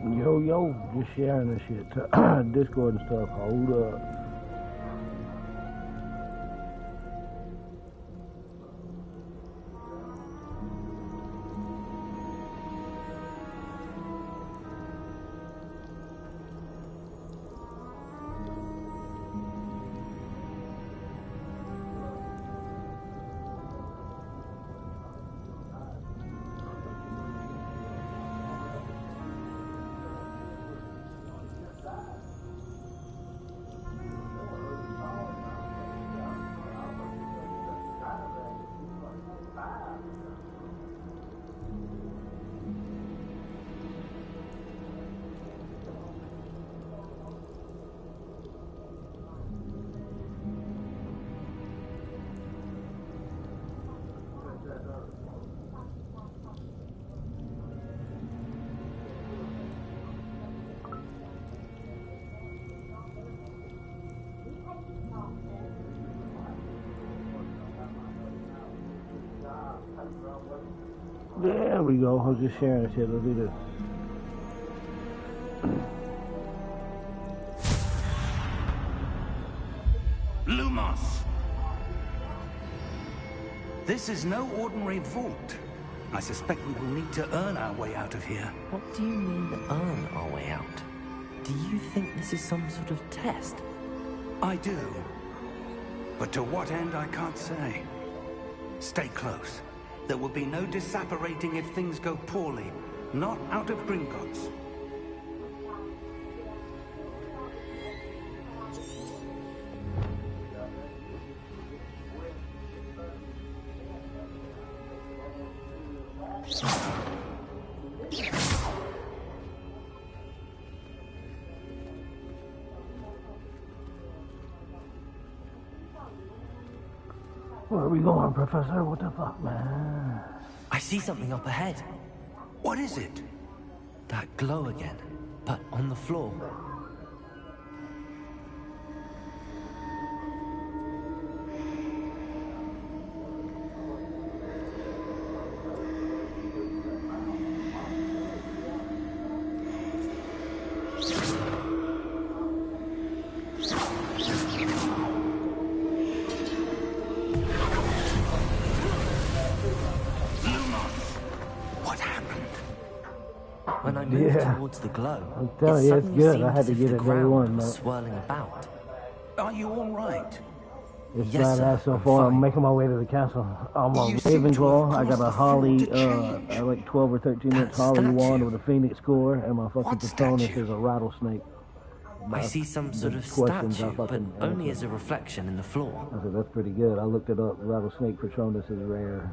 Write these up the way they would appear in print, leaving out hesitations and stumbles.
Yo, just sharing this shit to Discord and stuff. Hold up. There we go. I was just sharing this shit. Let's do this. Lumos! This is no ordinary vault. I suspect we will need to earn our way out of here. What do you mean, earn our way out? Do you think this is some sort of test? I do. But to what end, I can't say. Stay close. There will be no disapparating if things go poorly. Not out of Gringotts. Where are we going, Professor? What the fuck, man? I see something up ahead. What is it? That glow again, but on the floor. When I moved towards the glow, I'm telling you, it's good. I had to get it day one, though. Swirling about. Are you all right? It's Yes, badass so I'm far. I'm fine. making my way to the castle. I'm a You seem to Ravenclaw. have I got caused a the Holly, floor to change. like 12 or 13 That inch Holly statue. wand with a phoenix core, and my fucking What Patronus statue? is a rattlesnake. I see some sort of questions I statue, but fucking only answer. as a reflection in the floor. I said, that's pretty good. I looked it up. Rattlesnake Patronus is rare.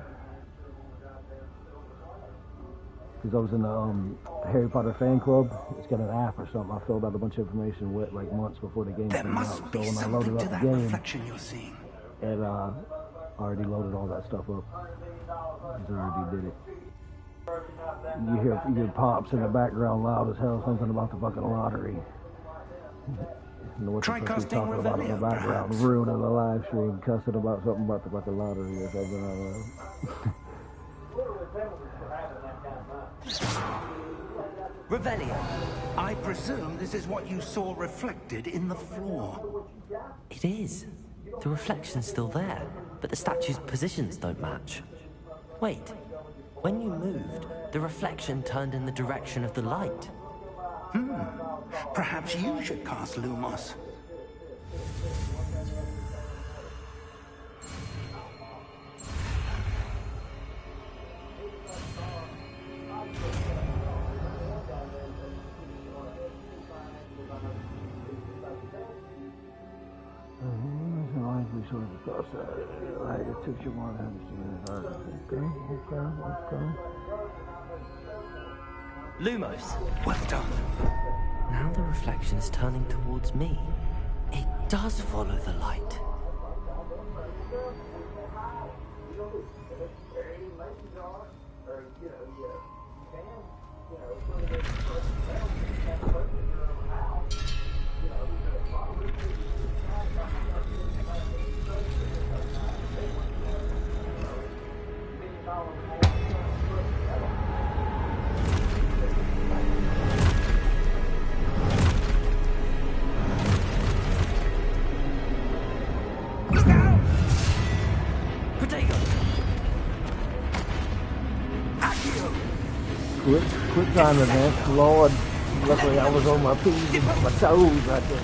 Because I was in the Harry Potter fan club. It's got an app or something. I filled out a bunch of information with, like months before the game There came out. must So be when I something loaded to up the that game, reflection you're seeing. it already loaded all that stuff up. It already did it. You hear pops in the background loud as hell, something about the fucking lottery. You know what Try the fuck he's casting talking about in the Revelio, background, perhaps. ruining the live stream, cussing about something about the fucking lottery or something. I don't know. Revelio. I presume this is what you saw reflected in the floor. It is. The reflection's still there, but the statue's positions don't match. Wait. When you moved, the reflection turned in the direction of the light. Perhaps you should cast Lumos. We sort of across that. I took you one and okay. Lumos. Well done. Now the reflection is turning towards me. It does follow the light. Quick time event. Lord, luckily I was on my P's and my toes right there.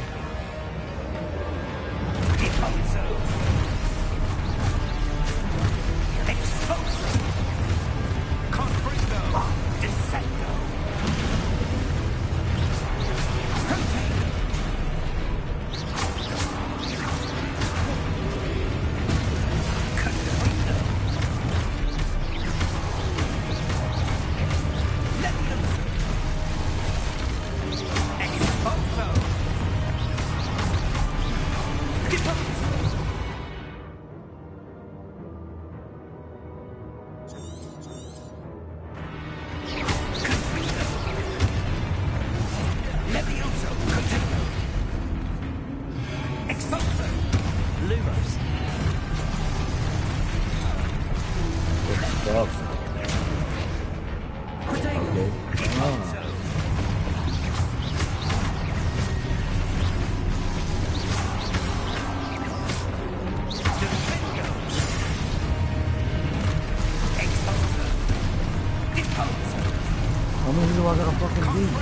How many do I gotta fucking beat?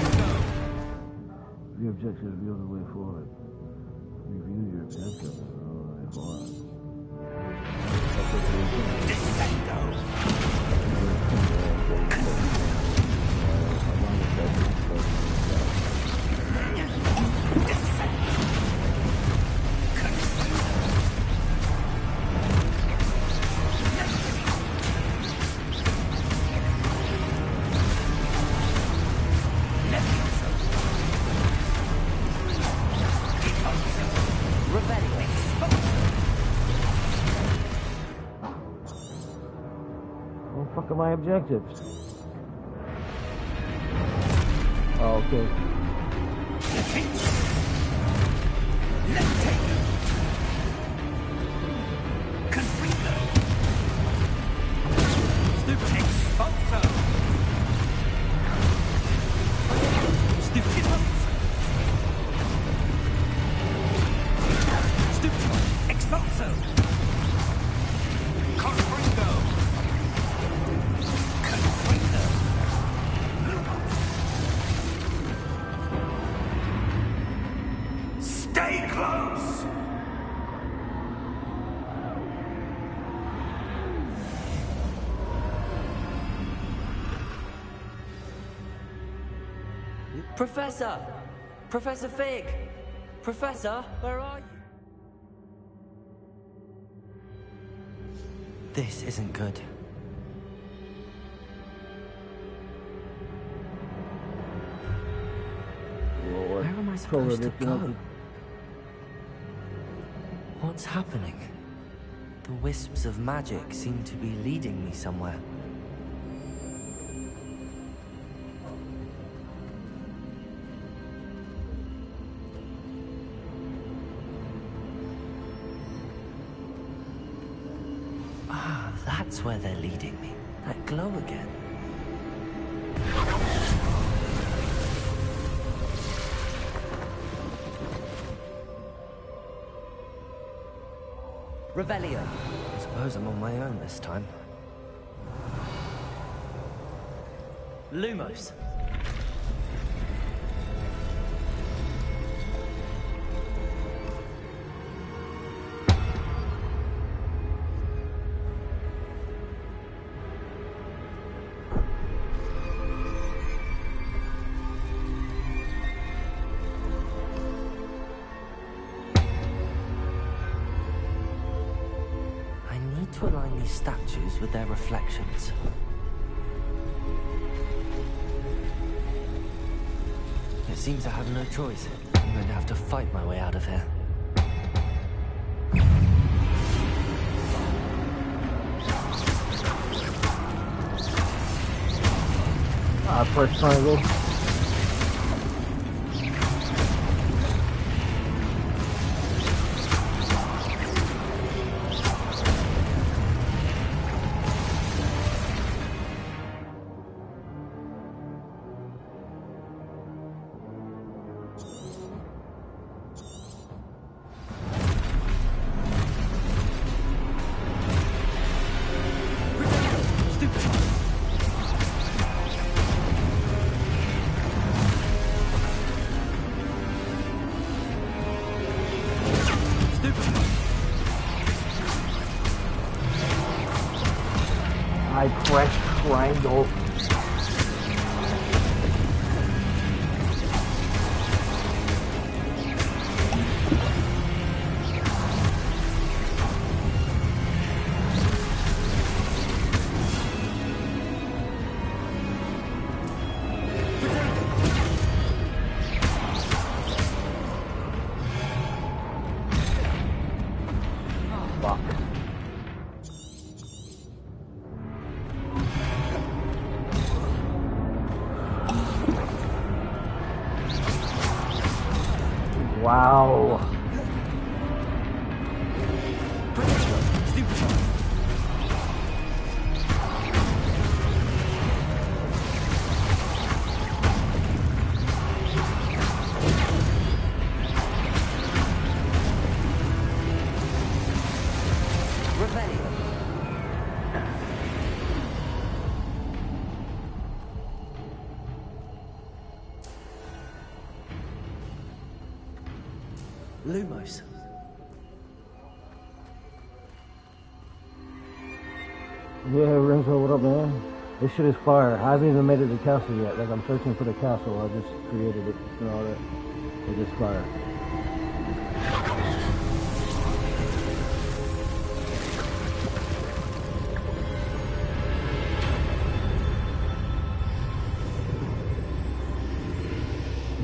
The objective is the other way forward. Review your objectives. Alright, hold on. What are my objectives? Oh, okay. Professor! Professor Fig! Professor, where are you? This isn't good. Lord. Where am I supposed to go? What's happening? The wisps of magic seem to be leading me somewhere. That's where they're leading me. That glow again. Revelio. I suppose I'm on my own this time. Lumos. To align these statues with their reflections. seems I have no choice. I'm going to have to fight my way out of here. Press triangle. I press triangle. Fuck. Wow. Lumos. Yeah, Renzo, what up, man? This shit is fire. I haven't even made it to the castle yet. Like, I'm searching for the castle. I just created it and all that. It's just fire.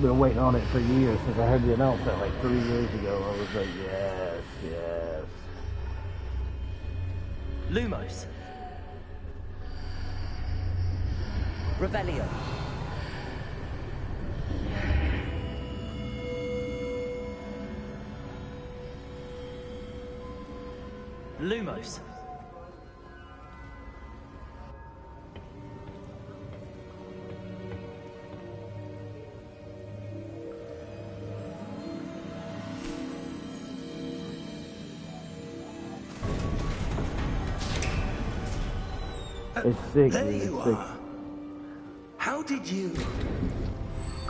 Been waiting on it for years since I heard the announcement like 3 years ago. I was like, yes, yes. Lumos. Revelio. Lumos. It's sick, There dude. you It's sick. are. How did you?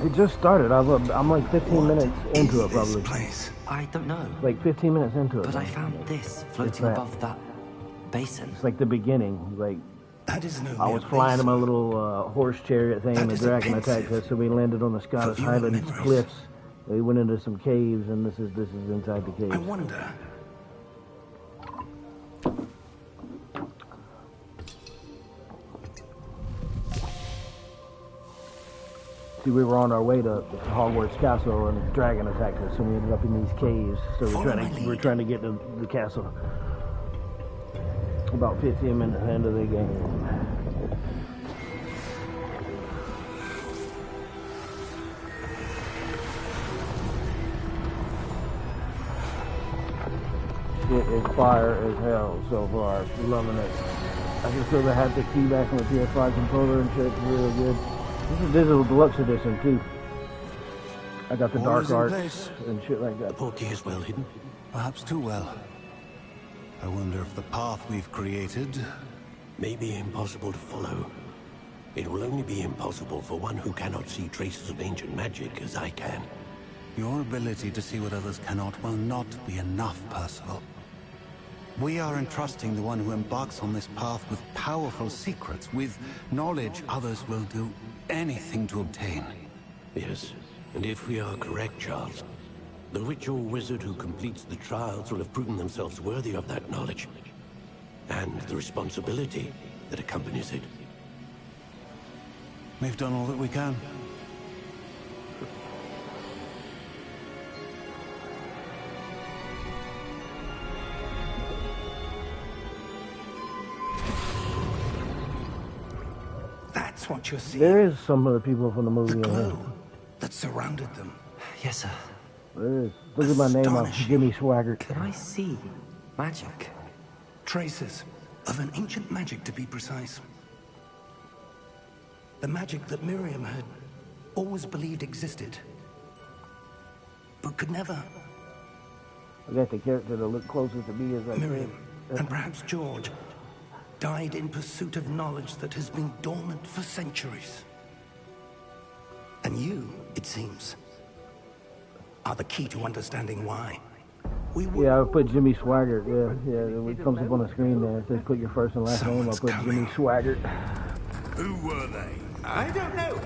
It just started. I'm like 15 minutes into it, This probably. place. I don't know. Like 15 minutes into it. But I man. found this floating that? above that basin. It's like the beginning. Like, That is no. I was mere flying in my basin. little horse chariot thing, That and the is a dragon pensive attacked us, so we landed on the Scottish for viewing Highlands memories. cliffs. We went into some caves, and this is inside the I cave. wonder. See, we were on our way to Hogwarts Castle, and the dragon attacked us, and we ended up in these caves. So we're trying to get to the castle. About 15 minutes into the game. It is fire as hell so far. Loving it. I can feel the haptic feedback on the PS5 controller and shit. It's really good. This is digital deluxe edition too. I got the All dark is in arts place. and shit like that. The portkey is well hidden. Perhaps too well. I wonder if the path we've created May be impossible to follow. It will only be impossible for one who cannot see traces of ancient magic as I can. Your ability to see what others cannot will not be enough, Percival. We are entrusting the one who embarks on this path with powerful secrets, with knowledge others will do anything to obtain. Yes, and if we are correct, Charles, the ritual wizard who completes the trials will have proven themselves worthy of that knowledge, and the responsibility that accompanies it. We've done all that we can. That's what you're seeing. There is some of the people from the movie The in here. glow that surrounded them. Yes, sir. There is. Look at my name up, Astonishing. Jimmy Swaggart. Can I see magic? Traces of an ancient magic, to be precise. The magic that Miriam had always believed existed, but could never. I got the character that looked closest to me as I Miriam, can. and perhaps George, died in pursuit of knowledge that has been dormant for centuries. And you, it seems, are the key to understanding why. Yeah, I put Jimmy Swaggart. Yeah. It comes up on the screen there. It says put your first and last name. I Someone's put coming. Jimmy Swaggart. Who were they? I don't know.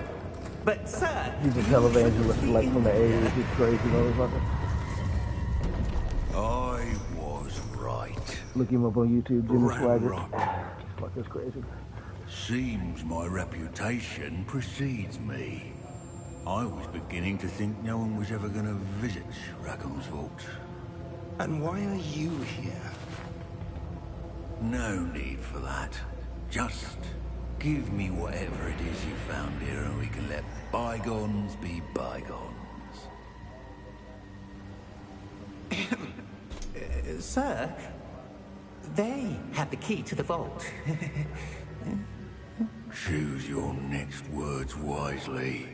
But, sir... He's a televangelist like from the 80s. He's crazy motherfucker. I was right. Look him up on YouTube, Jimmy Ramrock. Swaggart. Fuck, that's crazy. Seems my reputation precedes me. I was beginning to think no one was ever going to visit Rackham's vault. And why are you here? No need for that. Just give me whatever it is you found here and we can let bygones be bygones. Sir, they have the key to the vault. Choose your next words wisely.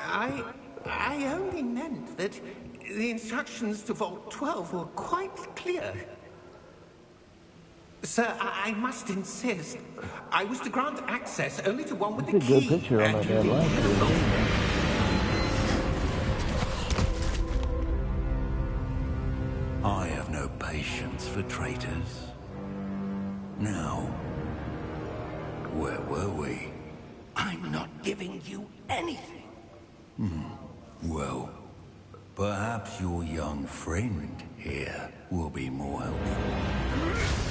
I only meant that the instructions to Vault 12 were quite clear. Sir, I must insist. I was to grant access only to one with That's the a key. good picture on and that you damn didn't live get the stream. vault. I have no patience for traitors. Now, where were we? I'm not giving you anything. Well, perhaps your young friend here will be more helpful.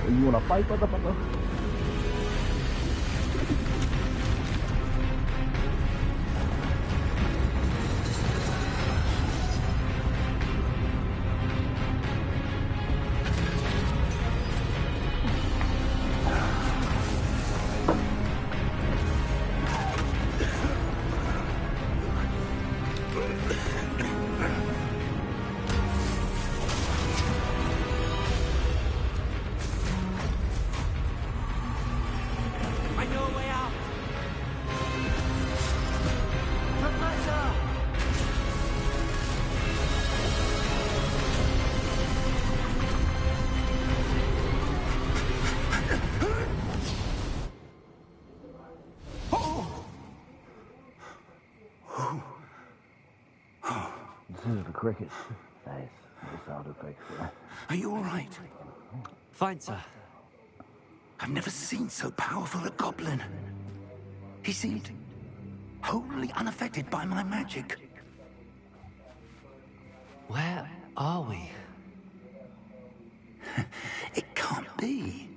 You wanna fight, motherfucker? I know a way out! Professor! This is the crickets. Nice. The sound effects there. Are you all right? Fine, sir. I've never seen so powerful a goblin. He seemed wholly unaffected by my magic. Where are we? It can't be.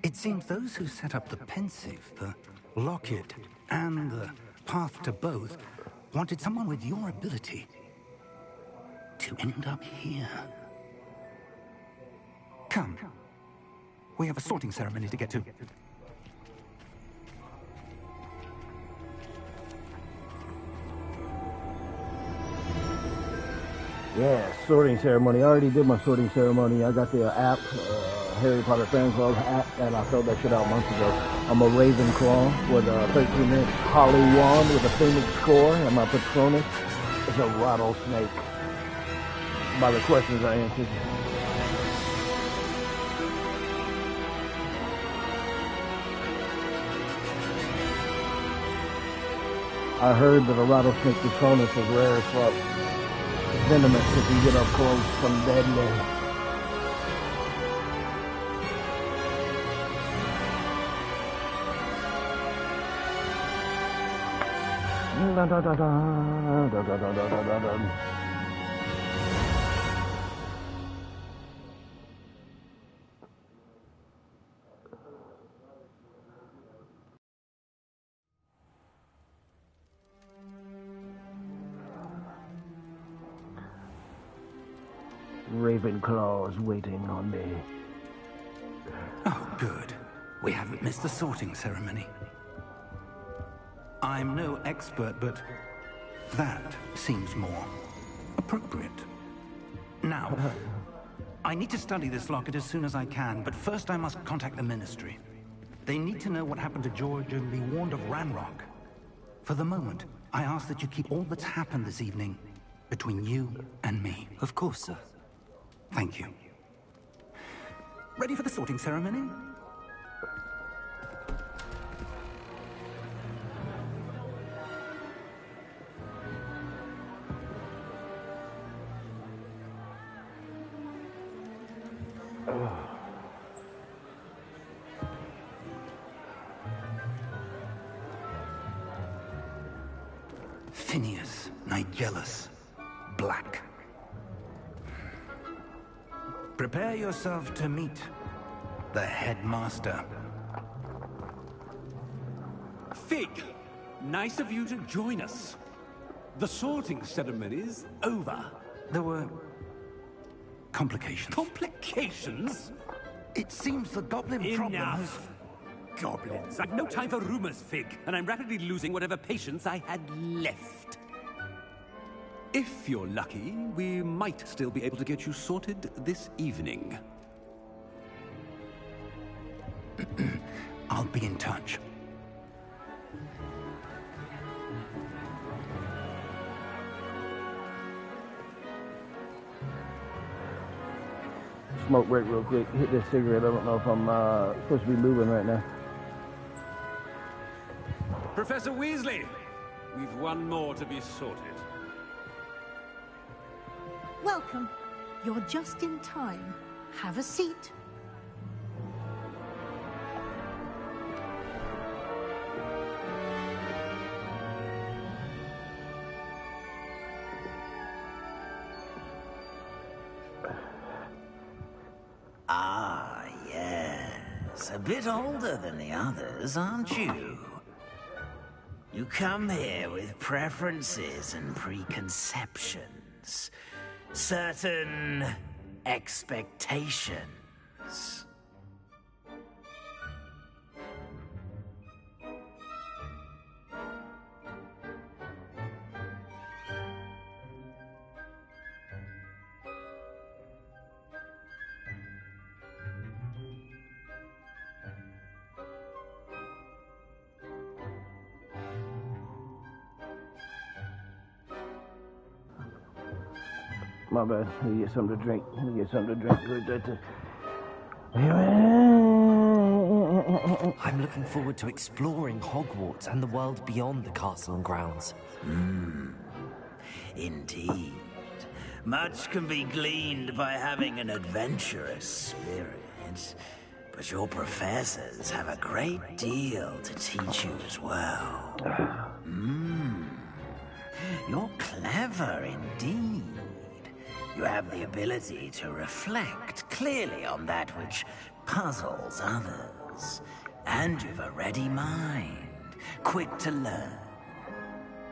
It seems those who set up the pensive, the locket, and the path to both wanted someone with your ability to end up here. Come. We have a sorting ceremony to get to. Yeah, sorting ceremony. I already did my sorting ceremony. I got the app, Harry Potter Fan Club app, and I filled that shit out months ago. I'm a Ravenclaw with a 13-inch holly wand with a phoenix core, and my Patronus is a rattlesnake. By the questions I answered. I heard that a rattlesnake Patronus is rare as fuck. It's venomous if you get up close, some deadly. Da, da, da, da, da, da, da, da, da, da. Ravenclaw is waiting on me. Oh, good. We haven't missed the sorting ceremony. I'm no expert, but that seems more appropriate. Now, I need to study this locket as soon as I can, but first I must contact the Ministry. They need to know what happened to George and be warned of Ranrock. For the moment, I ask that you keep all that's happened this evening between you and me. Of course, sir. Thank you. Ready for the sorting ceremony? Phineas, Nigellus, Black. Prepare yourself to meet the headmaster. Fig, nice of you to join us. The sorting ceremony's over. There were complications. Complications? It seems the goblin problem has... Enough! Goblins. I've no time for rumors, Fig, and I'm rapidly losing whatever patience I had left. If you're lucky, we might still be able to get you sorted this evening. I'll be in touch. Smoke break real quick. Hit this cigarette. I don't know if I'm supposed to be moving right now. Professor Weasley, we've one more to be sorted. Welcome. You're just in time. Have a seat. Ah, yes. A bit older than the others, aren't you? You come here with preferences and preconceptions. Certain expectations. My bad. Let me get something to drink. I'm looking forward to exploring Hogwarts and the world beyond the castle and grounds. Indeed. Much can be gleaned by having an adventurous spirit. But your professors have a great deal to teach you as well. You're clever indeed. You have the ability to reflect clearly on that which puzzles others. And you've a ready mind, quick to learn.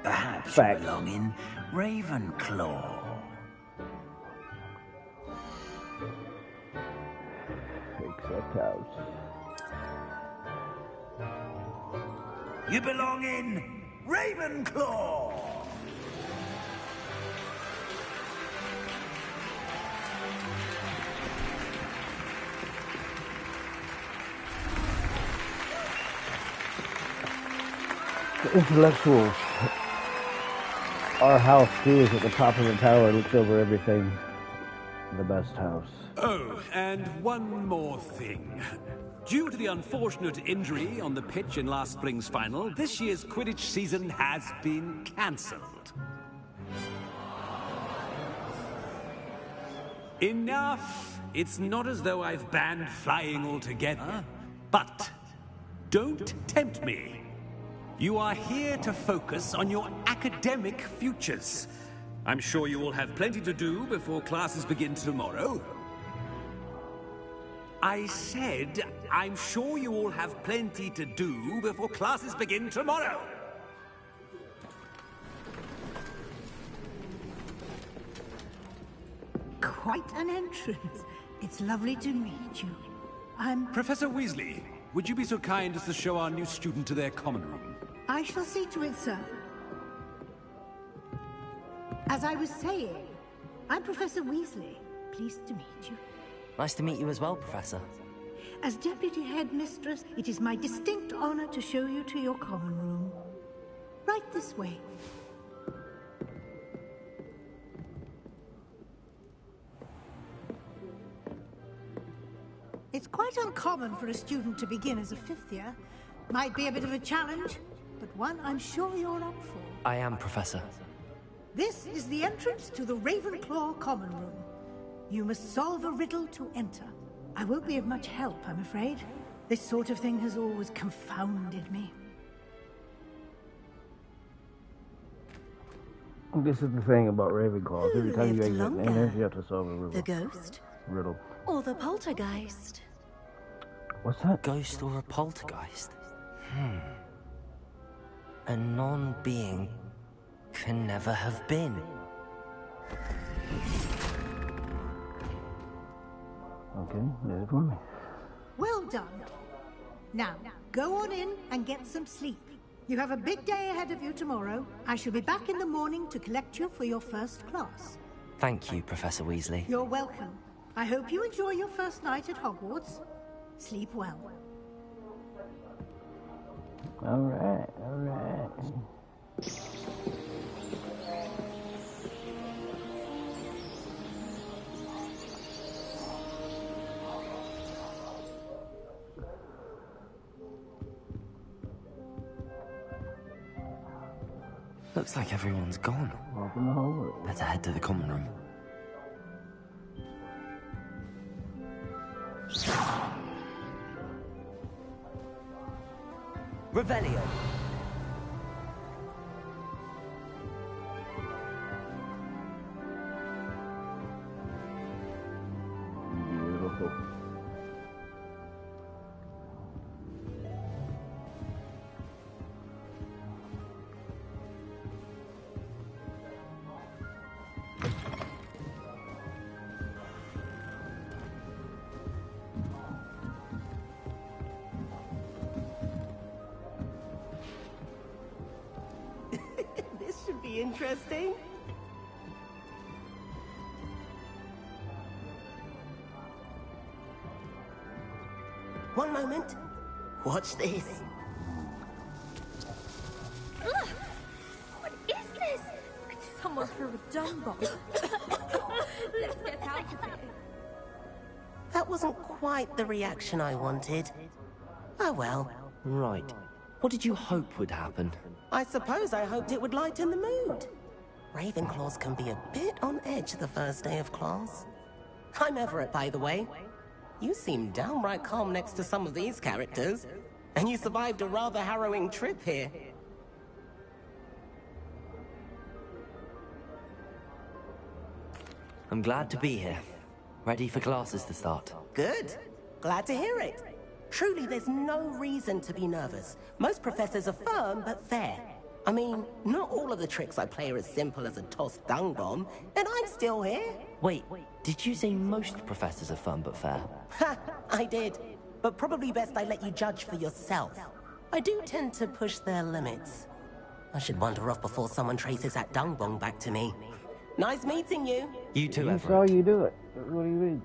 Perhaps you belong in Ravenclaw. Except house. You belong in Ravenclaw! The intellectuals. Our house too is at the top of the tower, looks over everything. The best house. Oh, and one more thing. Due to the unfortunate injury on the pitch in last spring's final, this year's Quidditch season has been cancelled. Enough! It's not as though I've banned flying altogether, but don't tempt me. You are here to focus on your academic futures. I'm sure you will have plenty to do before classes begin tomorrow. I said, I'm sure you all have plenty to do before classes begin tomorrow. quite an entrance. It's lovely to meet you. I'm... Professor Weasley, would you be so kind as to show our new student to their common room? I shall see to it, sir. As I was saying, I'm Professor Weasley. Pleased to meet you. Nice to meet you as well, Professor. As Deputy Headmistress, it is my distinct honor to show you to your common room. Right this way. It's quite uncommon for a student to begin as a fifth year. Might be a bit of a challenge, but one I'm sure you're up for. I am, Professor. This is the entrance to the Ravenclaw common room. You must solve a riddle to enter. I won't be of much help, I'm afraid. This sort of thing has always confounded me. This is the thing about Ravenclaw. Every time you exit in there, you have to solve a riddle. The ghost? Riddle. Or the poltergeist? What's that? Ghost or a poltergeist? A non-being can never have been. Okay, there's it for me. Well done. Now, go on in and get some sleep. You have a big day ahead of you tomorrow. I shall be back in the morning to collect you for your first class. Thank you, Professor Weasley. You're welcome. I hope you enjoy your first night at Hogwarts. Sleep well. All right, all right. Looks like everyone's gone. Welcome to Hogwarts. Better head to the common room. Revelio. Beautiful. This should be interesting. One moment. Watch this. Ugh! What is this? Someone threw a dung bomb. Let's get out of here. That wasn't quite the reaction I wanted. Oh well. Right. What did you hope would happen? I suppose I hoped it would lighten the mood. Ravenclaws can be a bit on edge the first day of class. I'm Everett, by the way. You seem downright calm next to some of these characters. And you survived a rather harrowing trip here. I'm glad to be here. Ready for classes to start. Good. Glad to hear it. Truly, there's no reason to be nervous. Most professors are firm but fair. I mean, not all of the tricks I play are as simple as a tossed dung bomb, and I'm still here. Wait, did you say most professors are fun but fair? Ha! I did. But probably best I let you judge for yourself. I do tend to push their limits. I should wander off before someone traces that dung bomb back to me. Nice meeting you. You too, That's Everett. how you do it. What do you mean?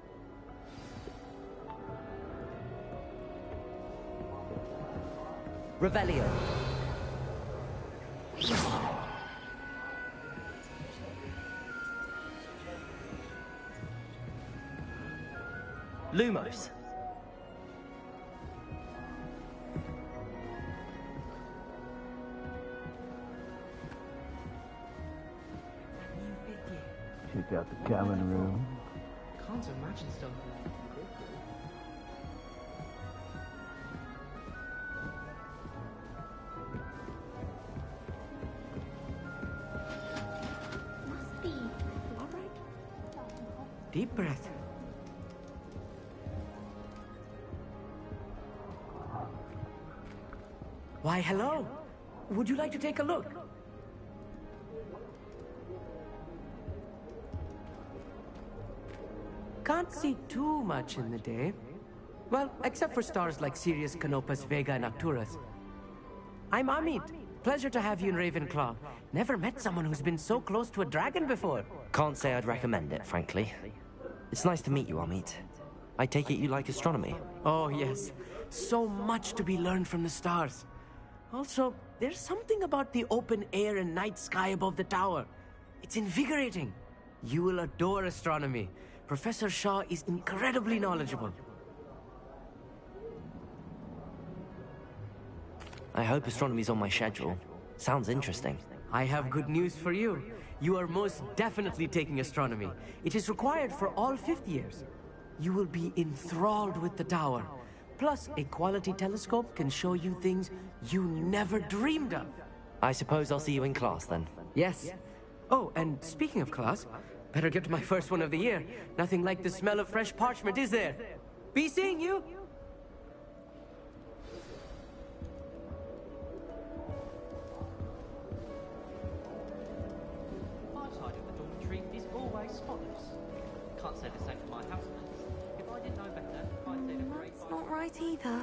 Revelio. Lumos. Check out the common room. Can't imagine stuff. Must be. All right. Deep breath. Why, hello. Would you like to take a look? can't see too much in the day. Well, except for stars like Sirius, Canopus, Vega, and Arcturus. I'm Amit. Pleasure to have you in Ravenclaw. Never met someone who's been so close to a dragon before. Can't say I'd recommend it, frankly. It's nice to meet you, Amit. I take it you like astronomy? Oh, yes. So much to be learned from the stars. Also, there's something about the open air and night sky above the tower. It's invigorating. You will adore astronomy. Professor Shaw is incredibly knowledgeable. I hope astronomy's on my schedule. Sounds interesting. I have good news for you. You are most definitely taking astronomy. It is required for all 5th years. You will be enthralled with the tower. Plus, a quality telescope can show you things you never dreamed of. I suppose I'll see you in class then. Yes. Oh, and speaking of class, better get to my first one of the year. Nothing like the smell of fresh parchment, is there? Be seeing you! My side of the dormitory is always spotless. Can't say the same for my housemates. If I didn't know better, I'd say the great... That's not right either.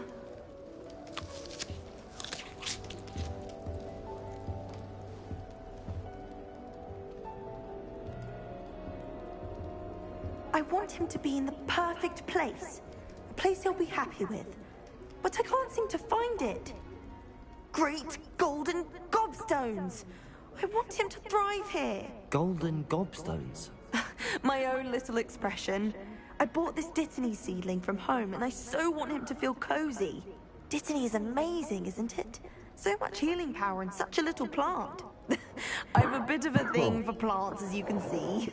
I want him to be in the perfect place. A place he'll be happy with. But I can't seem to find it. Great golden gobstones! I want him to thrive here. Golden gobstones? My own little expression. I bought this Dittany seedling from home and I so want him to feel cozy. Dittany is amazing, isn't it? So much healing power in such a little plant. I have a bit of a thing for plants, as you can see.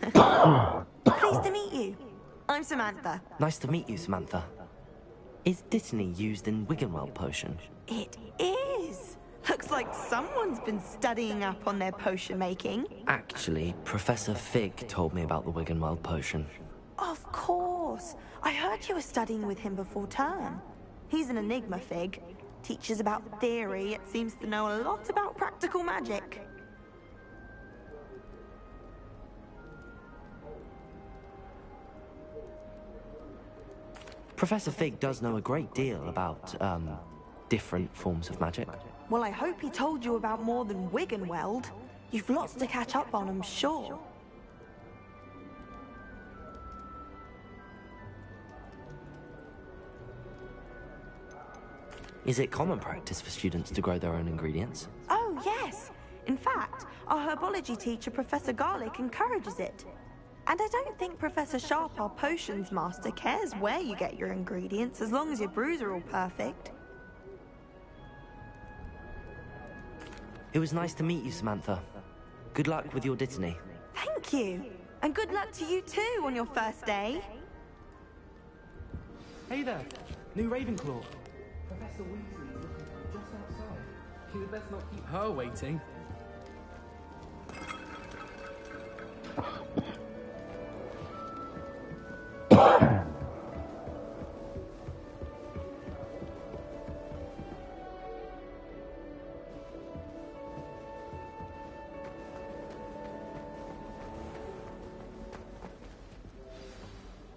Pleased to meet you. I'm Samantha. Nice to meet you, Samantha. Is Dittany used in Wiggenweld potion? It is. Looks like someone's been studying up on their potion making. Actually, Professor Fig told me about the Wiggenweld potion. Of course. I heard you were studying with him before term. He's an enigma, Fig. Teaches about theory, it seems to know a lot about practical magic. Professor Fig does know a great deal about, different forms of magic. Well, I hope he told you about more than Wiggenweld. You've lots to catch up on, I'm sure. Is it common practice for students to grow their own ingredients? Oh, yes. In fact, our herbology teacher, Professor Garlick, encourages it. And I don't think Professor Sharp, our potions master, cares where you get your ingredients, as long as your brews are all perfect. It was nice to meet you, Samantha. Good luck with your Dittany. Thank you. And good luck to you too on your first day. Hey there, new Ravenclaw. Professor Weasley is looking just outside. You would best not keep her waiting.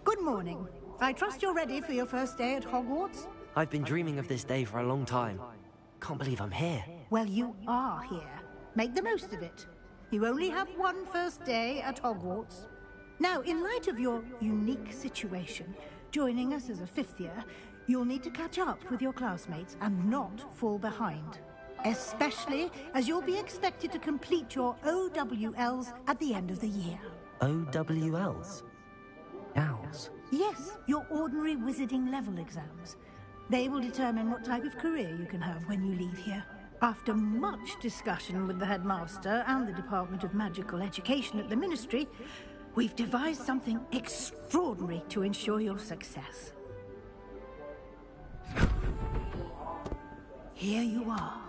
Good morning. I trust you're ready for your first day at Hogwarts? I've been dreaming of this day for a long time. Can't believe I'm here. Well, you are here. Make the most of it. You only have one first day at Hogwarts. Now, in light of your unique situation, joining us as a 5th year, you'll need to catch up with your classmates and not fall behind. Especially as you'll be expected to complete your OWLs at the end of the year. OWLs? Owls? Yes, your ordinary wizarding level exams. They will determine what type of career you can have when you leave here. After much discussion with the headmaster and the Department of Magical Education at the Ministry, we've devised something extraordinary to ensure your success. Here you are.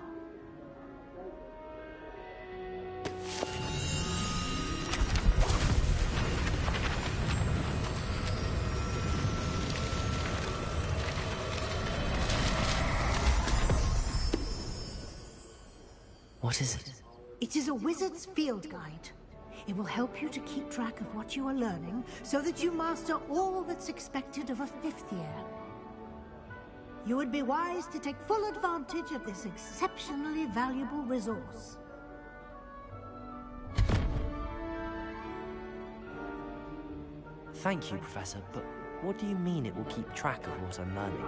What is it? It is a wizard's field guide. It will help you to keep track of what you are learning so that you master all that's expected of a 5th year. You would be wise to take full advantage of this exceptionally valuable resource. Thank you, Professor, but what do you mean it will keep track of what I'm learning?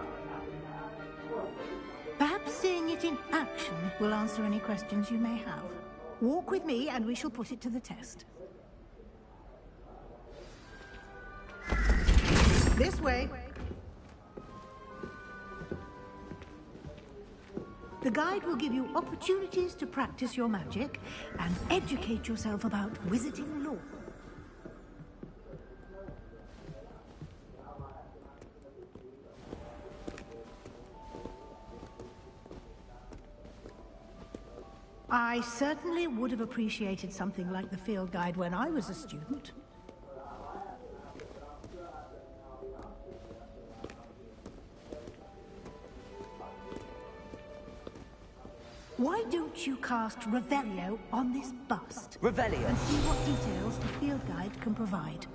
Perhaps seeing it in action will answer any questions you may have. Walk with me and we shall put it to the test. This way. The guide will give you opportunities to practice your magic and educate yourself about wizarding lore. I certainly would have appreciated something like the field guide when I was a student. Why don't you cast Revelio on this bust? Revelio? And see what details the field guide can provide.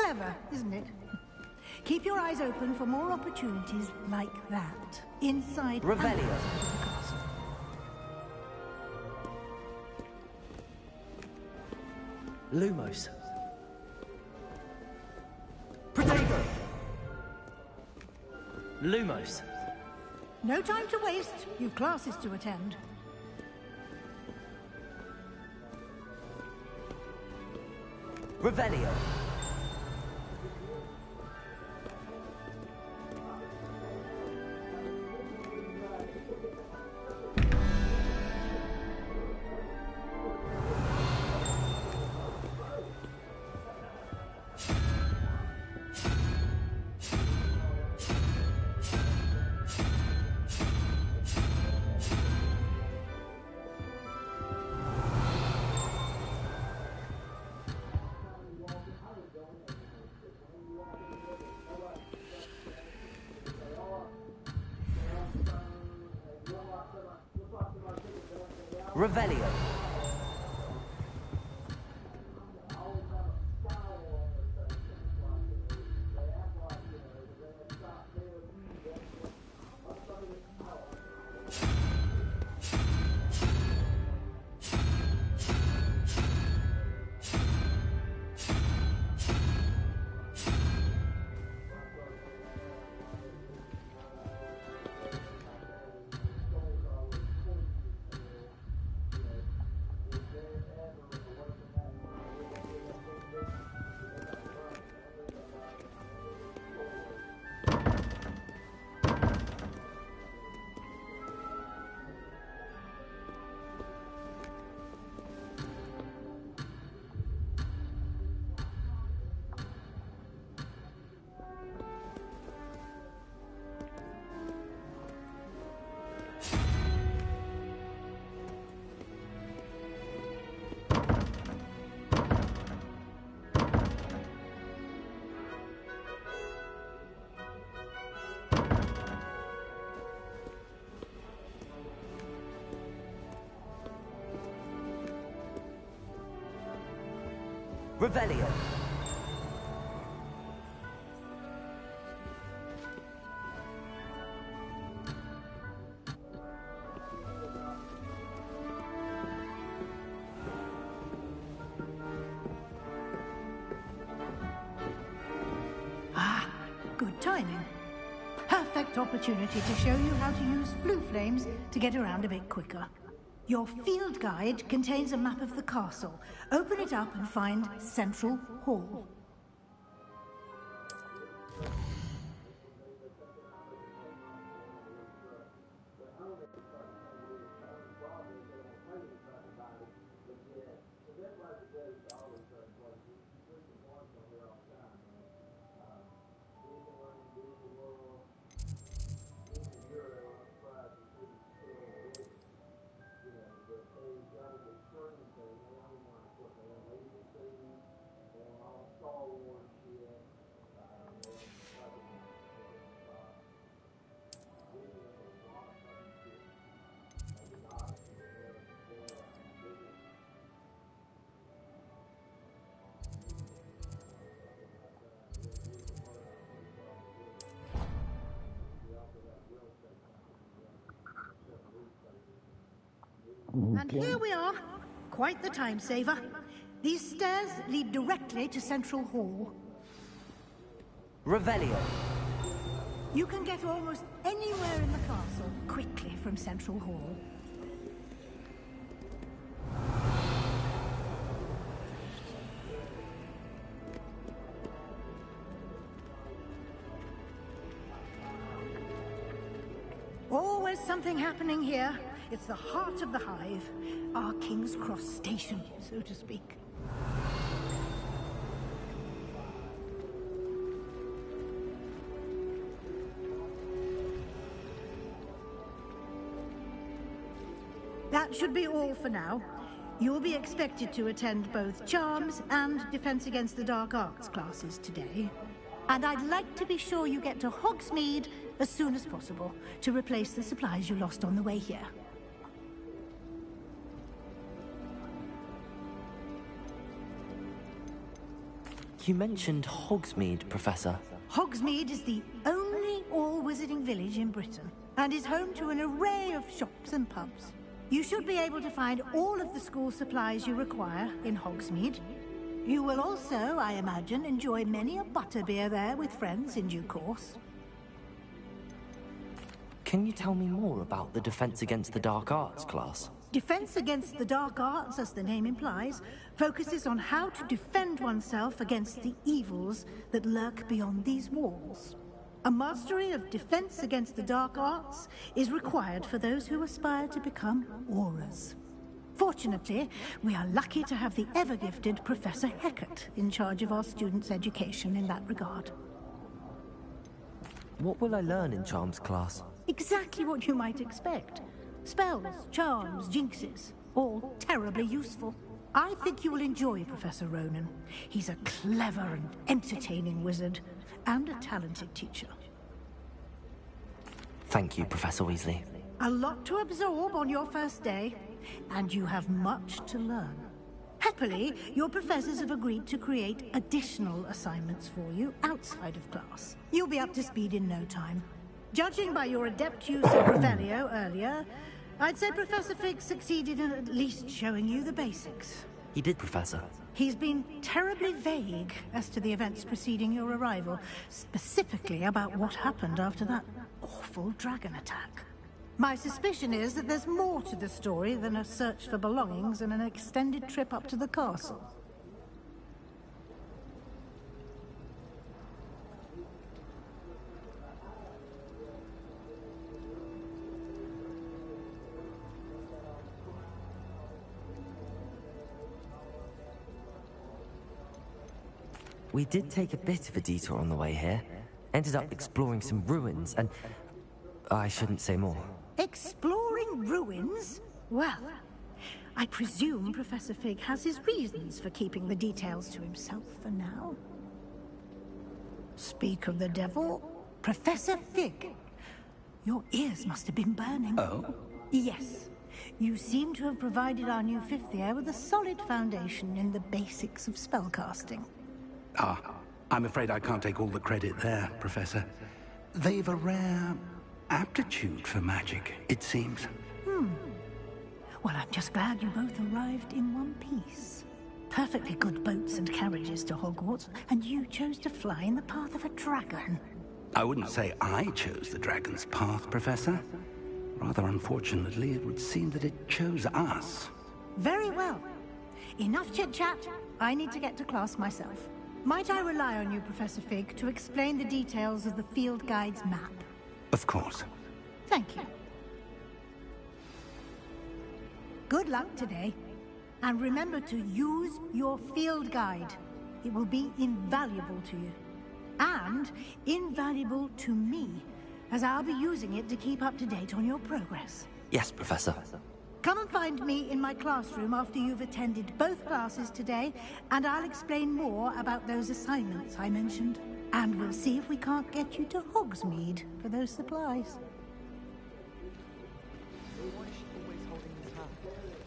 Clever, isn't it? Keep your eyes open for more opportunities like that. Inside and outside of the castle. Lumos. Protego! Lumos. No time to waste. You've classes to attend. Revelio. Revelio. Revelio. Ah, good timing. Perfect opportunity to show you how to use blue flames to get around a bit quicker. Your field guide contains a map of the castle. Open it up and find Central Hall. And here we are. Quite the time saver. These stairs lead directly to Central Hall. Revelio. You can get almost anywhere in the castle quickly from Central Hall. Always something happening here. It's the heart of the hive. Our King's Cross station, so to speak. That should be all for now. You'll be expected to attend both Charms and Defense Against the Dark Arts classes today. And I'd like to be sure you get to Hogsmeade as soon as possible to replace the supplies you lost on the way here. You mentioned Hogsmeade, Professor. Hogsmeade is the only all-wizarding village in Britain and is home to an array of shops and pubs. You should be able to find all of the school supplies you require in Hogsmeade. You will also, I imagine, enjoy many a butterbeer there with friends in due course. Can you tell me more about the Defense Against the Dark Arts class? Defense Against the Dark Arts, as the name implies, focuses on how to defend oneself against the evils that lurk beyond these walls. A mastery of Defense Against the Dark Arts is required for those who aspire to become Aurors. Fortunately, we are lucky to have the ever-gifted Professor Hecat in charge of our students' education in that regard. What will I learn in Charms class? Exactly what you might expect. Spells, charms, jinxes, all terribly useful. I think you will enjoy Professor Ronan. He's a clever and entertaining wizard, and a talented teacher. Thank you, Professor Weasley. A lot to absorb on your first day. and you have much to learn. Happily, your professors have agreed to create additional assignments for you outside of class. You'll be up to speed in no time. Judging by your adept use of Revelio earlier, I'd say Professor Fig succeeded in at least showing you the basics. He did, Professor. He's been terribly vague as to the events preceding your arrival, specifically about what happened after that awful dragon attack. My suspicion is that there's more to the story than a search for belongings and an extended trip up to the castle. We did take a bit of a detour on the way here. Ended up exploring some ruins and... I shouldn't say more. Exploring ruins? Well, I presume Professor Fig has his reasons for keeping the details to himself for now. Speak of the devil, Professor Fig. Your ears must have been burning. Oh? Yes. You seem to have provided our new fifth year with a solid foundation in the basics of spellcasting. Ah, I'm afraid I can't take all the credit there, Professor. They've a rare aptitude for magic, it seems. Well, I'm just glad you both arrived in one piece. Perfectly good boats and carriages to Hogwarts, and you chose to fly in the path of a dragon. I wouldn't say I chose the dragon's path, Professor. Rather unfortunately, it would seem that it chose us. Very well. Enough chit-chat. I need to get to class myself. Might I rely on you, Professor Fig, to explain the details of the field guide's map? Of course. Thank you. Good luck today. And remember to use your field guide. It will be invaluable to you. And invaluable to me, as I'll be using it to keep up to date on your progress. Yes, Professor. Come and find me in my classroom after you've attended both classes today, and I'll explain more about those assignments I mentioned. And we'll see if we can't get you to Hogsmeade for those supplies.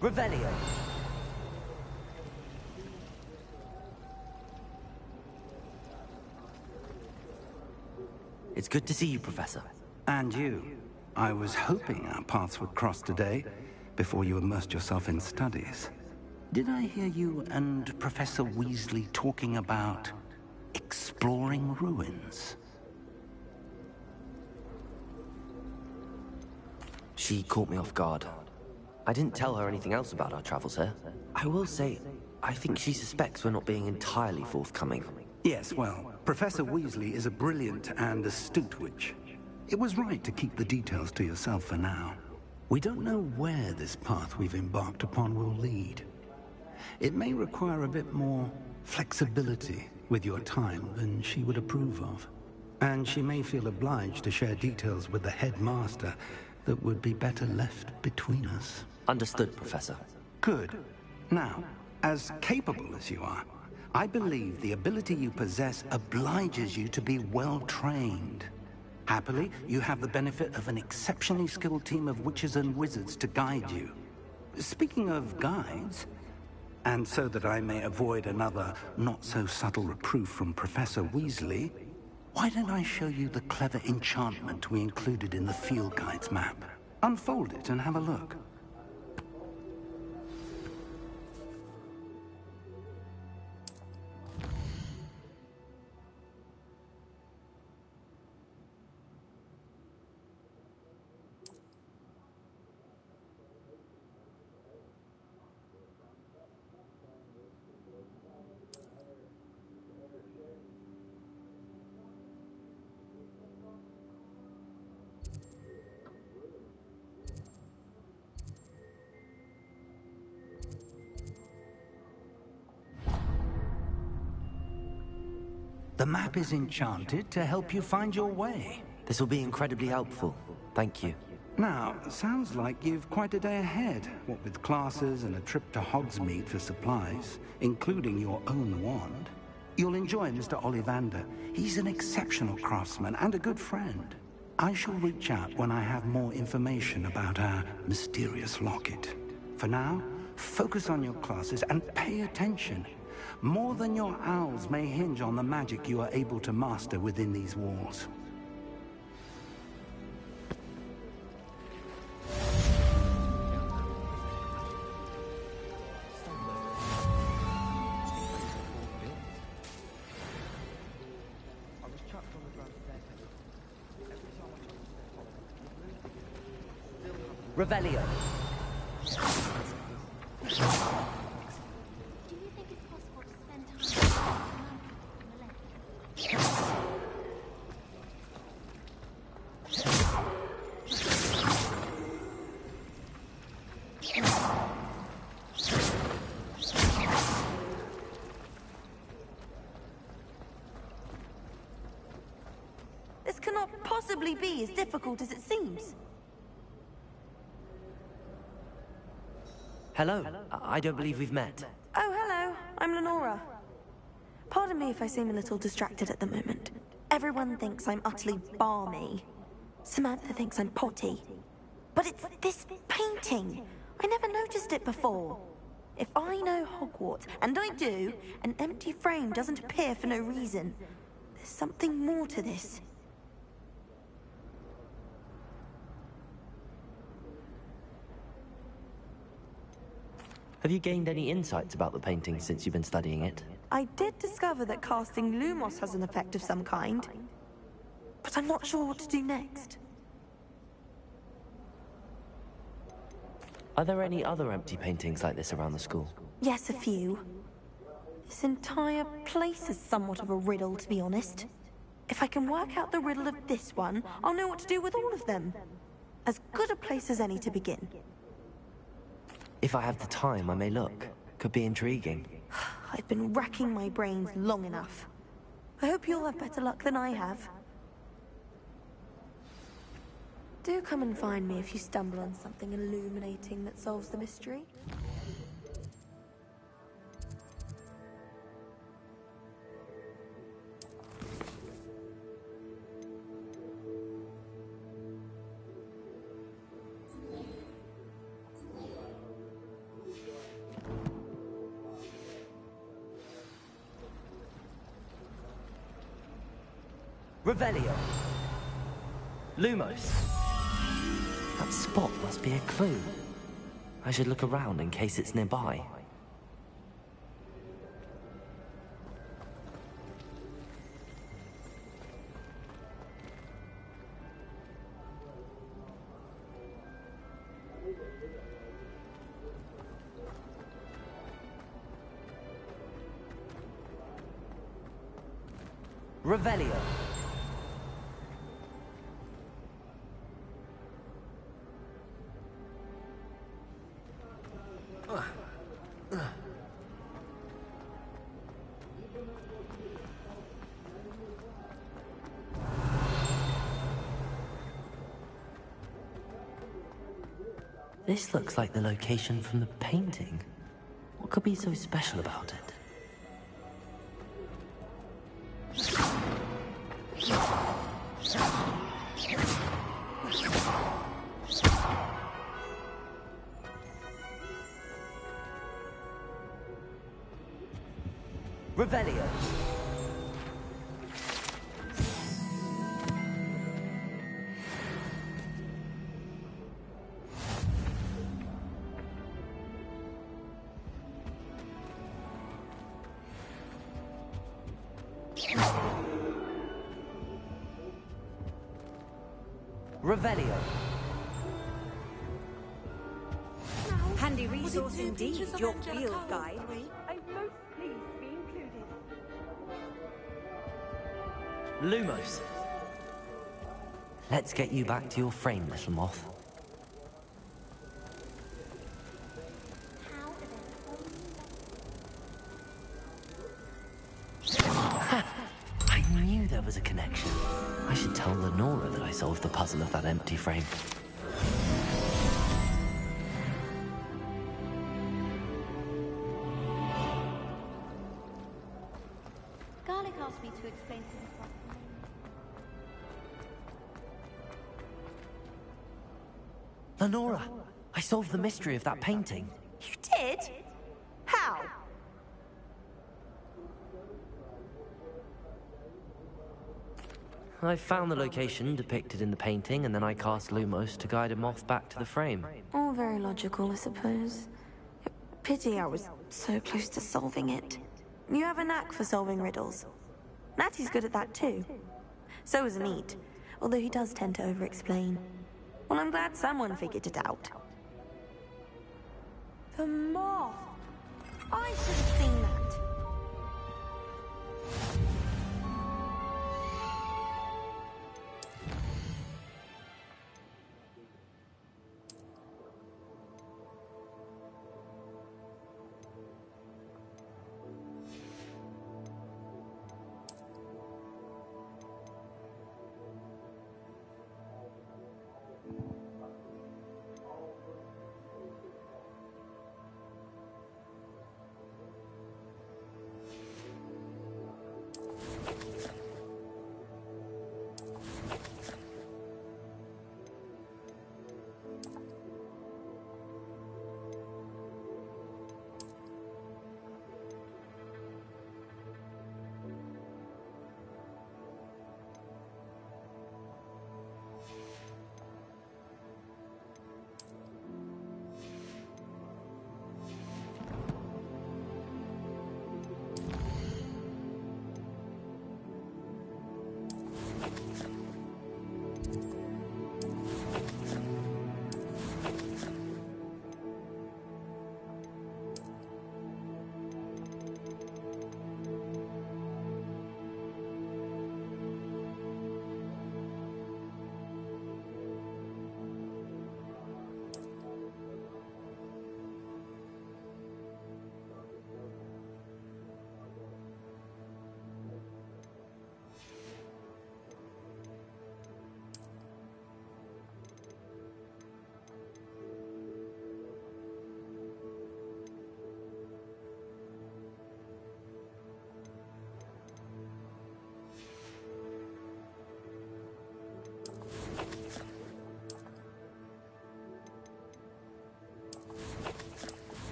Revelio. It's good to see you, Professor. And you. I was hoping our paths would cross today, before you immersed yourself in studies. Did I hear you and Professor Weasley talking about exploring ruins? She caught me off guard. I didn't tell her anything else about our travels here. I will say, I think she suspects we're not being entirely forthcoming. Yes, well, Professor Weasley is a brilliant and astute witch. It was right to keep the details to yourself for now. We don't know where this path we've embarked upon will lead. It may require a bit more flexibility with your time than she would approve of. And she may feel obliged to share details with the headmaster that would be better left between us. Understood, Professor. Good. Now, as capable as you are, I believe the ability you possess obliges you to be well-trained. Happily, you have the benefit of an exceptionally skilled team of witches and wizards to guide you. Speaking of guides, and so that I may avoid another not-so-subtle reproof from Professor Weasley, why don't I show you the clever enchantment we included in the field guide's map? Unfold it and have a look. The map is enchanted to help you find your way. This will be incredibly helpful. Thank you. Now, sounds like you've quite a day ahead, what with classes and a trip to Hogsmeade for supplies, including your own wand. You'll enjoy Mr. Ollivander. He's an exceptional craftsman and a good friend. I shall reach out when I have more information about our mysterious locket. For now, focus on your classes and pay attention. More than your owls may hinge on the magic you are able to master within these walls. Revelio. This cannot possibly be as difficult as it seems. Hello. I don't believe we've met. Oh, hello. I'm Lenora. Pardon me if I seem a little distracted at the moment. Everyone thinks I'm utterly balmy. Samantha thinks I'm potty. But it's this painting. I never noticed it before. If I know Hogwarts, and I do, an empty frame doesn't appear for no reason. There's something more to this. Have you gained any insights about the painting since you've been studying it? I did discover that casting Lumos has an effect of some kind, but I'm not sure what to do next. Are there any other empty paintings like this around the school? Yes, a few. This entire place is somewhat of a riddle, to be honest. If I can work out the riddle of this one, I'll know what to do with all of them. As good a place as any to begin. If I have the time, I may look. Could be intriguing. I've been racking my brains long enough. I hope you'll have better luck than I have. Do come and find me if you stumble on something illuminating that solves the mystery. Revelio. Lumos. That spot must be a clue. I should look around in case it's nearby. Revelio. This looks like the location from the painting. What could be so special about it? Revelio. Revelio. Handy resource indeed, your field guide. I'm most pleased to be included. Lumos. Let's get you back to your frame, little moth. I knew there was a connection. I should tell Lenora that I solved the puzzle of that empty frame. Garlic asked me to explain things. Lenora, I solved the mystery of that painting. You did? How? I found the location depicted in the painting, and then I cast Lumos to guide a moth back to the frame. All very logical, I suppose. Pity I was so close to solving it. You have a knack for solving riddles. Natty's good at that too. So is Neat, although he does tend to over-explain. Well, I'm glad someone figured it out. The moth! I should have seen that.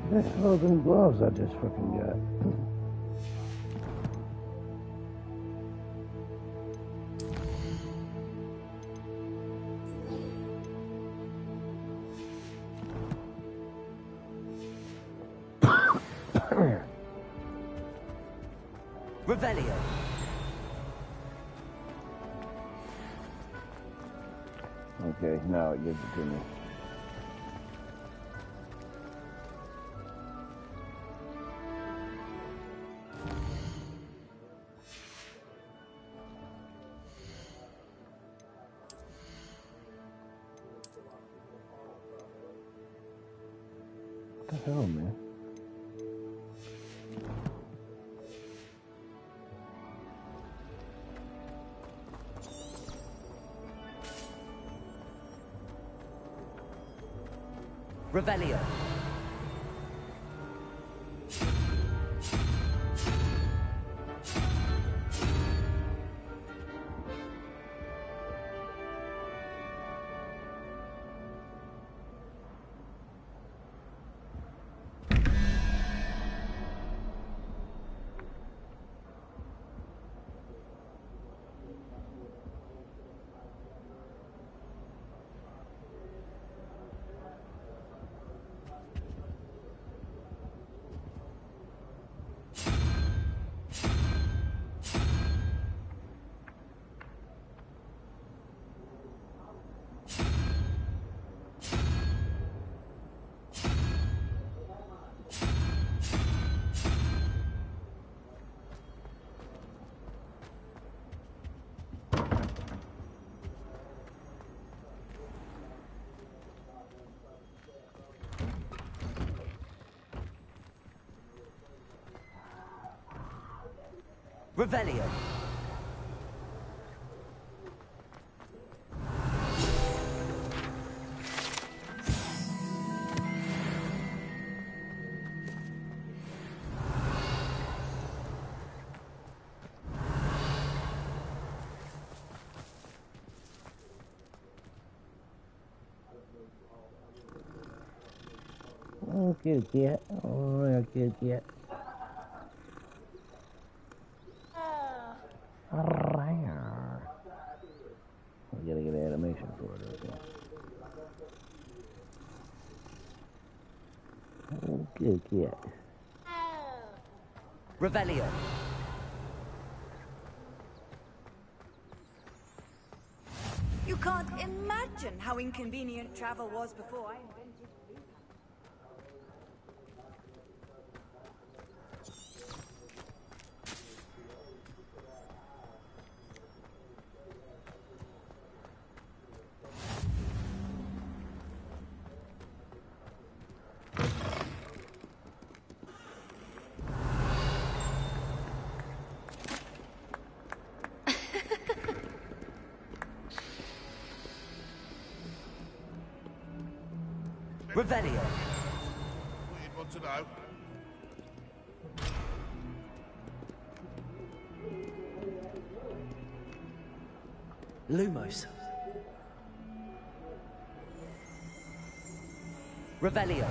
What the hell are them gloves I just fucking got? Revelio. Okay, now it gives it to me. What the hell, man? Revelio. Revelio. Oh, cute cat. Oh, yeah, cute cat. I gotta get an animation for it, okay. Oh, cute cat. Revelio. You can't imagine how inconvenient travel was before I invented blue. Revelio. What you'd want to know? Lumos. Revelio.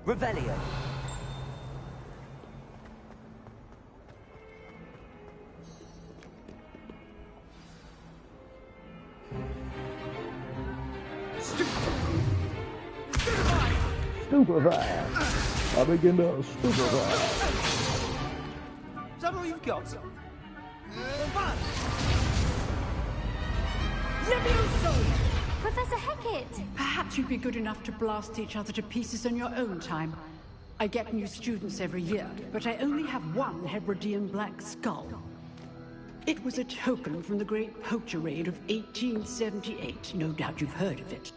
Revelio. Stupefy. I begin to stupefy. Is that all you've got? Professor Hecat! Perhaps you'd be good enough to blast each other to pieces in your own time. I get new students every year, but I only have one Hebridean black skull. It was a token from the Great Poacher Raid of 1878. No doubt you've heard of it.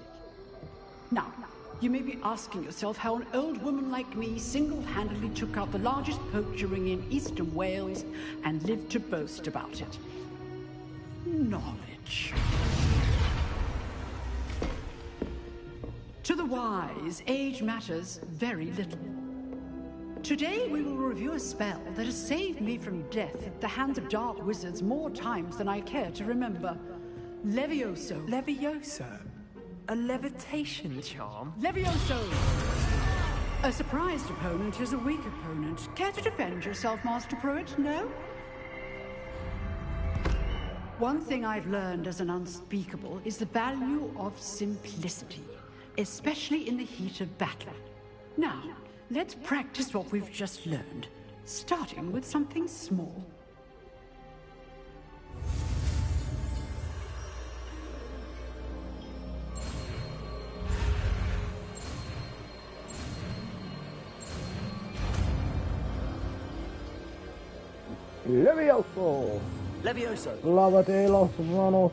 Now, you may be asking yourself how an old woman like me single-handedly took out the largest poacher ring in eastern Wales and lived to boast about it. Knowledge. To the wise, age matters very little. Today we will review a spell that has saved me from death at the hands of dark wizards more times than I care to remember. Levioso. Levioso? A levitation charm? Levioso! A surprised opponent is a weak opponent. Care to defend yourself, Master Pruitt? No? One thing I've learned as an unspeakable is the value of simplicity, especially in the heat of battle. Now, let's practice what we've just learned, starting with something small. Levioso! Levioso! Lávate las manos.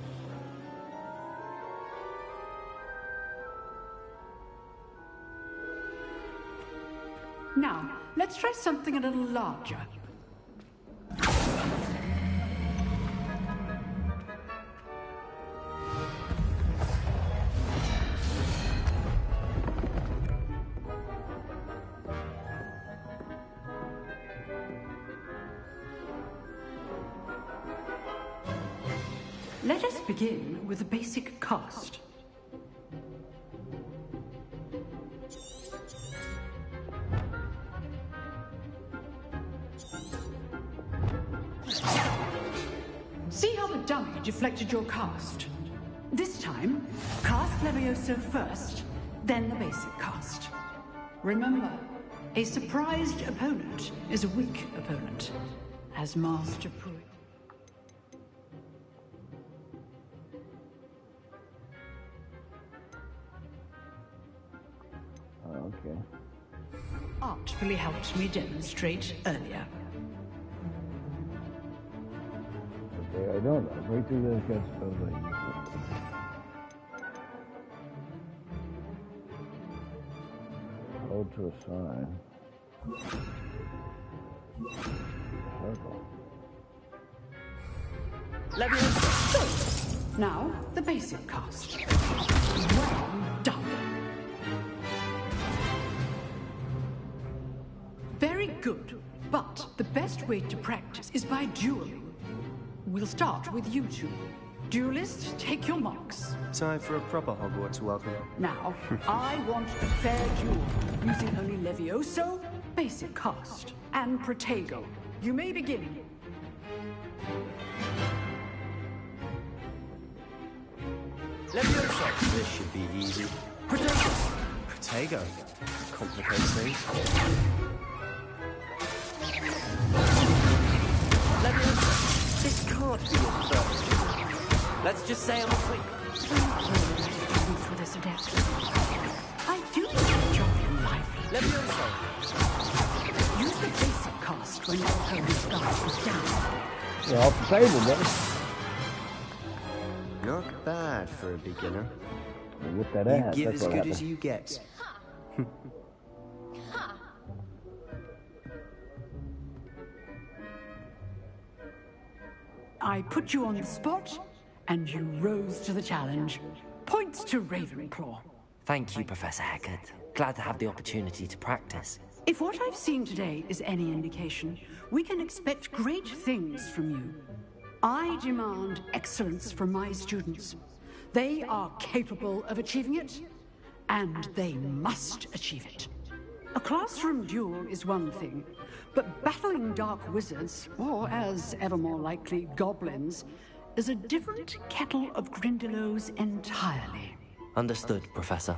Now, let's try something a little larger. Let us begin with a basic cast. See how the dummy deflected your cast? This time, cast Levioso first, then the basic cast. Remember, A surprised opponent is a weak opponent, as Master Pruitt. Okay. Artfully helped me demonstrate earlier. Okay, I don't know. Break through those guys. Hold to a sign. Circle. Now, the basic cast. Well done. Very good, but the best way to practice is by dueling. We'll start with you two. Duelists, take your marks. Time for a proper Hogwarts welcome. Now, I want a fair duel, using only Levioso, basic cast, and Protego. You may begin. Levioso. This should be easy. Protego. Protego. Complicates things. Levioso. This can't be your first duel. Let's just say I'm a freak. For this adept. I do enjoy in life. Levioso. Use the basic cast when your opponent's guard is down. Yeah, off the table, buddy. Not bad for a beginner. With that You ass, give that's as what good happened. as you get. I put you on the spot, and you rose to the challenge. Points to Ravenclaw. Thank you, Professor Hecat. Glad to have the opportunity to practice. If what I've seen today is any indication, we can expect great things from you. I demand excellence from my students. They are capable of achieving it, and they must achieve it. A classroom duel is one thing, but battling dark wizards, or as ever more likely, goblins, is a different kettle of Grindylows entirely. Understood, Professor.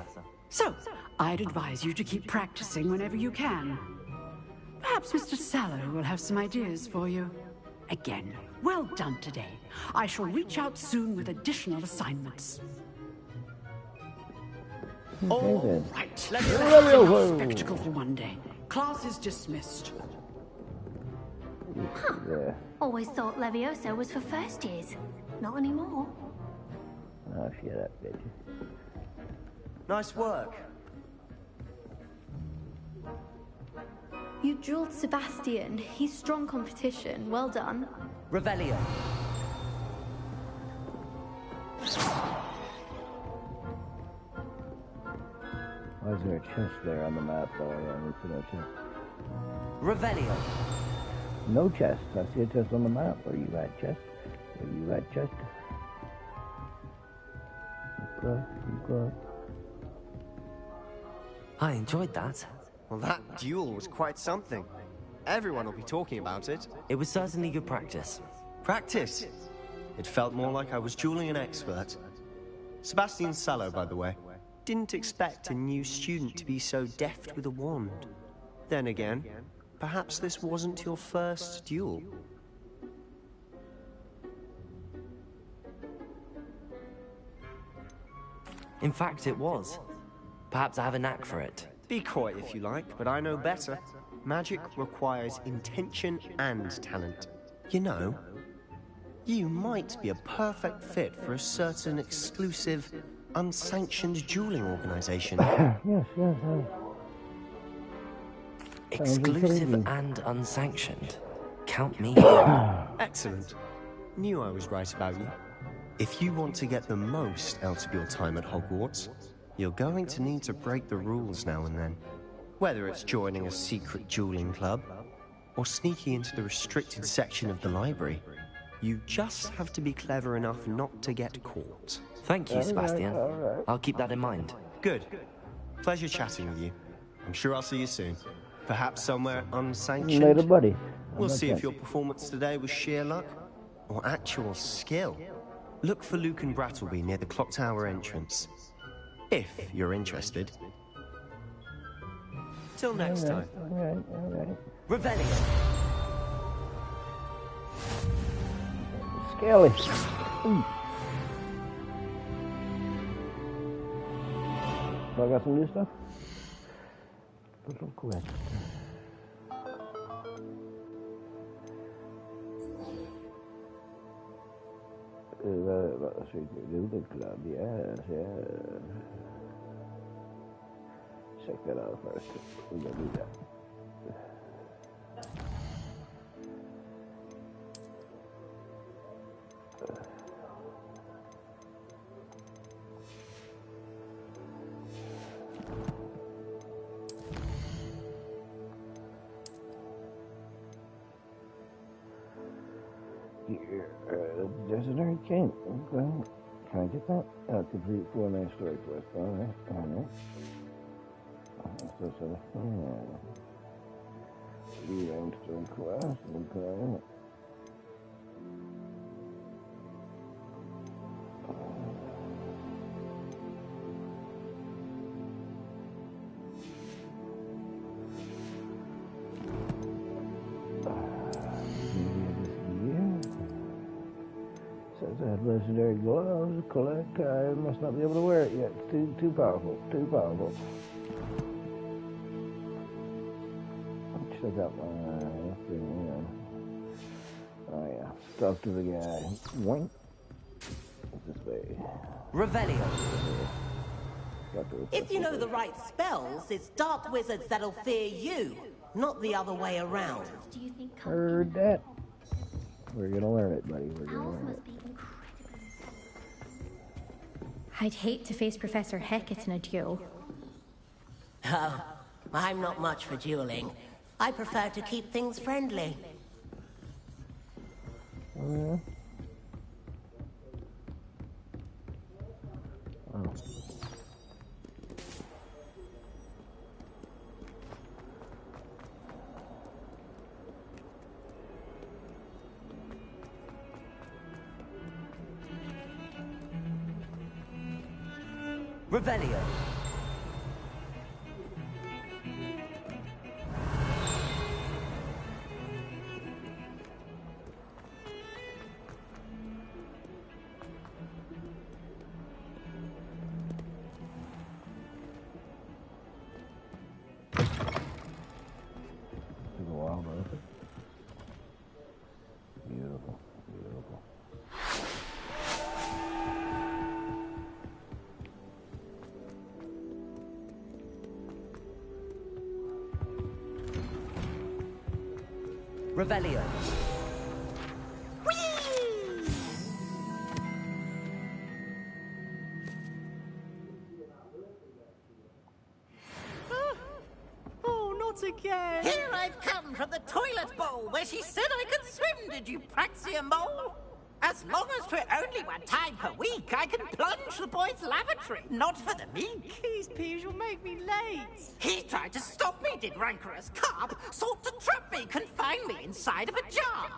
So, I'd advise you to keep practicing whenever you can. Perhaps Mr. Sallow will have some ideas for you. Again, well done today. I shall reach out soon with additional assignments. All right, let's have a spectacle for one day. Class is dismissed. Yeah. Always thought Levioso was for first years. Not anymore. Oh, shut up, bitch. Nice work. You drilled Sebastian. He's strong competition. Well done. Revelio. Why is there a chest there on the map, though? I don't see no chest. Revelio. No chest. I see a chest on the map. Where you at, chest? Where you at, chest? Go. I enjoyed that. Well, that duel was quite something. Everyone will be talking about it. It was certainly good practice. Practice? It felt more like I was dueling an expert. Sebastian Sallow, by the way. Didn't expect a new student to be so deft with a wand. Then again, perhaps this wasn't your first duel. In fact, it was. Perhaps I have a knack for it. Be coy if you like, but I know better. Magic requires intention and talent. You know, you might be a perfect fit for a certain exclusive, unsanctioned dueling organization. Yes. Exclusive and unsanctioned. Count me in. Excellent. Knew I was right about you. If you want to get the most out of your time at Hogwarts, you're going to need to break the rules now and then. Whether it's joining a secret dueling club, or sneaking into the restricted section of the library, you just have to be clever enough not to get caught. Thank you, Sebastian. I'll keep that in mind. Good. Pleasure chatting with you. I'm sure I'll see you soon. Perhaps somewhere unsanctioned. Later, buddy. We'll see if your performance today was sheer luck or actual skill. Look for Luke and Brattleby near the clock tower entrance. If you're interested. Till next time. Alright. Revelio. Skelly. Ooh. So I got some new stuff? Little quest. Yes. Check that out first. We're gonna do that. Legendary King. Okay. Can I get that? Complete 4 main story quest. Alright. Main story quest. Okay. Legendary gloves, collect. I must not be able to wear it yet. Too powerful. Check out my thing. Oh yeah, stuff to the guy. Wink. What's this way? Revelio. If you know the right spells, it's dark wizards that'll fear you, not the other way around. Heard that. We're gonna learn it, buddy. We're gonna learn it. I'd hate to face Professor Hecat in a duel. Oh, I'm not much for dueling. I prefer to keep things friendly. Oh. Revelio. Took a while, but beautiful. Revelio. Oh, not again! Here I've come from the toilet bowl where she said I could swim, did you praxia mole? As long as for only 1 time per week, I can plunge the boys' lavatory, not for the meek. These peas will make me late. He tried to stop me, did rancorous carp, sought to trap me, confine me inside of a jar.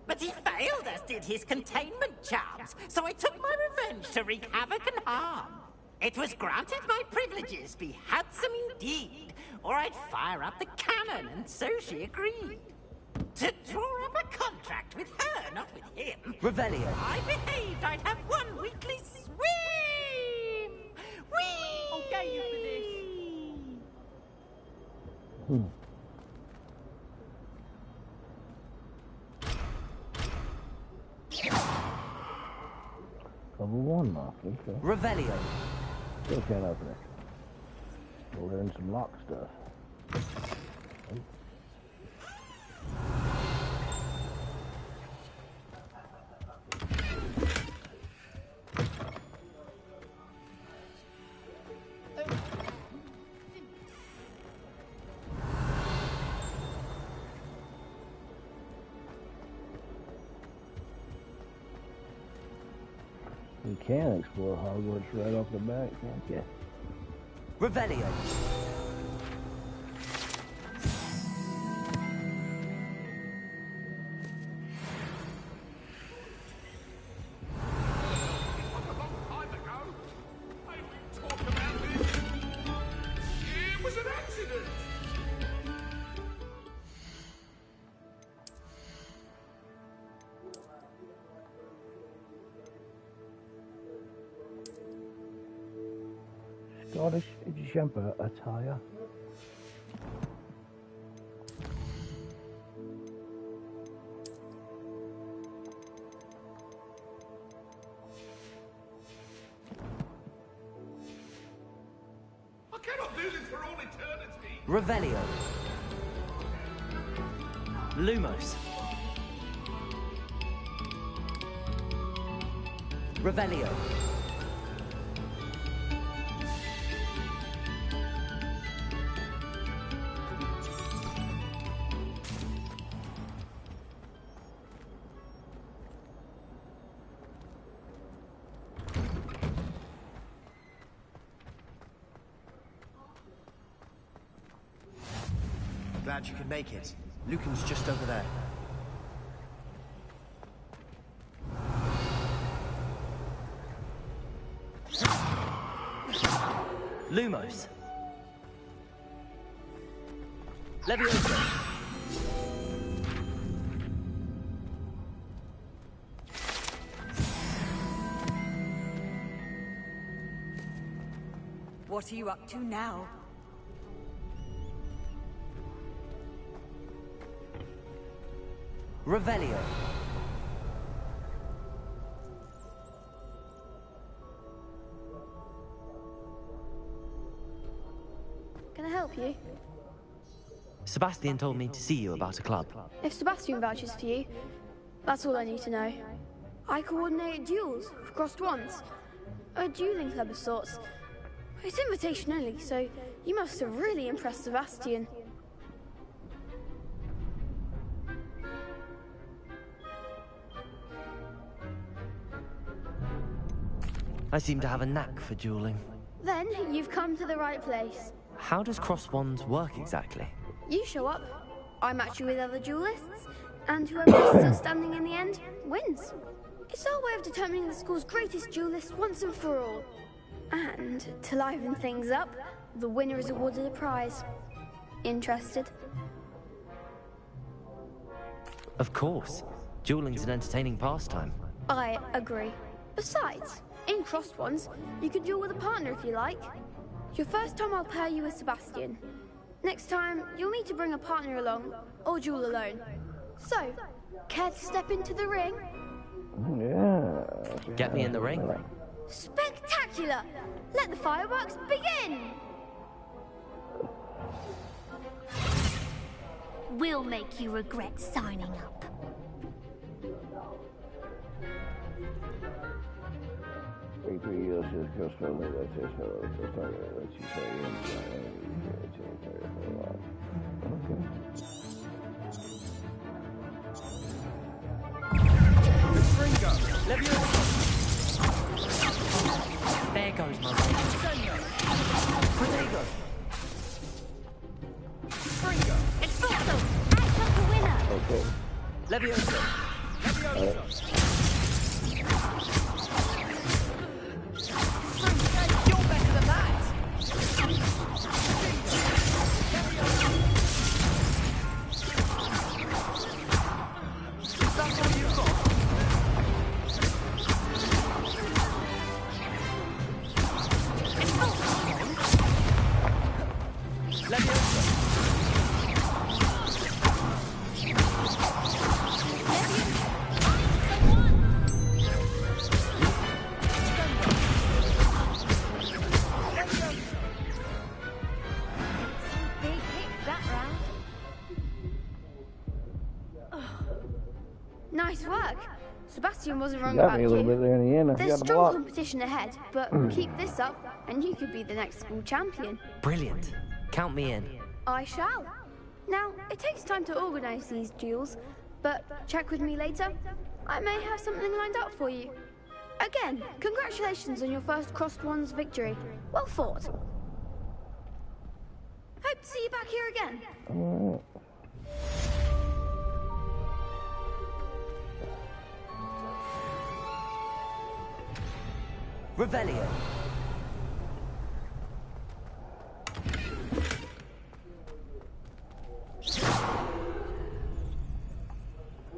But he failed, as did his containment charms, so I took my revenge to wreak havoc and harm. It was granted my privileges be handsome indeed, or I'd fire up the cannon, and so she agreed. To draw up a contract with her, not with him. Revelio. I behaved I'd have 1 weekly swim! Whee! I'll get you for this. Level 1 lock, okay. Revelio. Still can't open it. We'll learn some lock stuff. You can explore Hogwarts right off the bat, can't you? Revelio. It was an accident! Scottish jumper attire. I cannot do this for all eternity. Revelio. Lumos. Revelio. Glad you could make it. Lucan's just over there. Lumos. Leviosa. What are you up to now? Revelio. Can I help you? Sebastian told me to see you about a club. If Sebastian vouches for you, that's all I need to know. I coordinate duels for crossed wands. A dueling club of sorts. It's invitation only, so you must have really impressed Sebastian. I seem to have a knack for dueling. Then you've come to the right place. How does cross wands work exactly? You show up, I match you with other duelists, and whoever's still standing in the end wins. It's our way of determining the school's greatest duelist once and for all. And to liven things up, the winner is awarded a prize. Interested? Of course. Dueling's an entertaining pastime. I agree. Besides, in crossed ones, you can duel with a partner if you like. Your first time I'll pair you with Sebastian. Next time, you'll need to bring a partner along, or duel alone. So, care to step into the ring? Yeah. Get me in the ring. Spectacular! Let the fireworks begin! We'll make you regret signing up. There goes my ring. Protego. Expulso! Act like a winner! Okay. Leviosa. You're better than that! Is that all you've got? Big hits that round. Nice work. Sebastian wasn't wrong Got about me a little you. bit there in the end. I There's forgot to strong block. competition ahead, but keep this up and you could be the next school champion. Brilliant. Count me in. I shall. Now, it takes time to organise these duels, but check with me later. I may have something lined up for you. Again, congratulations on your first crossed wands victory. Well fought. Hope to see you back here again. Alright. Revelio.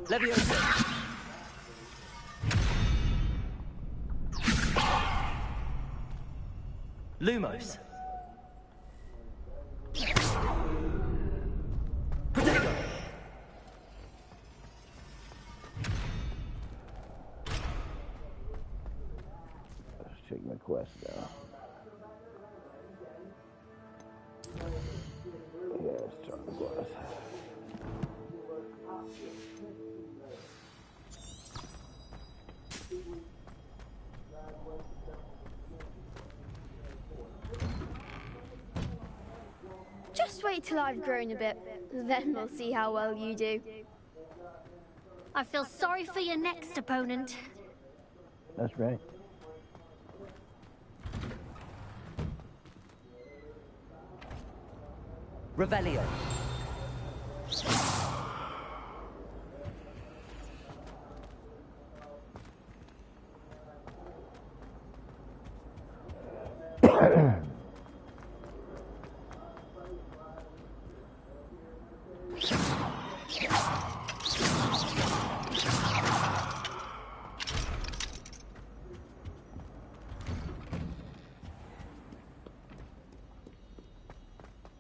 Leviosa. Lumos. check my quest now. Yeah, let's start the quest. Just wait till I've grown a bit, then we'll see how well you do. I feel sorry for your next opponent. That's right. Revelio.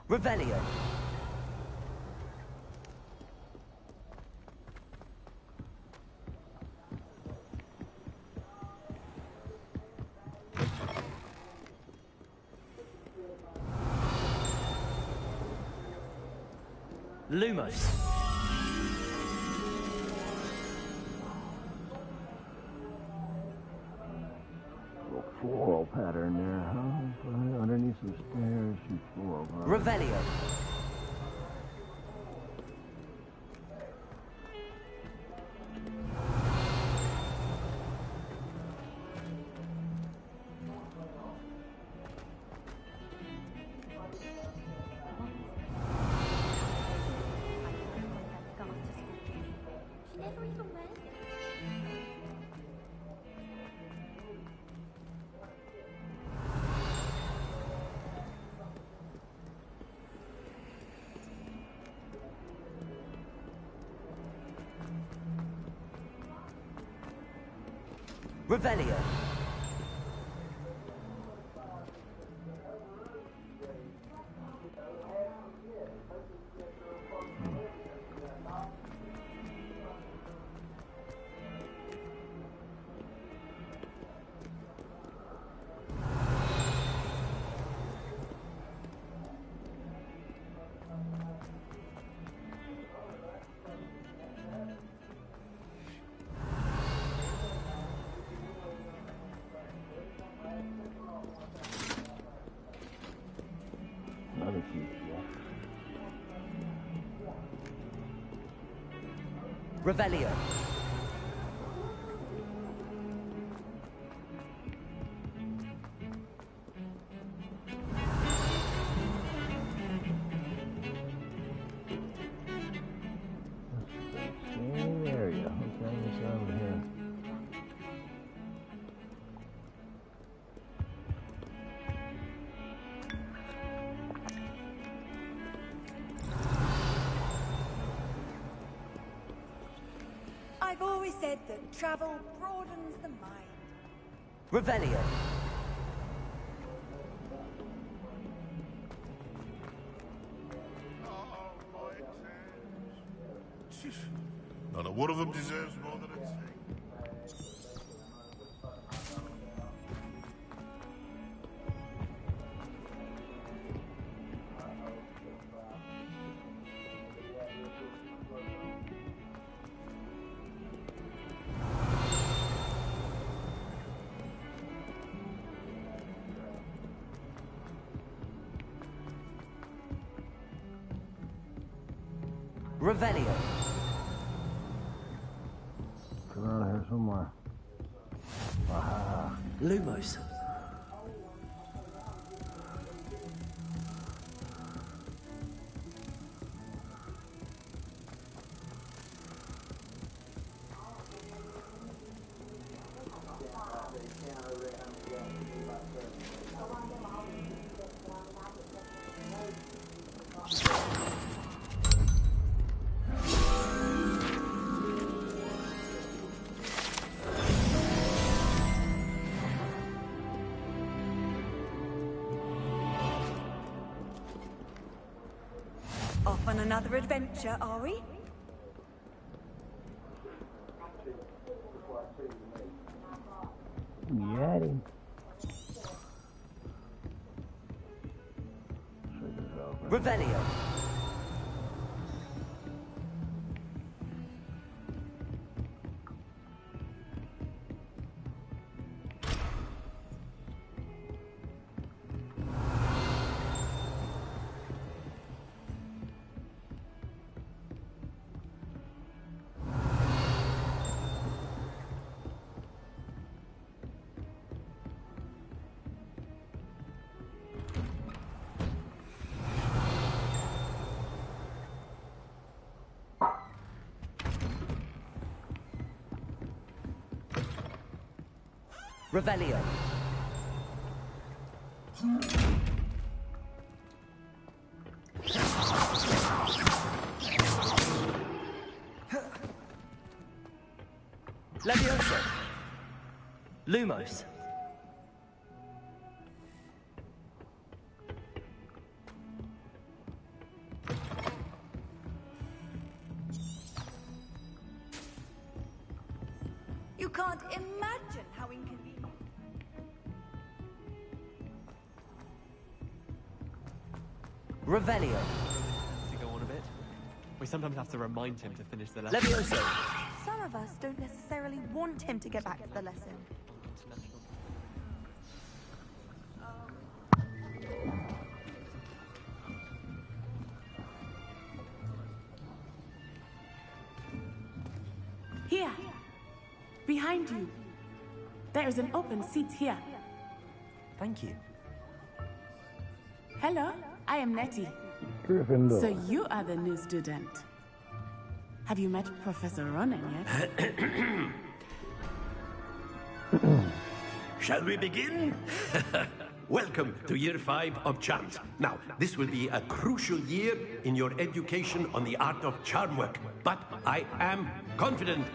Revelio. Lumos. Little floral pattern there, huh? Underneath some stairs, some floral. Revelio. Revelio. Another cute shit. Revelio. Same area. Okay, it's over here. I've always said that travel broadens the mind. Revelio. Not a one of them deserves more than a thing. Revelio. Come around here somewhere. Aha. Lumos. Off on another adventure, are we? You had him. Revelio. Revelio. Levioso. Lumos. You can't imagine how inconvenient. Revelio. To go on a bit. We sometimes have to remind him to finish the lesson. Levioso. Some of us don't necessarily want him to get back to the lesson. Here. Behind you. There is an open seat here. Thank you. Hello, I am Nettie. Gryffindor. So you are the new student. Have you met Professor Ronan yet? Shall we begin? Welcome to Year 5 of Charms. Now, this will be a crucial year in your education on the art of charm work. But I am confident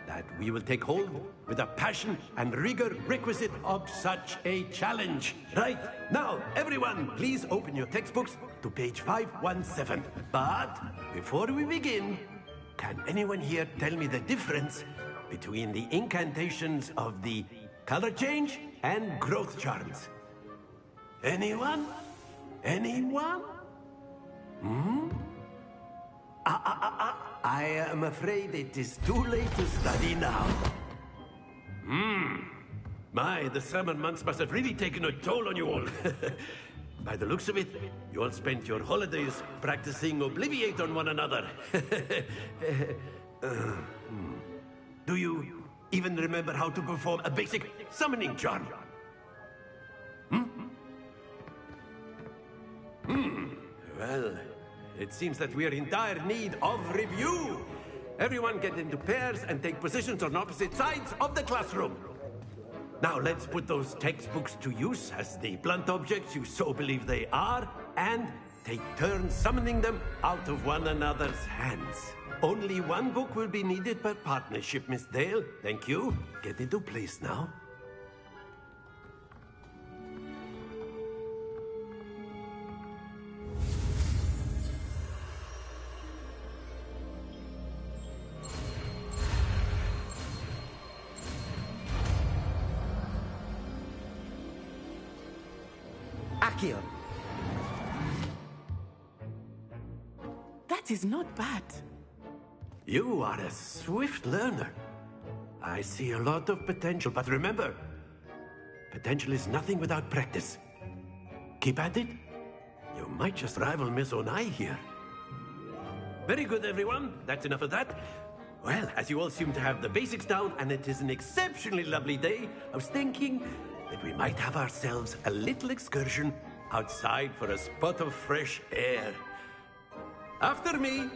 that we will take hold with the passion and rigor requisite of such a challenge. Right, now, everyone, please open your textbooks to page 517. But before we begin, can anyone here tell me the difference between the incantations of the color change and growth charms? Anyone? Anyone? I am afraid it is too late to study now. My, the summer months must have really taken a toll on you all. By the looks of it, you all spent your holidays practicing Obliviate on one another. Do you even remember how to perform a basic summoning charm? Well, it seems that we are in dire need of review. Everyone get into pairs and take positions on opposite sides of the classroom. Now let's put those textbooks to use as the blunt objects you so believe they are, and take turns summoning them out of one another's hands. Only one book will be needed per partnership, Miss Dale. Thank you. Get into place now. Accio. That is not bad. You are a swift learner. I see a lot of potential, but remember, potential is nothing without practice. Keep at it. You might just rival Miss Onai here. Very good, everyone. That's enough of that. Well, as you all seem to have the basics down, and it is an exceptionally lovely day, I was thinking that we might have ourselves a little excursion outside for a spot of fresh air. After me.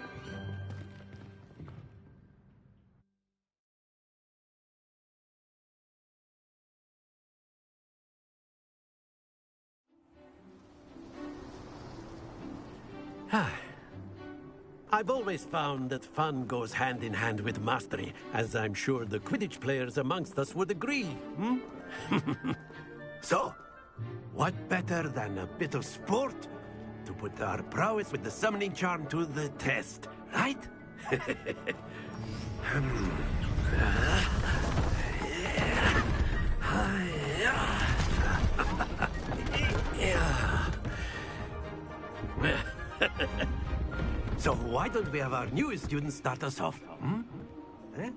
I've always found that fun goes hand in hand with mastery, as I'm sure the Quidditch players amongst us would agree, So, what better than a bit of sport to put our prowess with the summoning charm to the test, right? don't we have our newest student start us off? Hmm? Eh?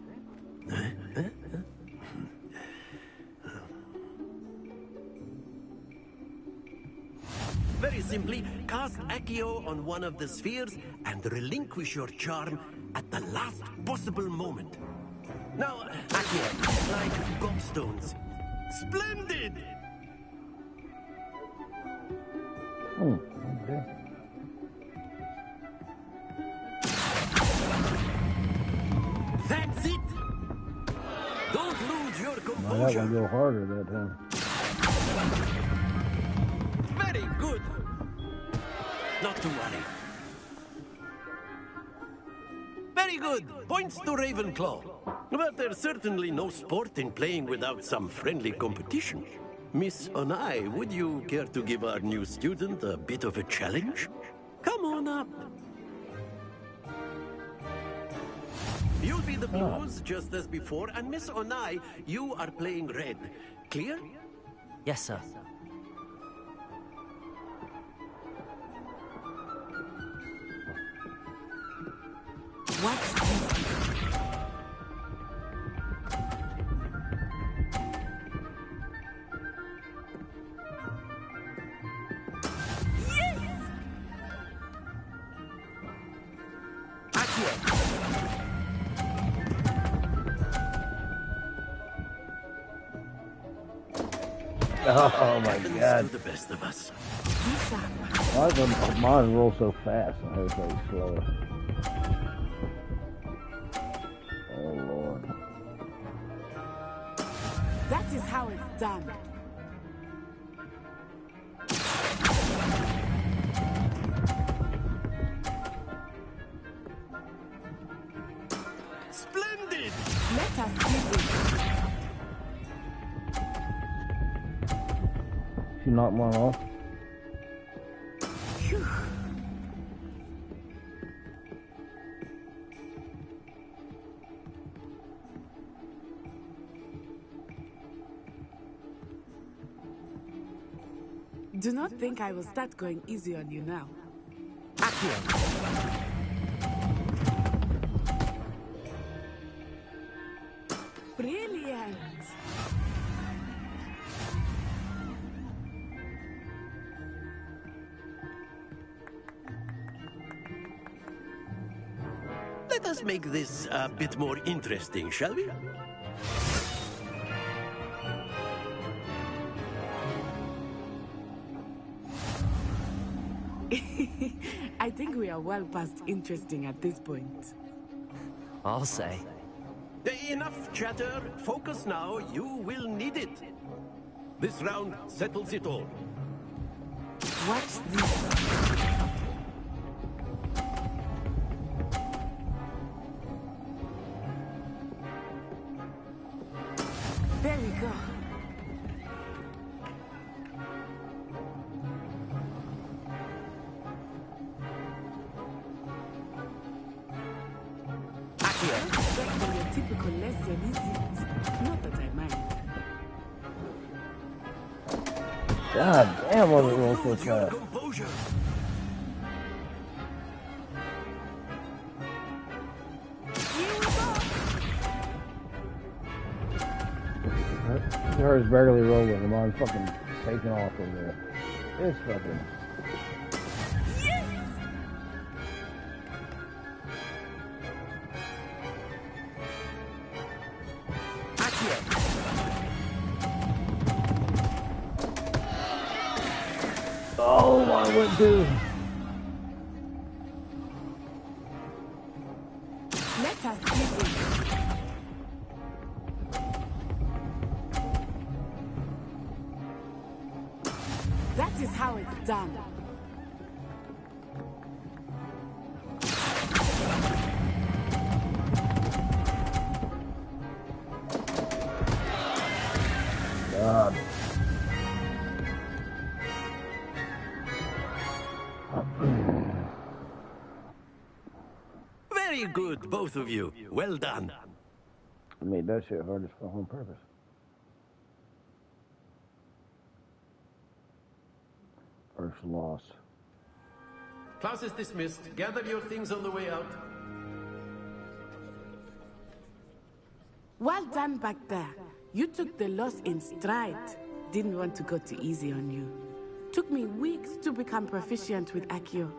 Very simply, cast Accio on one of the spheres and relinquish your charm at the last possible moment. Now, Accio is like gobstones. Splendid! Oh, okay. That's it! Don't lose your Well, that composure. one go harder that time. Very good. Not to worry. Very good. Points to Ravenclaw. But there's certainly no sport in playing without some friendly competition. Miss Onai, would you care to give our new student a bit of a challenge? Come on up. You'll be the blues just as before, and Miss Onai, you are playing red. Clear? Yes, sir. What's this? Oh my god. The best of us. Why does mine roll so fast and hers so slower? Oh lord. That is how it's done. Splendid! Let us see this. She knocked mine off. Phew. Do not think I will start going easy on you now. Brilliant! Let us make this a bit more interesting, shall we? I think we are well past interesting at this point. I'll say. Enough chatter. Focus now. You will need it. This round settles it all. Watch this. There we go. Exactly your typical lesson, is it? Not that I mind. God damn, what it rolls so fast. Hers barely rolling, and mine's fucking taking off over there. It's fucking. Oh, I went too. Let us see this. That is how it's done. God. Very good, both of you. Well done. I made that shit hard as fuck on purpose. First loss. Class is dismissed. Gather your things on the way out. Well done back there. You took the loss in stride. Didn't want to go too easy on you. Took me weeks to become proficient with Accio.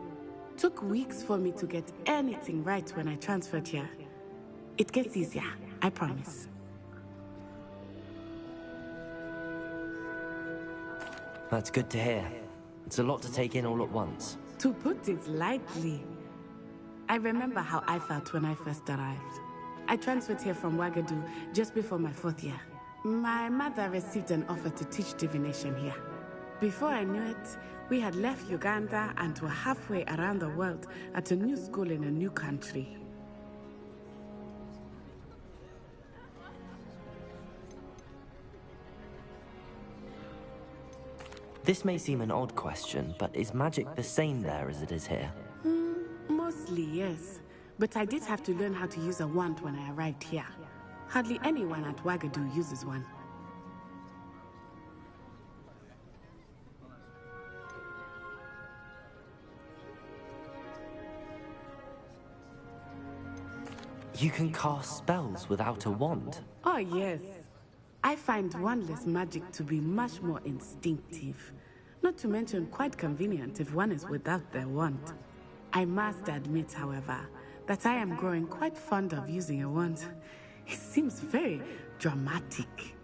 Took weeks for me to get anything right when I transferred here. It gets easier, I promise. That's good to hear. It's a lot to take in all at once. To put it lightly, I remember how I felt when I first arrived. I transferred here from Wagadu just before my 4th year. My mother received an offer to teach divination here. Before I knew it, we had left Uganda and were halfway around the world at a new school in a new country. This may seem an odd question, but is magic the same there as it is here? Mostly, yes. But I did have to learn how to use a wand when I arrived here. Hardly anyone at Wagadu uses one. You can cast spells without a wand? Oh, yes. I find wandless magic to be much more instinctive. Not to mention quite convenient if one is without their wand. I must admit, however, that I am growing quite fond of using a wand. It seems very dramatic.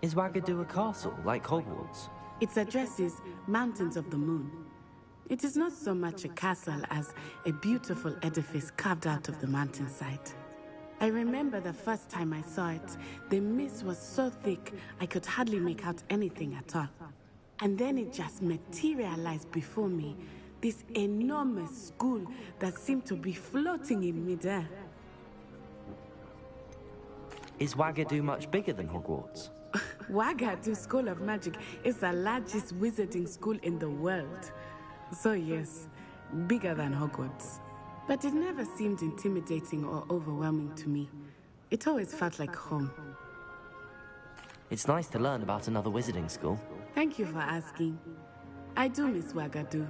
Is Wagadu a castle, like Hogwarts? Its address is Mountains of the Moon. It is not so much a castle as a beautiful edifice carved out of the mountainside. I remember the first time I saw it, the mist was so thick I could hardly make out anything at all. And then it just materialized before me, this enormous school that seemed to be floating in midair. Is Wagadu much bigger than Hogwarts? Wagadu School of Magic is the largest wizarding school in the world. So yes, bigger than Hogwarts. But it never seemed intimidating or overwhelming to me. It always felt like home. It's nice to learn about another wizarding school. Thank you for asking. I do miss Wagadu,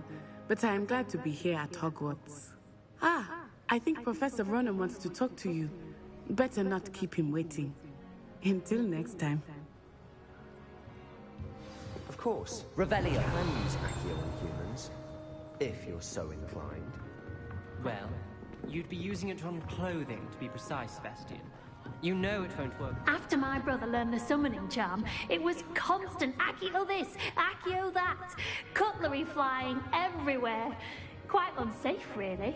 but I am glad to be here at Hogwarts. I think Professor Ronan wants to talk to you. Better not keep him waiting. Until next time. Of course. Revelio. You can use Accio on humans, if you're so inclined. Well, you'd be using it on clothing, to be precise, Sebastian. You know it won't work. After my brother learned the summoning charm, it was constant Accio this, Accio that, cutlery flying everywhere. Quite unsafe, really.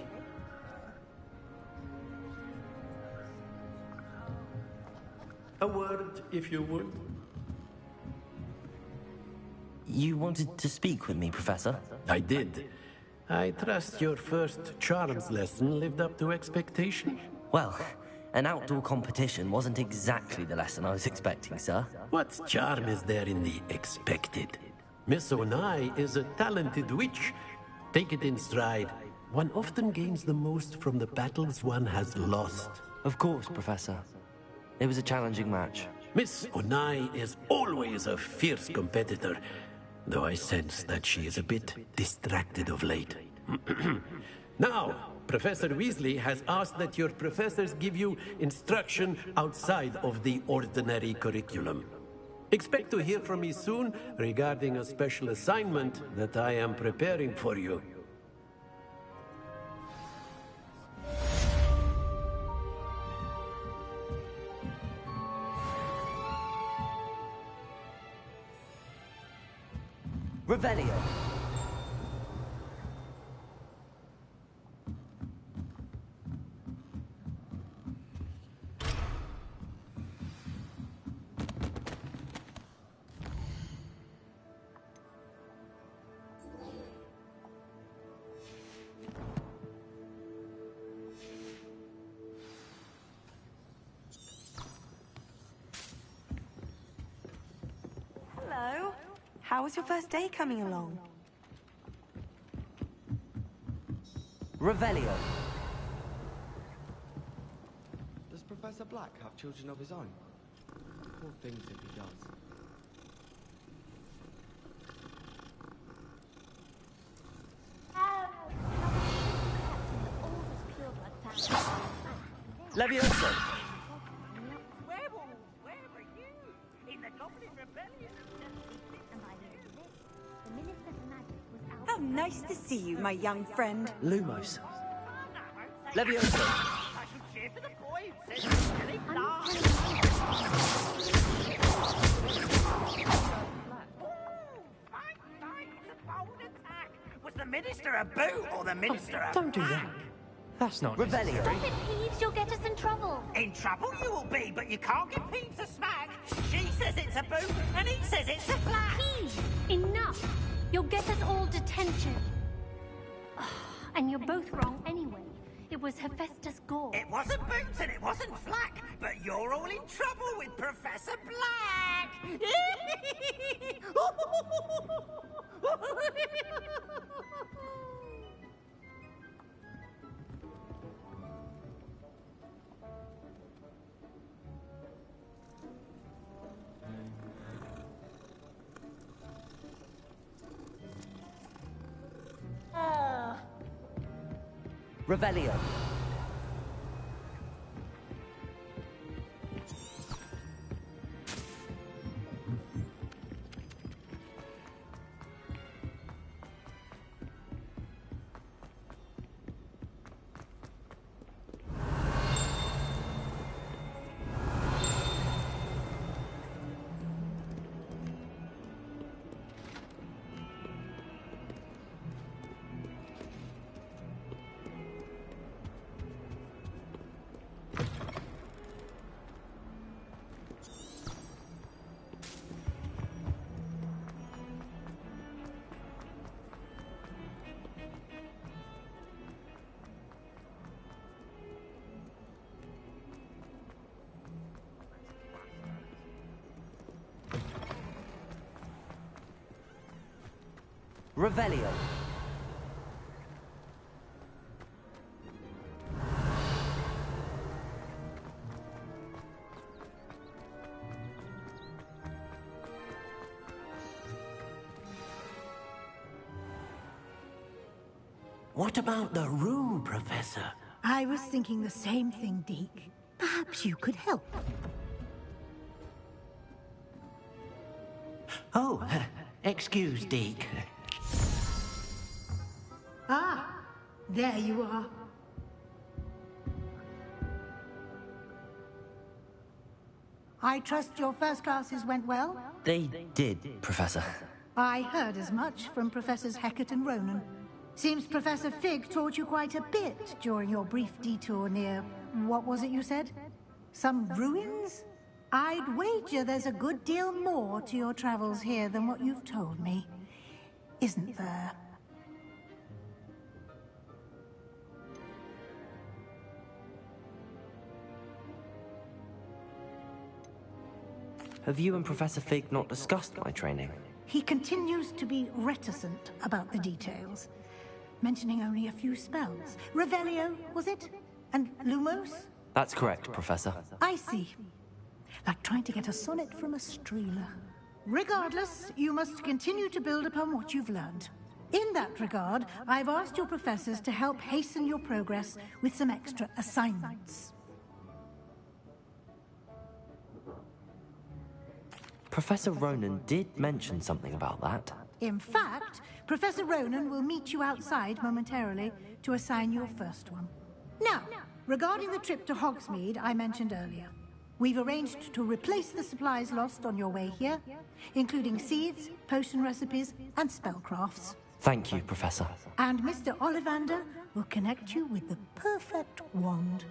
A word, if you would. You wanted to speak with me, Professor? I did. I trust your first charms lesson lived up to expectation? Well, an outdoor competition wasn't exactly the lesson I was expecting, sir. What charm is there in the expected? Miss Onai is a talented witch. Take it in stride. One often gains the most from the battles one has lost. Of course, Professor. It was a challenging match. Miss Onai is always a fierce competitor, though I sense that she is a bit distracted of late. Now, Professor Weasley has asked that your professors give you instruction outside of the ordinary curriculum. Expect to hear from me soon regarding a special assignment that I am preparing for you. Revelio. Hello. How was your first day coming along? Revelio. Does Professor Black have children of his own? Poor things if he does. Levioso! Werewolves, where were you? In the Goblin Rebellion? How nice to see you, my young friend. Lumos. Levioso! I should cheer for the boy who says he's telling lies. It's a bold attack. Was the minister a boot or the minister a Don't do that. That's not Revelio. Stop it, Peeves, you'll get us in trouble. In trouble you will be, but you can't give Peeves a smack. She says it's a boot, and he says it's a flat. Peeves, enough. You'll get us all detention. And you're both wrong anyway. It was Hephaestus Gore. It wasn't boots and it wasn't flack, but you're all in trouble with Professor Black. Revelio. Revelio. What about the room, Professor? I was thinking the same thing, Deke. Perhaps you could help. Oh, excuse, Deke. Ah, there you are. I trust your first classes went well? They did, Professor. I heard as much from Professors Hecat and Ronan. Seems Professor Fig taught you quite a bit during your brief detour near... what was it you said? Some ruins? I'd wager there's a good deal more to your travels here than what you've told me. Isn't there? Have you and Professor Fig not discussed my training? He continues to be reticent about the details, mentioning only a few spells. Revelio, was it? And Lumos? That's correct, Professor. I see. Like trying to get a sonnet from a streeler. Regardless, you must continue to build upon what you've learned. In that regard, I've asked your professors to help hasten your progress with some extra assignments. Professor Ronan did mention something about that. In fact, Professor Ronan will meet you outside momentarily to assign your first one. Now, regarding the trip to Hogsmeade I mentioned earlier, we've arranged to replace the supplies lost on your way here, including seeds, potion recipes, and spellcrafts. Thank you, Professor. And Mr. Ollivander will connect you with the perfect wand.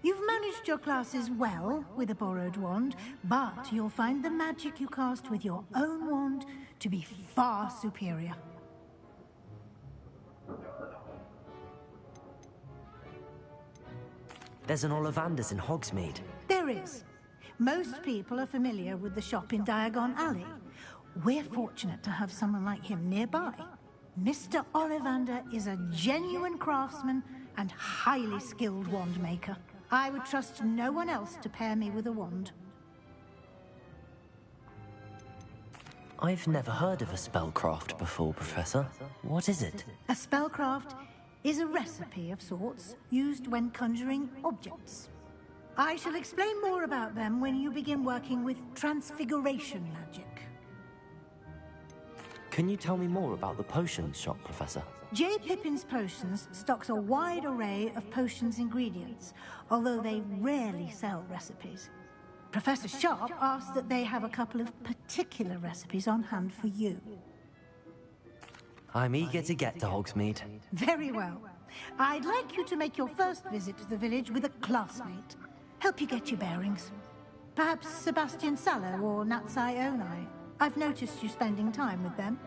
You've managed your classes well with a borrowed wand, but you'll find the magic you cast with your own wand to be far superior. There's an Ollivander's in Hogsmeade. There is. Most people are familiar with the shop in Diagon Alley. We're fortunate to have someone like him nearby. Mr. Ollivander is a genuine craftsman and highly skilled wand maker. I would trust no one else to pair me with a wand. I've never heard of a spellcraft before, Professor. What is it? A spellcraft is a recipe of sorts used when conjuring objects. I shall explain more about them when you begin working with transfiguration magic. Can you tell me more about the potions shop, Professor? J. Pippin's Potions stocks a wide array of potions ingredients, although they rarely sell recipes. Professor Sharp asked that they have a couple of particular recipes on hand for you. I'm eager to get to Hogsmeade. Very well. I'd like you to make your first visit to the village with a classmate. Help you get your bearings. Perhaps Sebastian Sallow or Natsai Onai. I've noticed you spending time with them.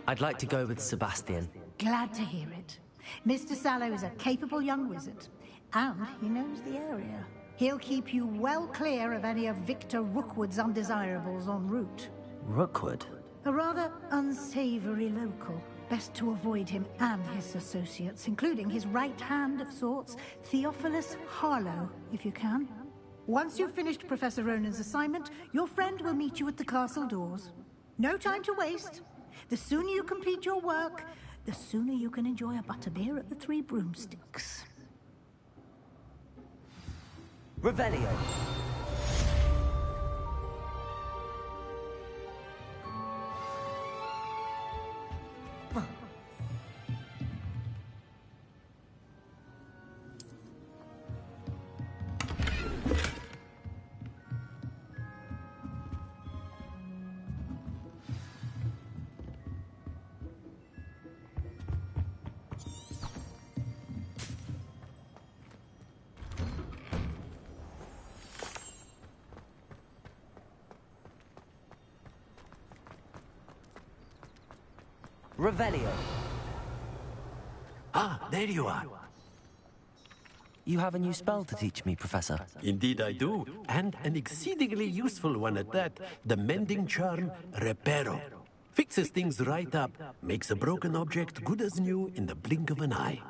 I'd like to go with Sebastian. Glad to hear it. Mr. Sallow is a capable young wizard, and he knows the area. He'll keep you well clear of any of Victor Rookwood's undesirables en route. Rookwood? A rather unsavory local. Best to avoid him and his associates, including his right hand of sorts, Theophilus Harlow, if you can. Once you've finished Professor Ronan's assignment, your friend will meet you at the castle doors. No time to waste. The sooner you complete your work, the sooner you can enjoy a butterbeer at the Three Broomsticks. Revelio. Revelio. Ah, there you are. You have a new spell to teach me, Professor. Indeed I do, and an exceedingly useful one at that. The mending charm, Reparo. Fixes things right up, makes a broken object good as new in the blink of an eye.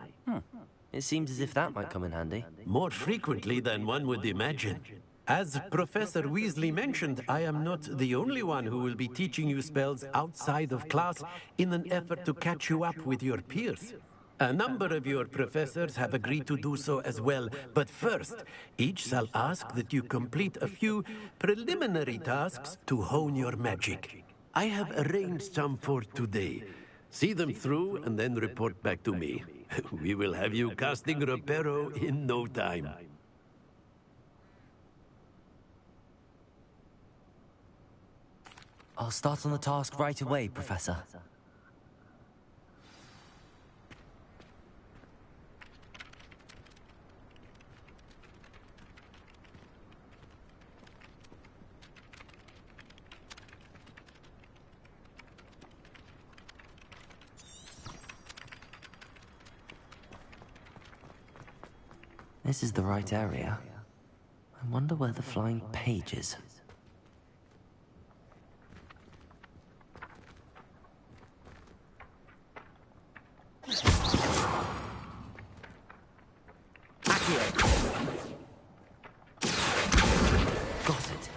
It seems as if that might come in handy. More frequently than one would imagine. As Professor Weasley mentioned, I am not the only one who will be teaching you spells outside of class in an effort to catch you up with your peers. A number of your professors have agreed to do so as well, but first, each shall ask that you complete a few preliminary tasks to hone your magic. I have arranged some for today. See them through and then report back to me. We will have you casting Reparo in no time. I'll start on the task right away, Professor. This is the right area. I wonder where the flying page is. Got it.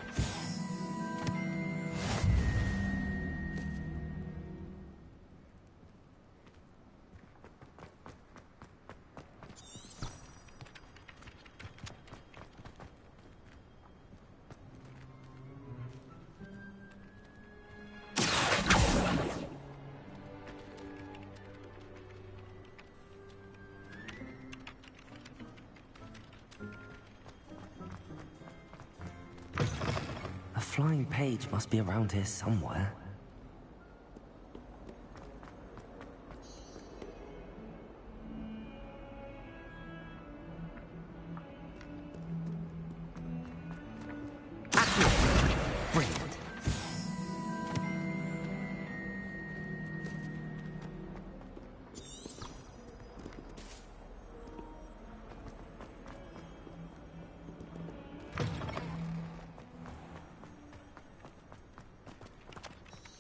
A flying page must be around here somewhere. Brilliant.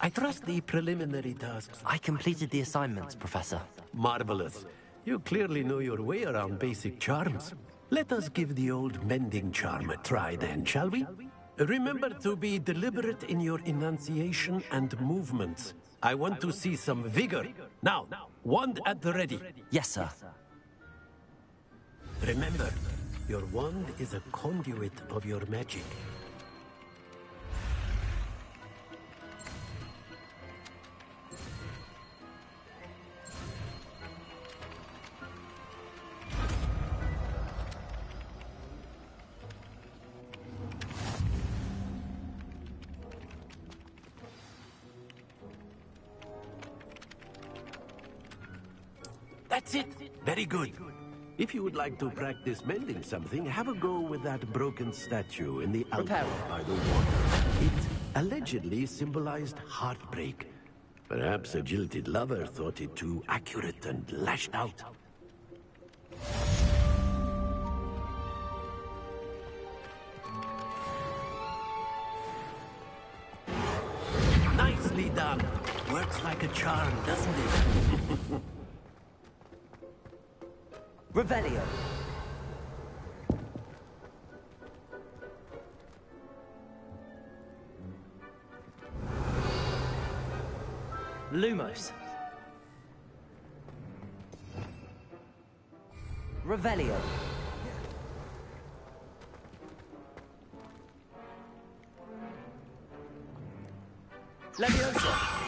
I trust the preliminary tasks. I completed the assignments, Professor. Marvelous. You clearly know your way around basic charms. Let us give the old mending charm a try then, shall we? Remember to be deliberate in your enunciation and movements. I want to see some vigor. Now, wand at the ready. Yes, sir. Remember, your wand is a conduit of your magic. That's it. Very good. If you would like to practice mending something, have a go with that broken statue in the altar by the water. It allegedly symbolized heartbreak. Perhaps a jilted lover thought it too accurate and lashed out. Nicely done. Works like a charm, doesn't it? Revelio. Lumos. Revelio. Leviosa.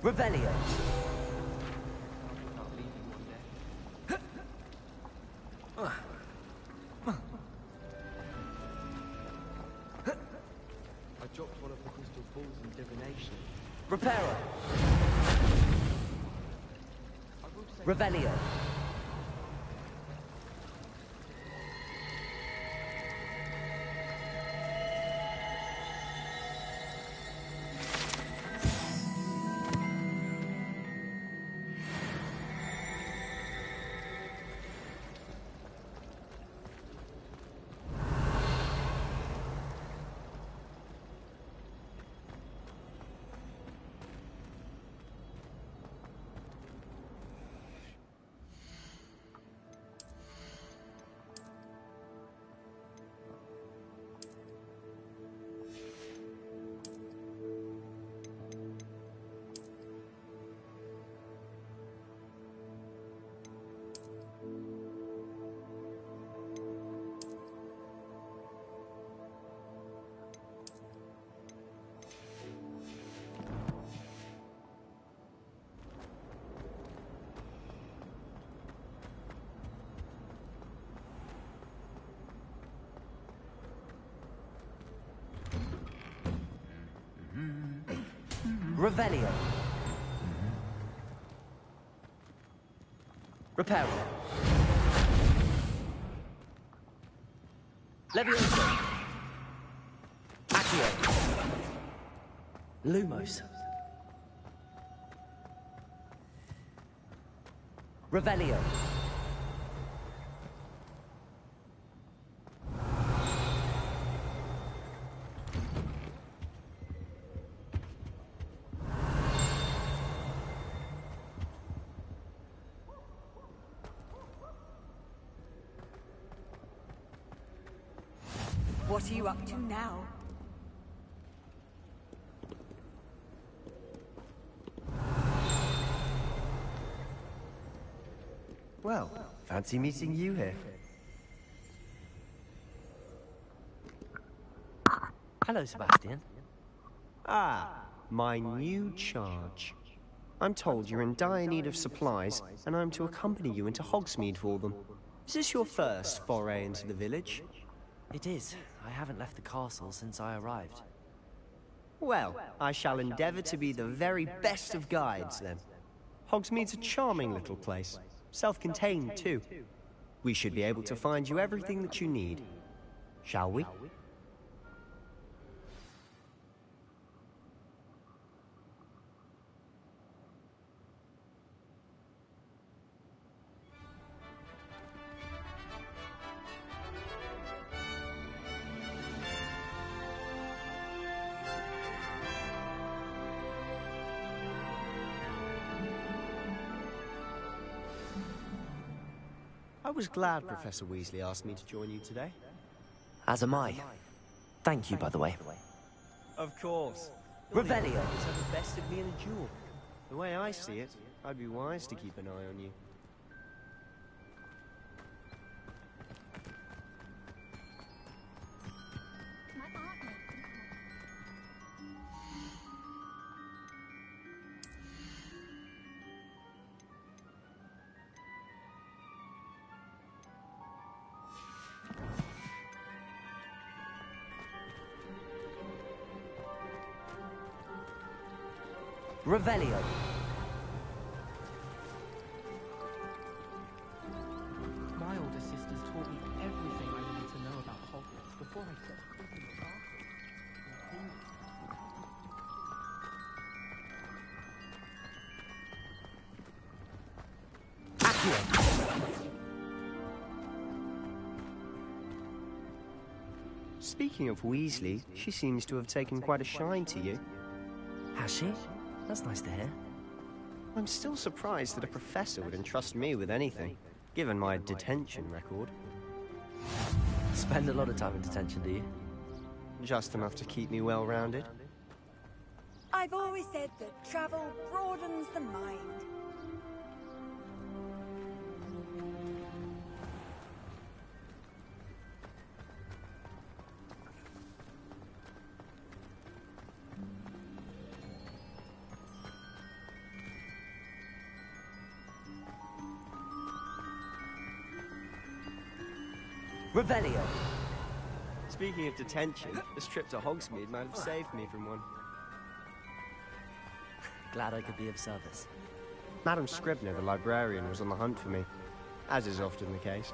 Revelio. I dropped one of the crystal balls in divination. Reparo. Revelio. Revelio. Reparo. Levioso. Accio. Lumos. Revelio. What are you up to now? Well, fancy meeting you here. Hello, Sebastian. Ah, my new charge. I'm told you're in dire need of supplies, and I'm to accompany you into Hogsmeade for them. Is this your first foray into the village? It is. I haven't left the castle since I arrived. Well, I shall endeavour to be the very best of guides, then. Hogsmeade's a charming little place. Self-contained, too. We should be able to find you everything that you need. Shall we? I was glad Professor Weasley asked me to join you today. As am I. Thank you, by the way. Of course. Revelio. Have the best of me in a duel. The way I see it, I'd be wise to keep an eye on you. Revelio. My older sisters taught me everything I needed to know about Hogwarts before I set foot in the castle. Speaking of Weasley, she seems to have taken quite a shine to you. Has she? That's nice to hear. I'm still surprised that a professor would entrust me with anything, given my detention record. Spend a lot of time in detention, do you? Just enough to keep me well-rounded. I've always said that travel broadens the mind. Revelio. Speaking of detention, this trip to Hogsmeade might have saved me from one. Glad I could be of service. Madam Scribner, the librarian, was on the hunt for me, as is often the case.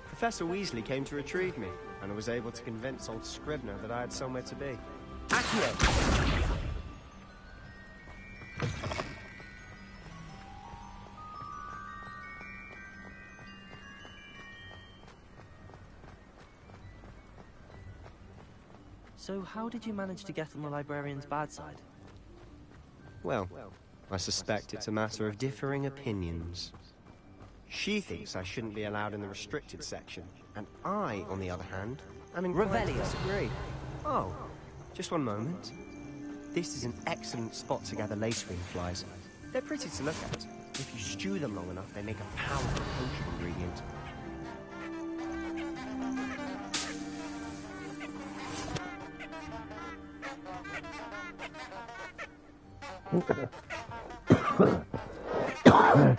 Professor Weasley came to retrieve me, and I was able to convince old Scribner that I had somewhere to be. Accio! So how did you manage to get on the librarian's bad side? Well, I suspect it's a matter of differing opinions. She thinks I shouldn't be allowed in the restricted section, and I, on the other hand, am inclined to disagree. Oh, just one moment. This is an excellent spot to gather lacewing flies. They're pretty to look at. If you stew them long enough, they make a powerful potion ingredient.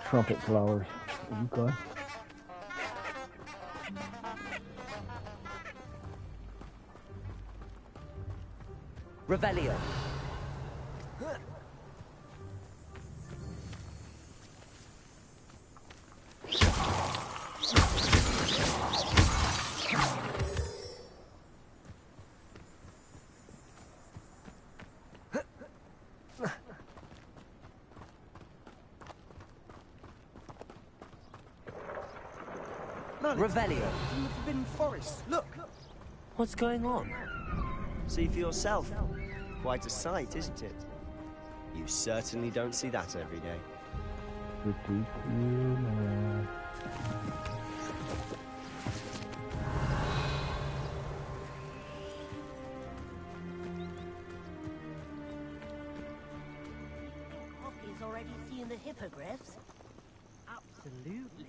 Trumpet flowers. Okay. Revelio. Revelio. From the Forbidden Forest. Look! What's going on? See for yourself. Quite a sight, isn't it? You certainly don't see that every day. Poppy's already seeing the hippogriffs? Absolutely.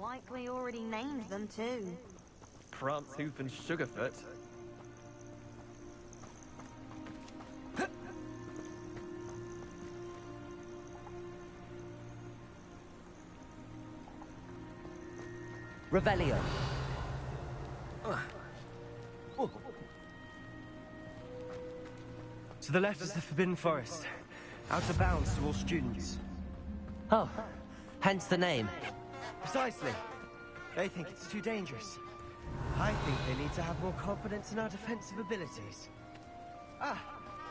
Likely already named them too. Prantzhoof and Sugarfoot. Revelio. To the left is the Forbidden Forest. Out of bounds to all students. Oh, hence the name. Precisely. They think it's too dangerous. I think they need to have more confidence in our defensive abilities. Ah,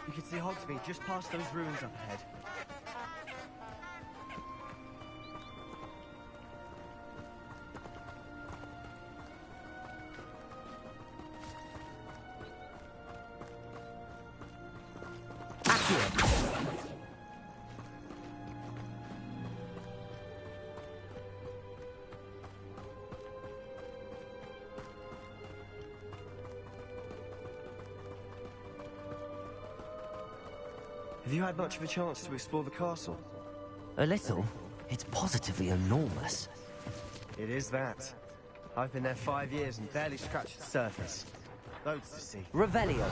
you can see Hogsmeade just past those ruins up ahead. Have you had much of a chance to explore the castle? A little. It's positively enormous. It is that. I've been there 5 years and barely scratched the surface. Loads to see. Revelio.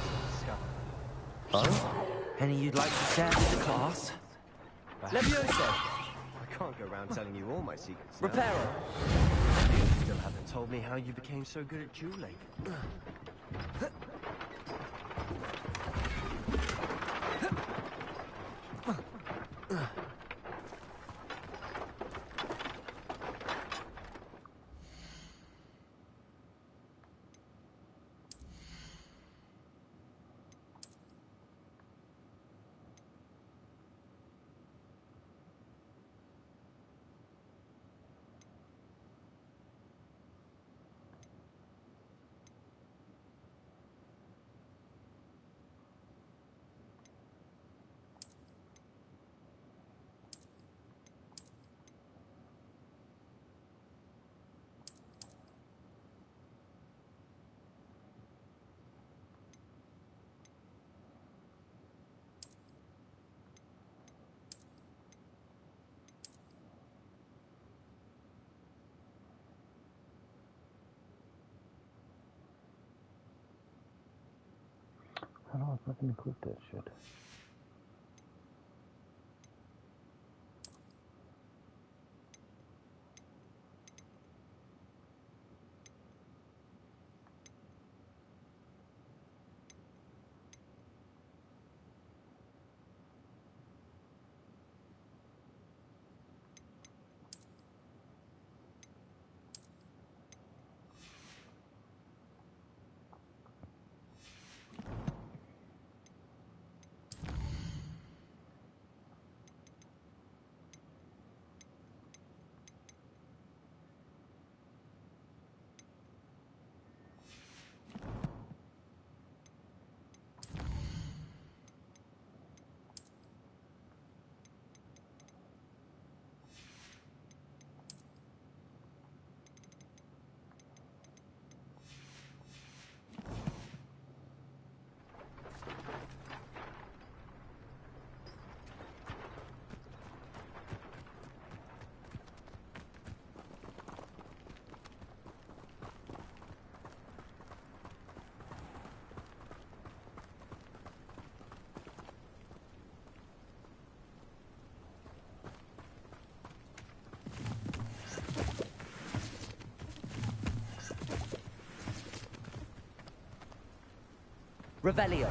Oh? Any you'd like to share with the class? Levioso! I can't go around telling you all my secrets now. Reparo! You still haven't told me how you became so good at dueling. How do I fucking equip that shit? Revelio.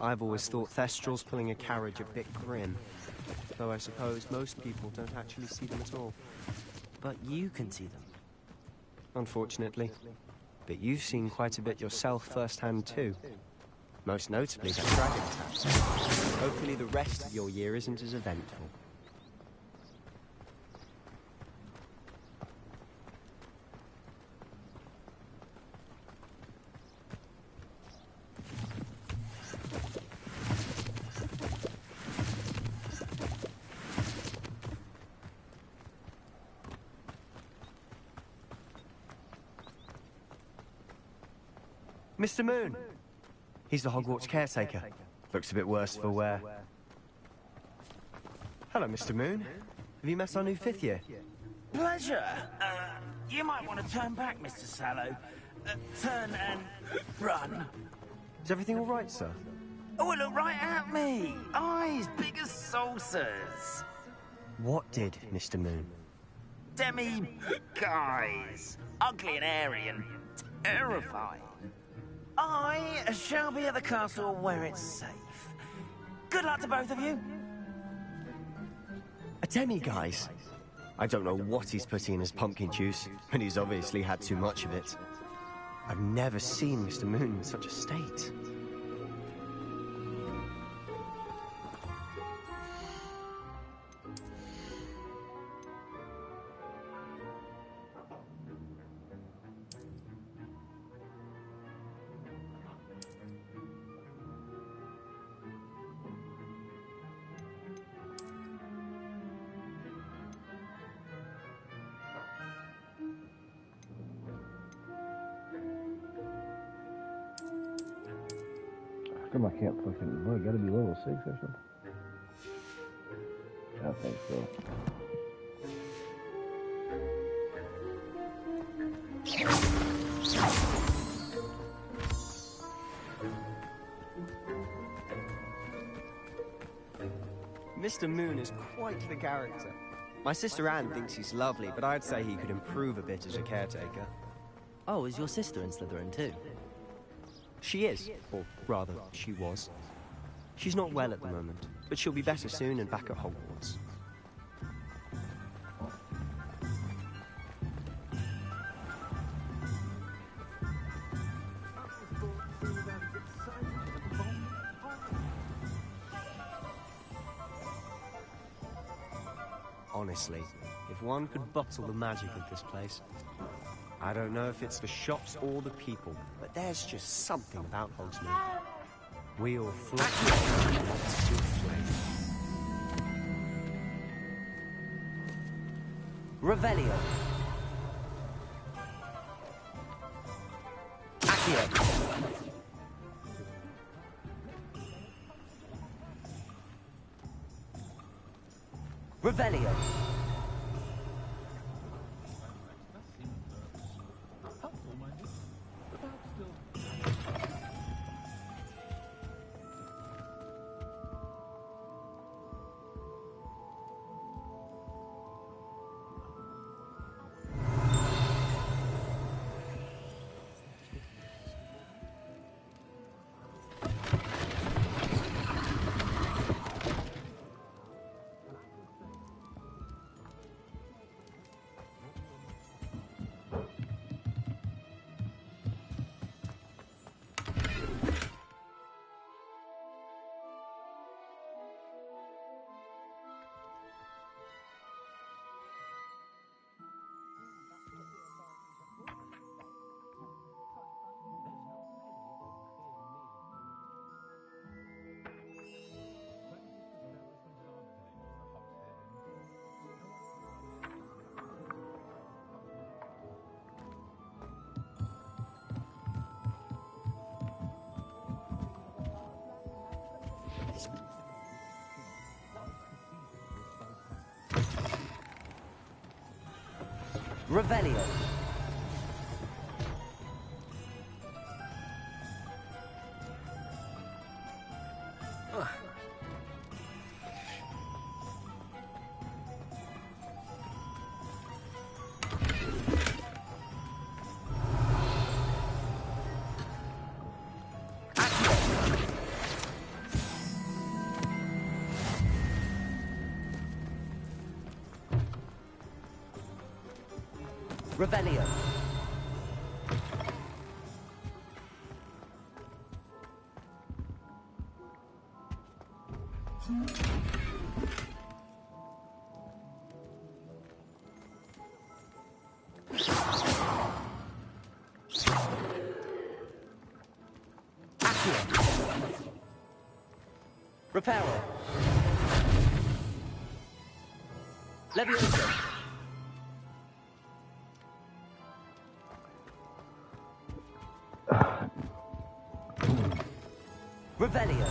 I've always thought Thestrals pulling a carriage a bit grim, though I suppose most people don't actually see them at all. But you can see them. Unfortunately. But you've seen quite a bit yourself firsthand too. Most notably that dragon tap. Hopefully the rest of your year isn't as eventful. Mr. Moon! He's the Hogwarts caretaker. Looks a bit worse for wear. Hello, Mr. Moon. Have you met our new 5th year? Pleasure. You might want to turn back, Mr. Sallow. Turn and run. Is everything all right, sir? Oh, look right at me. Eyes big as saucers. What did, Mr. Moon? Guys. Ugly and airy and terrifying. I shall be at the castle where it's safe. Good luck to both of you. A demi-guise? I don't know what he's putting in his pumpkin juice, and he's obviously had too much of it. I've never seen Mr. Moon in such a state. Come, I can't fucking. What, gotta be level 6 or something? I think so. Mr. Moon is quite the character. My sister Anne thinks he's lovely, but I'd say he could improve a bit as a caretaker. Oh, is your sister in Slytherin too? She is, or rather, she was. She's not well at the moment, but she'll be better soon and back at Hogwarts. Honestly, if one could bottle the magic of this place. I don't know if it's the shops or the people, but there's just something about Hogsmeade. We all flock to flame. Revelio. Accio. Revelio. Revelio. Revelio. Reparo. Levioso. Revelio.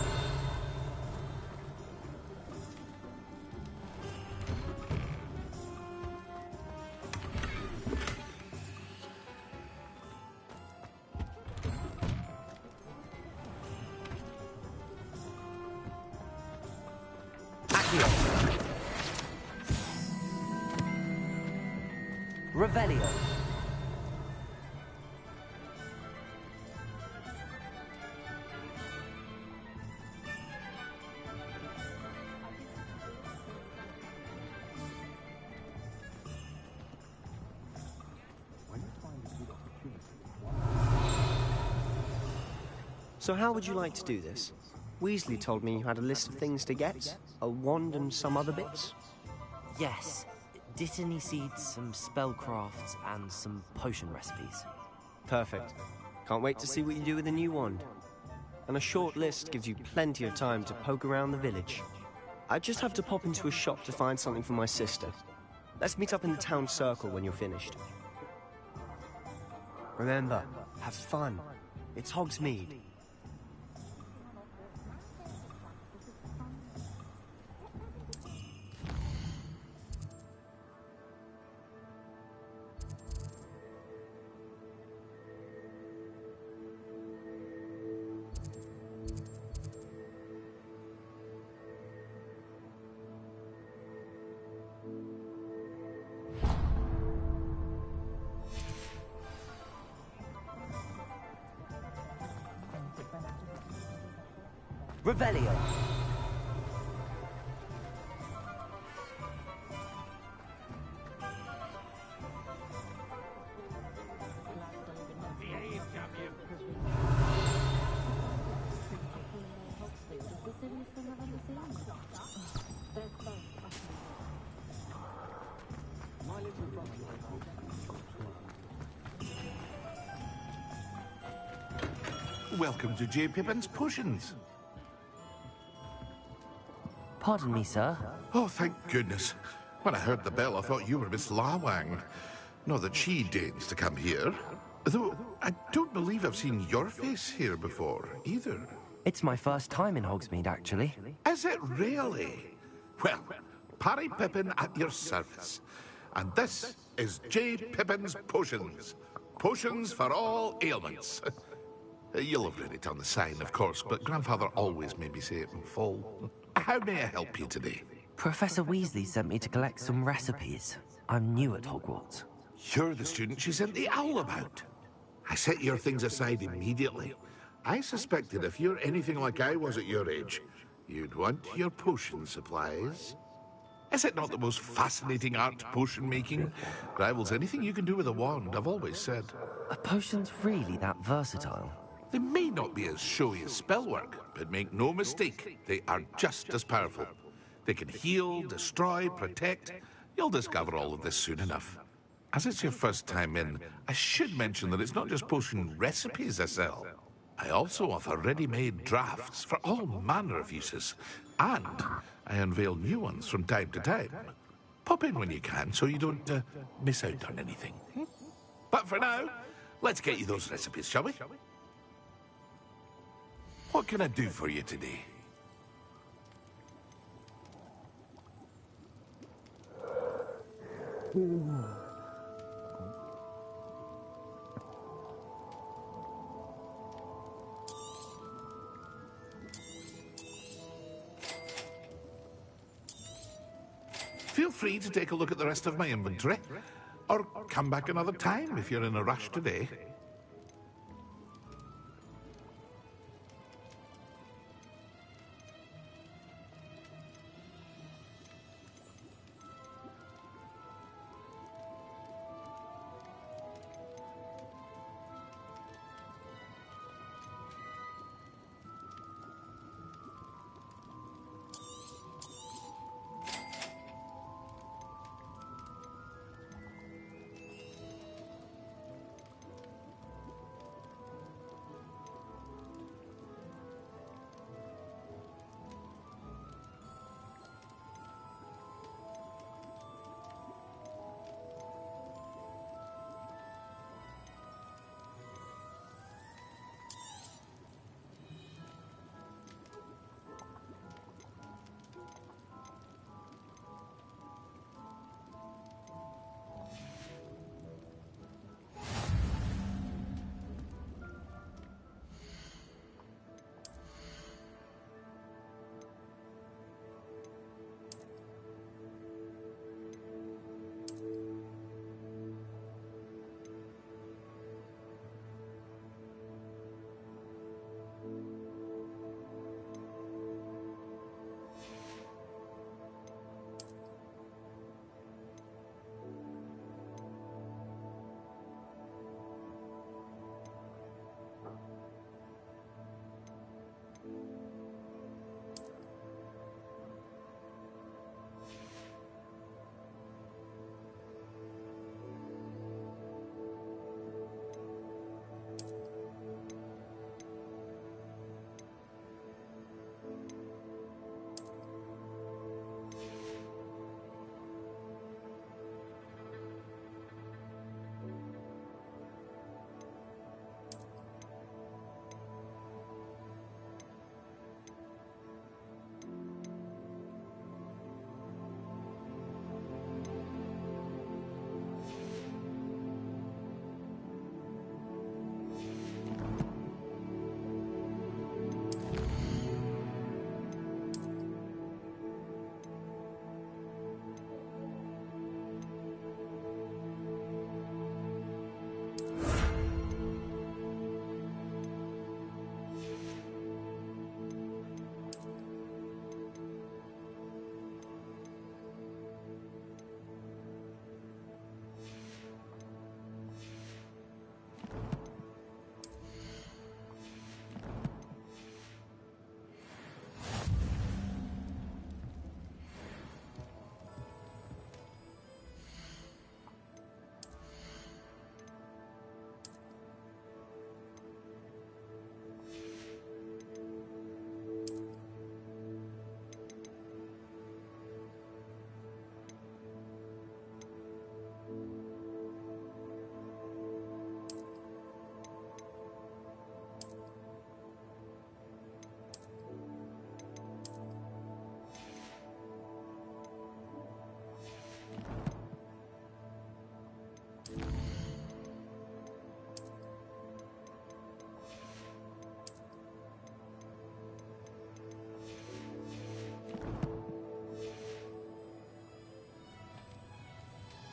Revelio. So how would you like to do this? Weasley told me you had a list of things to get, a wand and some other bits. Yes. Dittany seeds, some spellcrafts, and some potion recipes. Perfect. Can't wait to see what you do with the new wand. And a short list gives you plenty of time to poke around the village. I just have to pop into a shop to find something for my sister. Let's meet up in the town circle when you're finished. Remember, have fun. It's Hogsmeade. Revelio. Welcome to J. Pippin's Potions. Pardon me, sir. Oh, thank goodness. When I heard the bell, I thought you were Miss Lawang. Not that she deigns to come here. Though, I don't believe I've seen your face here before, either. It's my first time in Hogsmeade, actually. Is it really? Well, Parry Pippin at your service. And this is J. Pippin's Potions. Potions for all ailments. You'll have read it on the sign, of course, but Grandfather always made me say it in full. How may I help you today? Professor Weasley sent me to collect some recipes. I'm new at Hogwarts. You're the student she sent the owl about. I set your things aside immediately. I suspected if you're anything like I was at your age, you'd want your potion supplies. Is it not the most fascinating art, potion making? Rivals anything you can do with a wand, I've always said. Are potions really that versatile? They may not be as showy as spellwork, but make no mistake, they are just as powerful. They can heal, destroy, protect. You'll discover all of this soon enough. As it's your first time in, I should mention that it's not just potion recipes I sell. I also offer ready-made drafts for all manner of uses. And I unveil new ones from time to time. Pop in when you can so you don't miss out on anything. But for now, let's get you those recipes, shall we? What can I do for you today? Feel free to take a look at the rest of my inventory, or come back another time if you're in a rush today.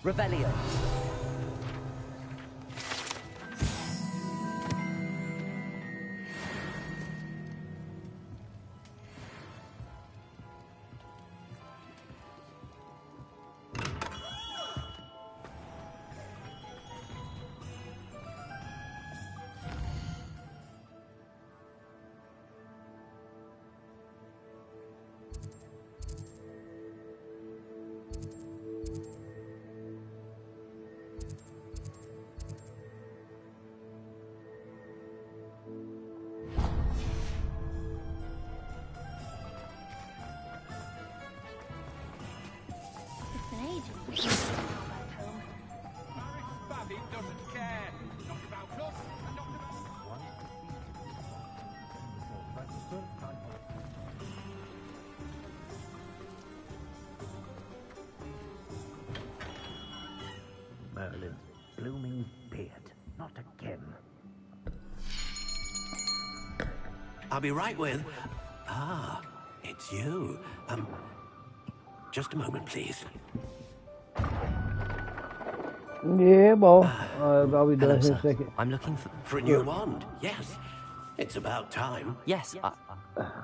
Revelio. Merlin's blooming beard. Not again. I'll be right with... Ah, it's you. Just a moment, please. Yeah, boy. I'll be done in a second. I'm looking For a new wand, yes. It's about time. Yes,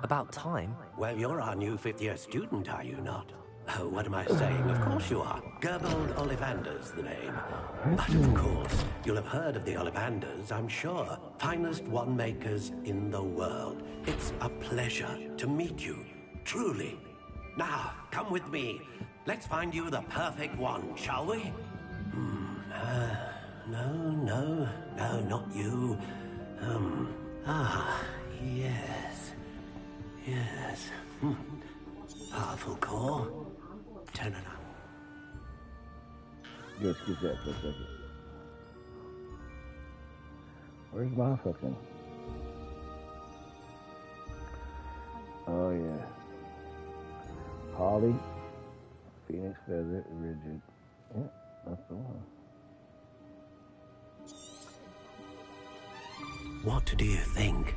about time? Well, you're our new fifth-year student, are you not? Oh, what am I saying? Of course you are. Gerbold Ollivander's the name. But of course, you'll have heard of the Ollivanders, I'm sure. Finest wand makers in the world. It's a pleasure to meet you, truly. Now, come with me. Let's find you the perfect wand, shall we? No, not you. Yes. Powerful core. Turn it on. Just excuse that for a second. Where's my fucking... Oh, yeah. Holly, Phoenix Feather, Rigid. Yeah, that's the one. What do you think?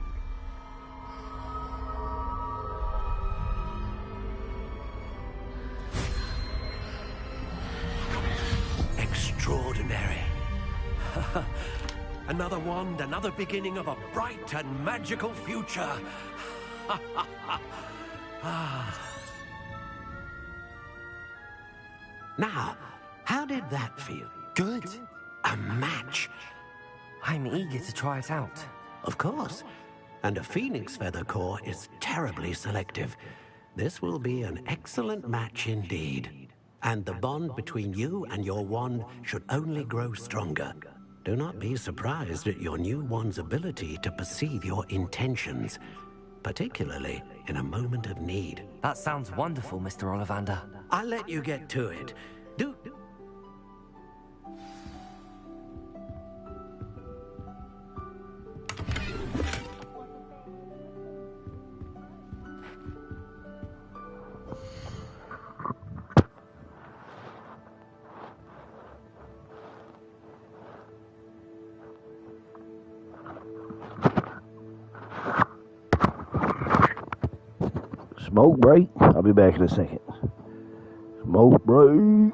Extraordinary. Another wand, another beginning of a bright and magical future. Now, how did that feel? Good. A match. I'm eager to try it out. Of course. And a phoenix feather core is terribly selective. This will be an excellent match indeed. And the bond between you and your wand should only grow stronger. Do not be surprised at your new wand's ability to perceive your intentions, particularly in a moment of need. That sounds wonderful, Mr. Ollivander. I'll let you get to it. Smoke break. I'll be back in a second. Smoke break.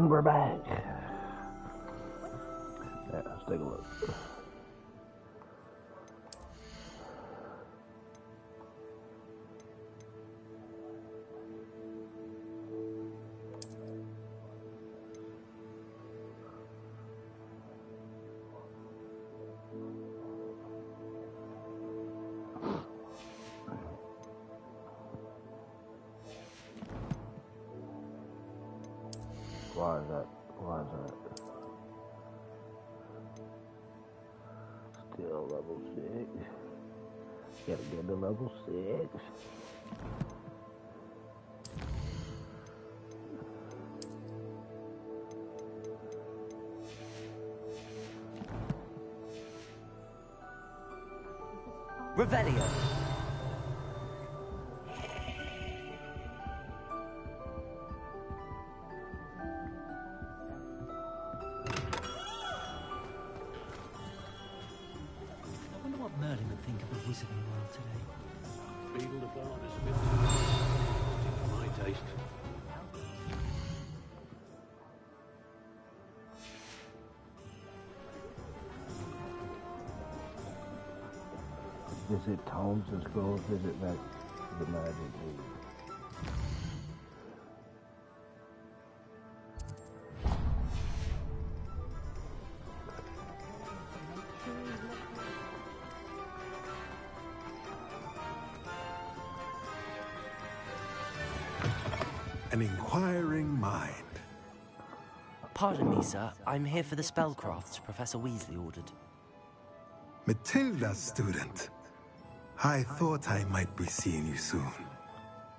And we're back. Yeah, let's take a look. Why is that? Why is that? Still level 6. Gotta get to level 6. Revelio. Merlin would think of a wizarding world today. Beetle the Bard is a bit for my taste. Visit tomes and scrolls, visit back to the magic league. An inquiring mind. Pardon me, sir. I'm here for the spellcrafts Professor Weasley ordered. Matilda's student. I thought I might be seeing you soon.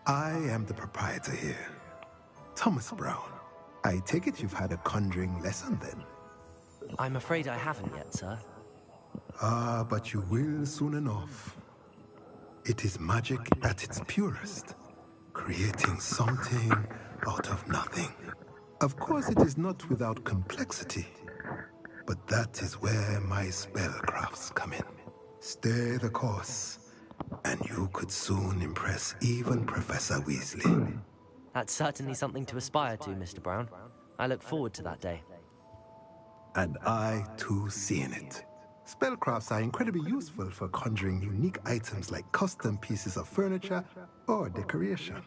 I am the proprietor here, Thomas Brown. I take it you've had a conjuring lesson then? I'm afraid I haven't yet, sir. Ah, but you will soon enough. It is magic at its purest, creating something out of nothing. Of course, it is not without complexity, but that is where my spellcrafts come in. Stay the course, and you could soon impress even Professor Weasley. That's certainly something to aspire to, Mr. Brown. I look forward to that day. And I, too, see in it. Spellcrafts are incredibly useful for conjuring unique items like custom pieces of furniture or decoration.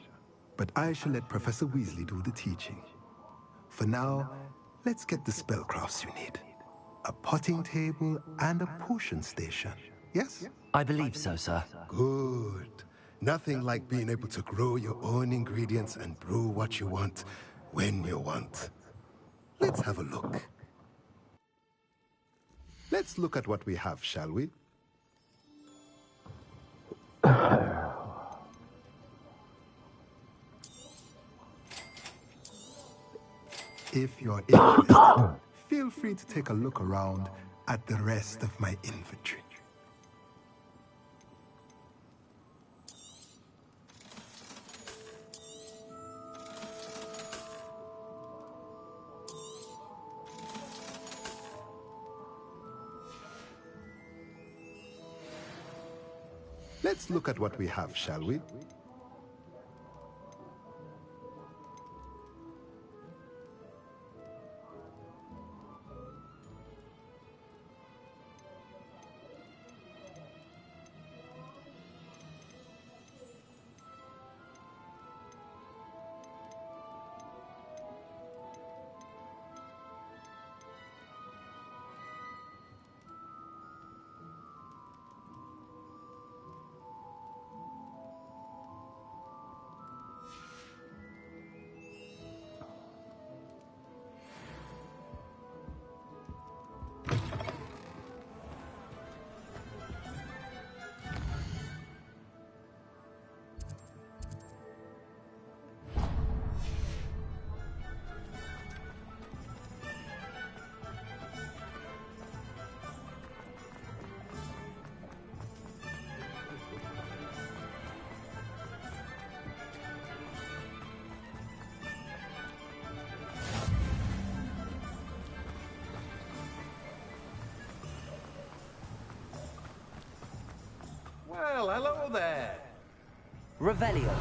But I shall let Professor Weasley do the teaching. For now, let's get the spellcrafts you need. A potting table and a potion station, yes? I believe so, sir. Good. Nothing like being able to grow your own ingredients and brew what you want when you want. Let's have a look. Let's look at what we have, shall we? If you're interested, feel free to take a look around at the rest of my inventory. Let's look at what we have, shall we? Well, hello there. Revelio.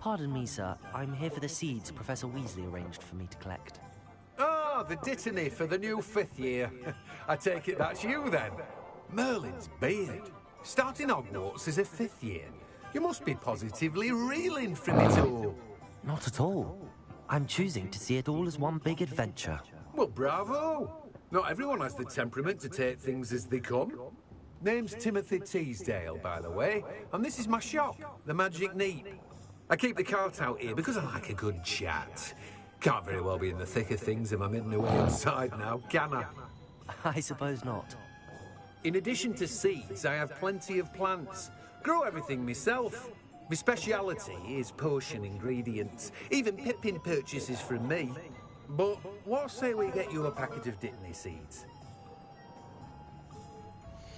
Pardon me, sir. I'm here for the seeds Professor Weasley arranged for me to collect. Ah, the dittany for the new 5th year. I take it that's you, then. Merlin's beard. Starting Hogwarts as a 5th year. You must be positively reeling from it all. Not at all. I'm choosing to see it all as one big adventure. Well, bravo! Not everyone has the temperament to take things as they come. Name's Timothy Teasdale, by the way, and this is my shop, the Magic Neat. I keep the cart out here because I like a good chat. Can't very well be in the thick of things if I'm hidden away inside now, can I? I suppose not. In addition to seeds, I have plenty of plants. Grow everything myself. My speciality is potion ingredients. Even Pippin purchases from me. But what say we get you a packet of dittany seeds?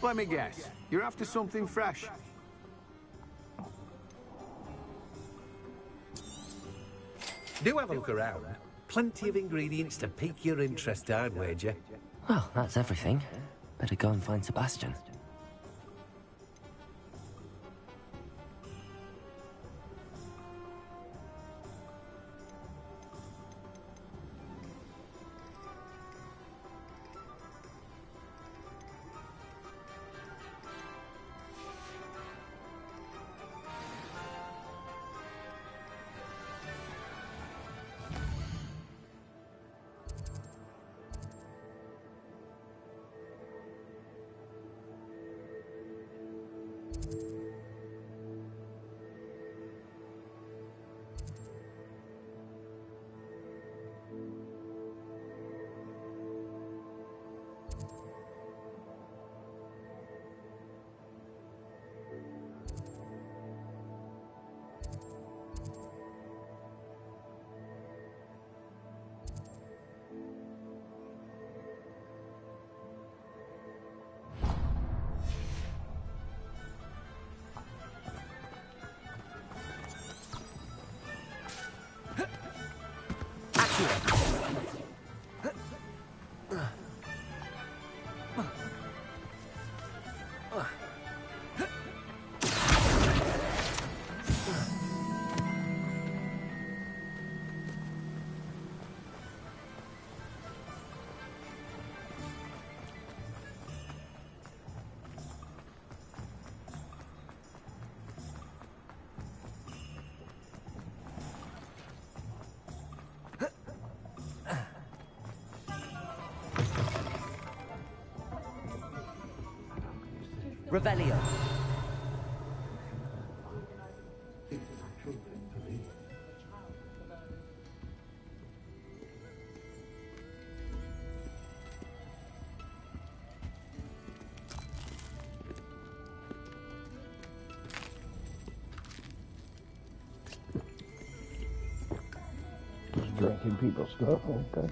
Let me guess. You're after something fresh. Do have a look around. Plenty of ingredients to pique your interest, I'd wager. Well, that's everything. Better go and find Sebastian. Revelio. Just drinking people's stuff, okay?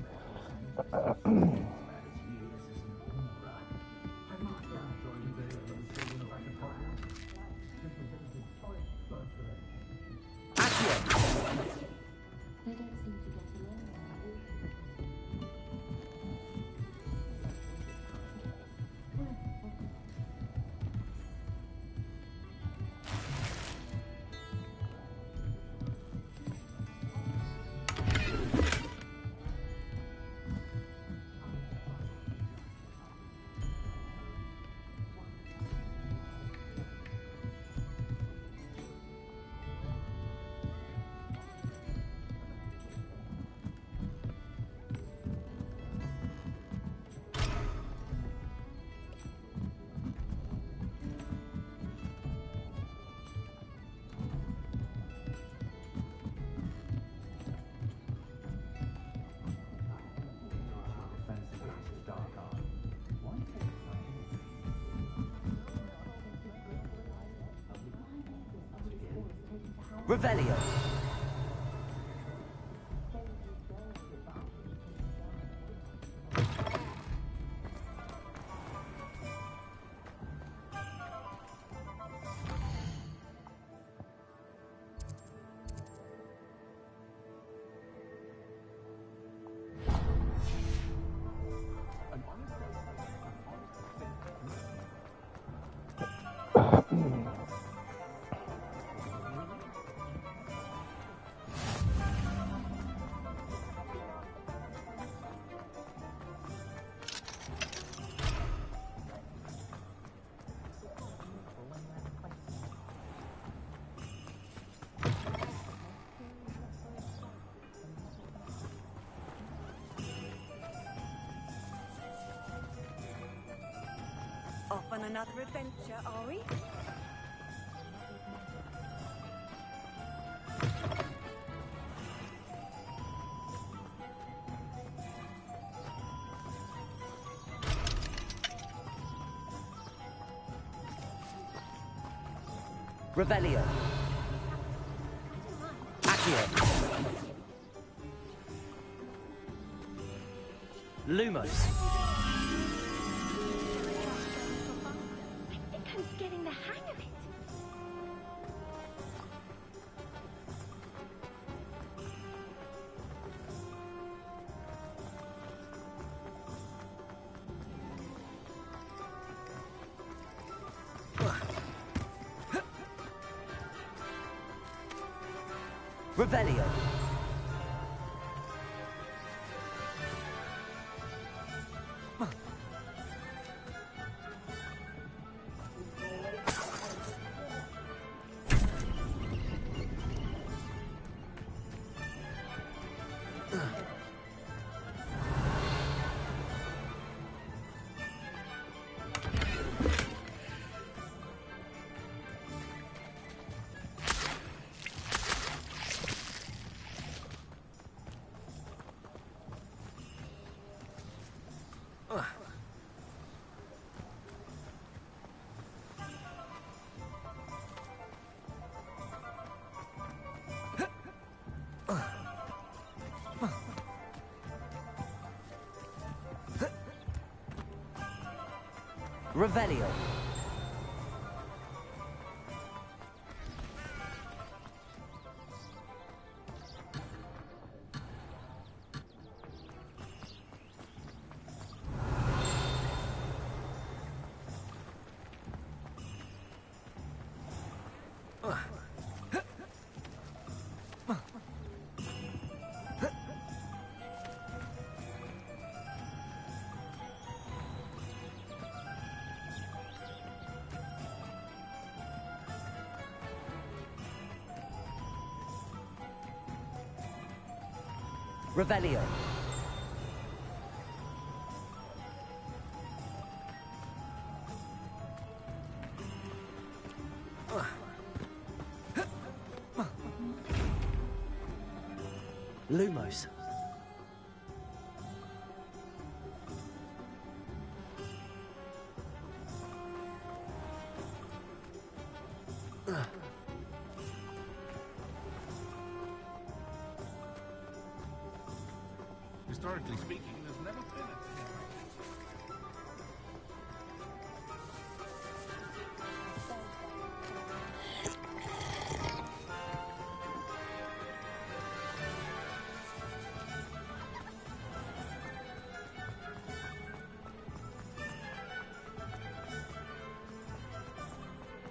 Revelio. Off on another adventure, are we? Revelio. Accio. Lumos. I think I'm getting the hang of it. Revelio. Revelio. Revelio. Lumos. Historically speaking, there's never been a...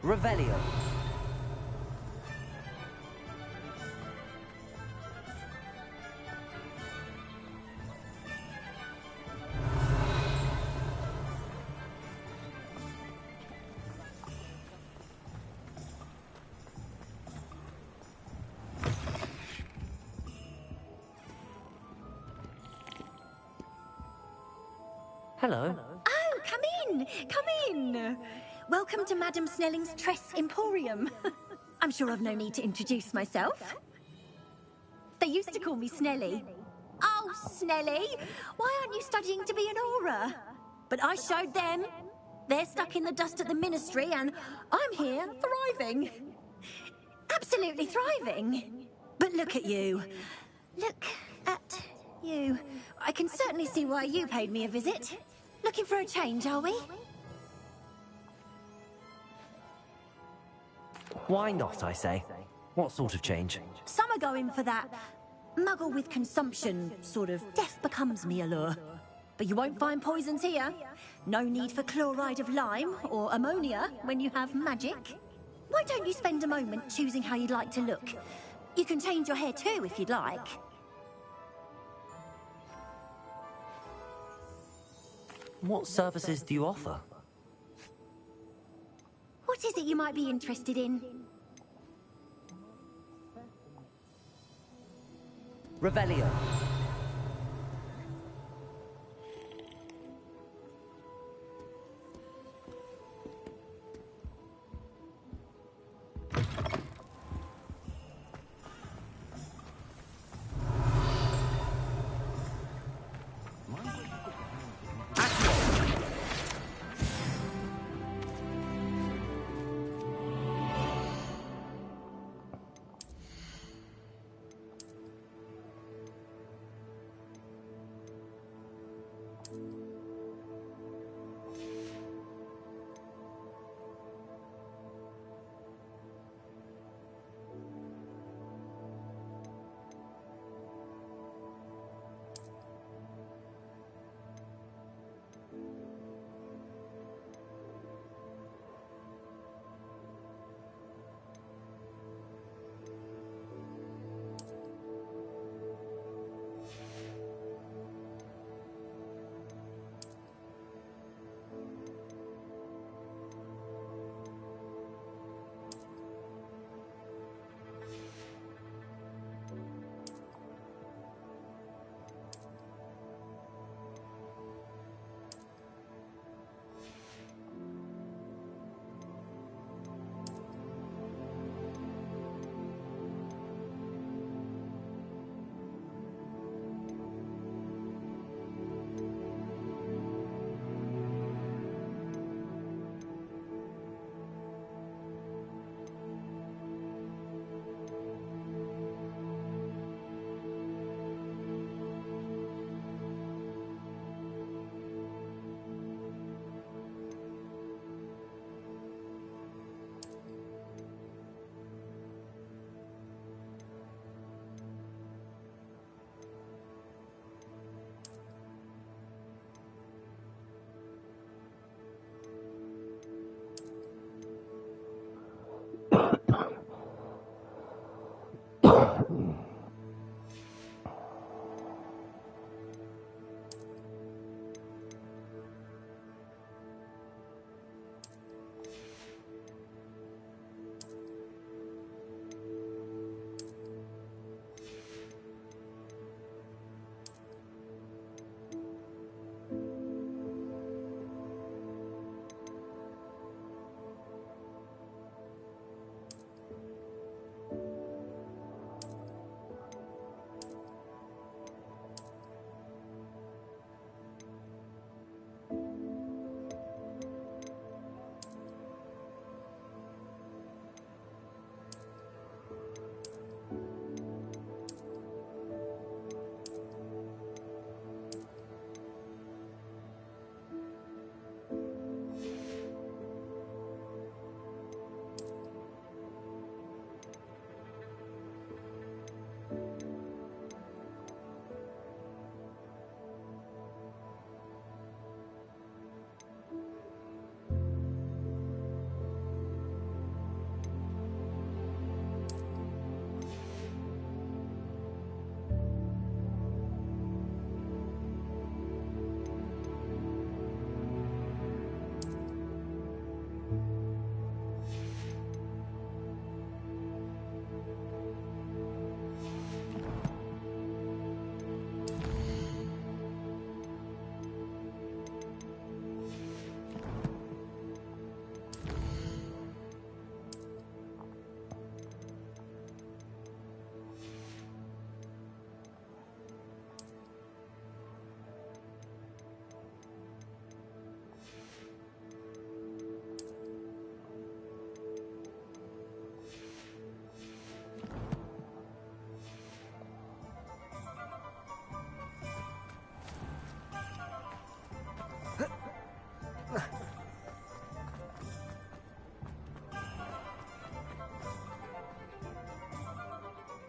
Revelio. Hello. Oh, come in! Come in! Welcome to Madame Snelling's Tress Emporium. I'm sure I've no need to introduce myself. They used to call me Snelly. Oh, Snelly! Why aren't you studying to be an aura? But I showed them. They're stuck in the dust at the ministry, and I'm here, thriving. Absolutely thriving. But look at you. Look at you. I can certainly see why you paid me a visit. Looking for a change, are we? Why not, I say? What sort of change? Some are going for that muggle with consumption, sort of death becomes me allure. But you won't find poisons here. No need for chloride of lime or ammonia when you have magic. Why don't you spend a moment choosing how you'd like to look? You can change your hair too if you'd like. What services do you offer? What is it you might be interested in? Revelio.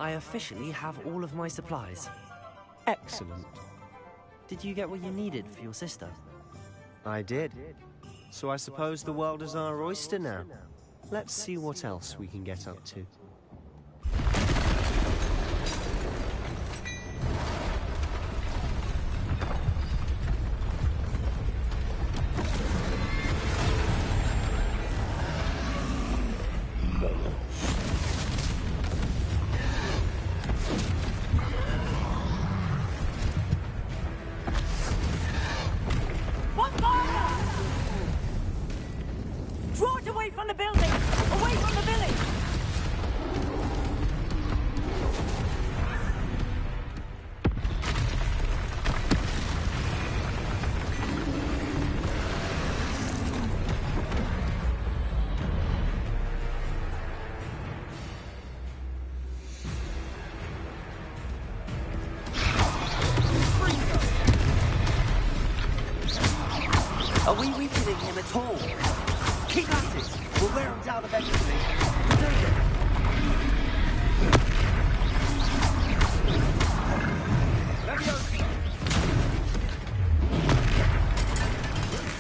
I officially have all of my supplies. Excellent. Did you get what you needed for your sister? I did. So I suppose the world is our oyster now. Let's see what else we can get up to. Are we weakening him at all? Keep at it! We'll wear him down eventually. Take it!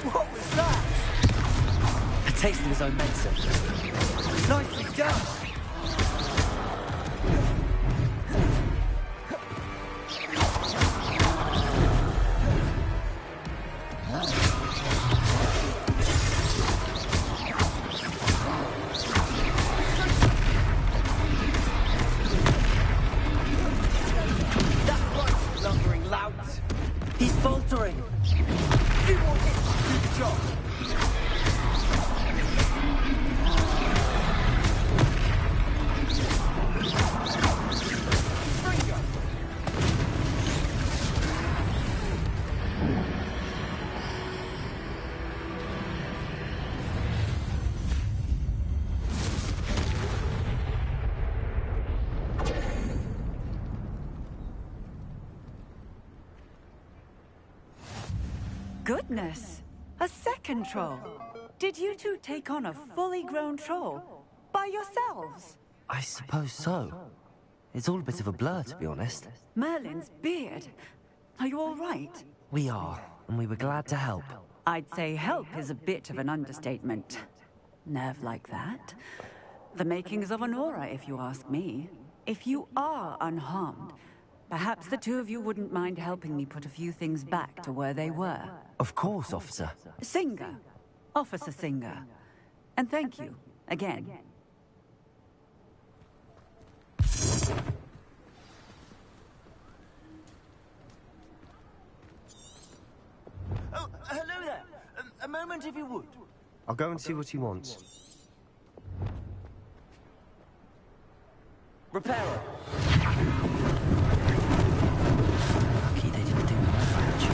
What was that? A taste of his own medicine. Nicely done! He's faltering. Few more hits to do the job. Goodness! A second troll! Did you two take on a fully grown troll? By yourselves? I suppose so. It's all a bit of a blur, to be honest. Merlin's beard. Are you all right? We are, and we were glad to help. I'd say help is a bit of an understatement. Nerve like that? The makings of an aura, if you ask me. If you are unharmed, perhaps the two of you wouldn't mind helping me put a few things back to where they were. Of course, officer. Singer. Officer Singer. And thank you, again. Oh, hello there. A moment if you would. I'll go and see what he wants. Repairer. Lucky they didn't do more damage.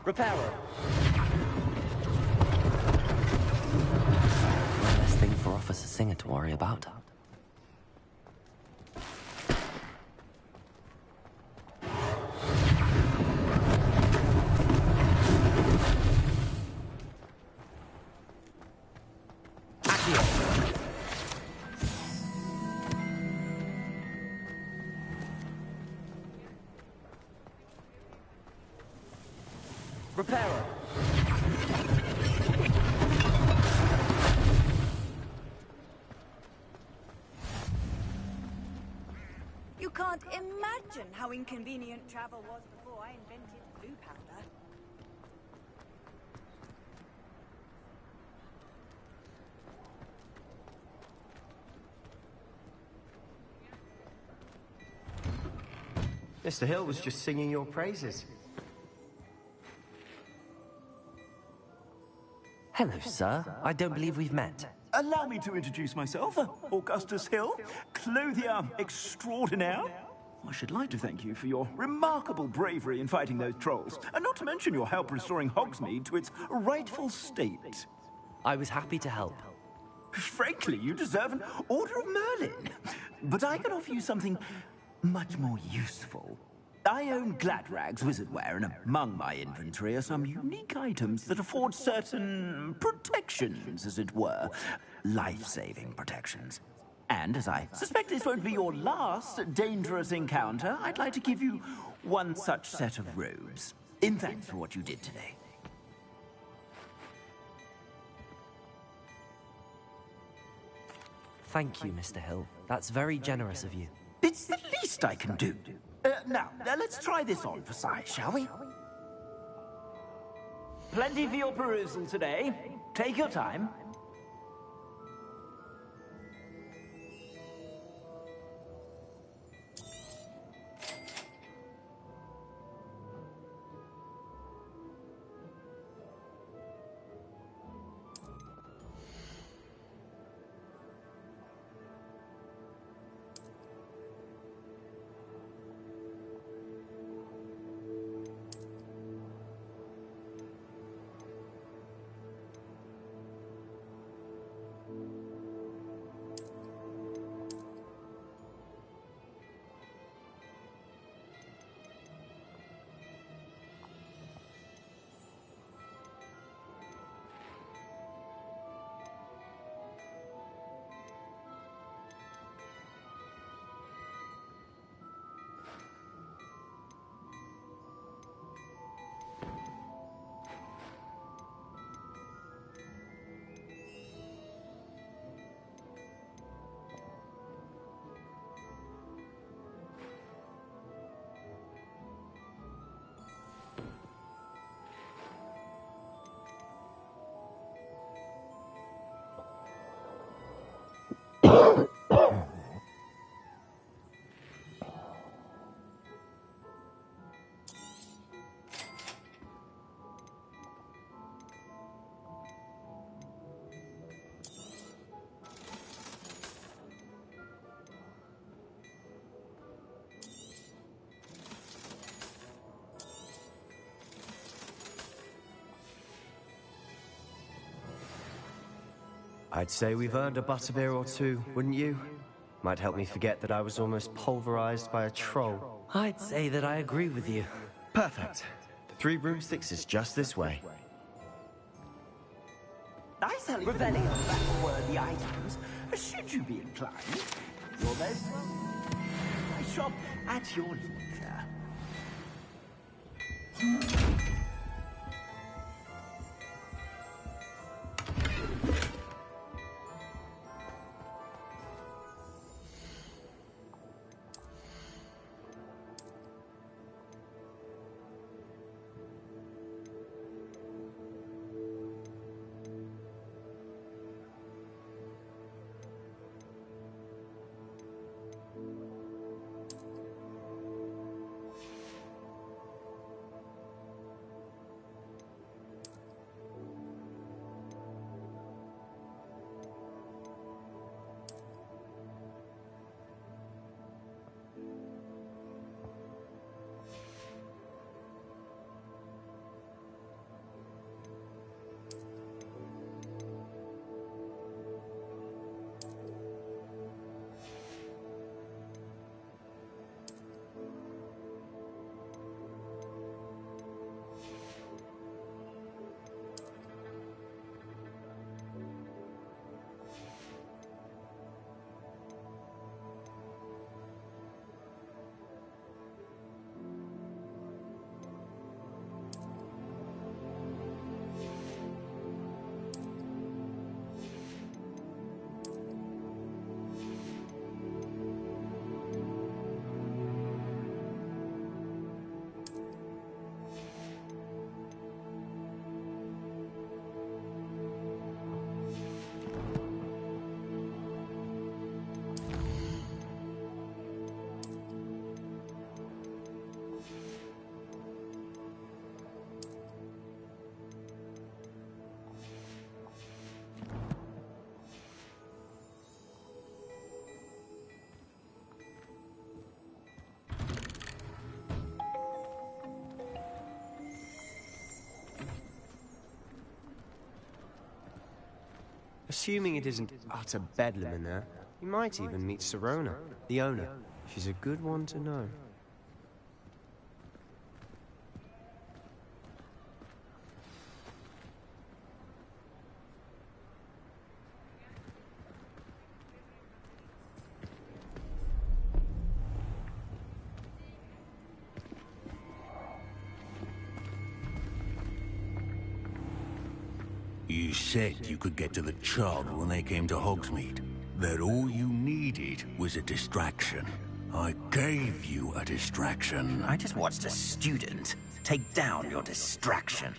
Repairer. One less thing for Officer Singer to worry about. Repairer. You can't imagine how inconvenient travel was before I invented blue powder. Mr. Hill was just singing your praises. Hello, sir. I don't believe we've met. Allow me to introduce myself. Augustus Hill, clothier extraordinaire. I should like to thank you for your remarkable bravery in fighting those trolls, and not to mention your help restoring Hogsmeade to its rightful state. I was happy to help. Frankly, you deserve an Order of Merlin. But I can offer you something much more useful. I own Gladrag's wizardware, and among my inventory are some unique items that afford certain protections, as it were. Life-saving protections. And as I suspect this won't be your last dangerous encounter, I'd like to give you one such set of robes, in thanks for what you did today. Thank you, Mr. Hill. That's very generous of you. It's the least I can do. Now, let's try this on for size, shall we? Plenty for your perusal today. Take your time. I'd say we've earned a butterbeer or two, wouldn't you? Might help me forget that I was almost pulverized by a troll. I'd say that I agree with you. Perfect. The 3 broomsticks is just this way. I sell Revelio battle-worthy items, should you be inclined. You're most welcome. I shop at your leisure. Assuming it isn't utter bedlam in there, you might even meet Sirona, the owner. She's a good one to know. You said you could get to the child when they came to Hogsmeade. That all you needed was a distraction. I gave you a distraction. I just watched a student take down your distraction.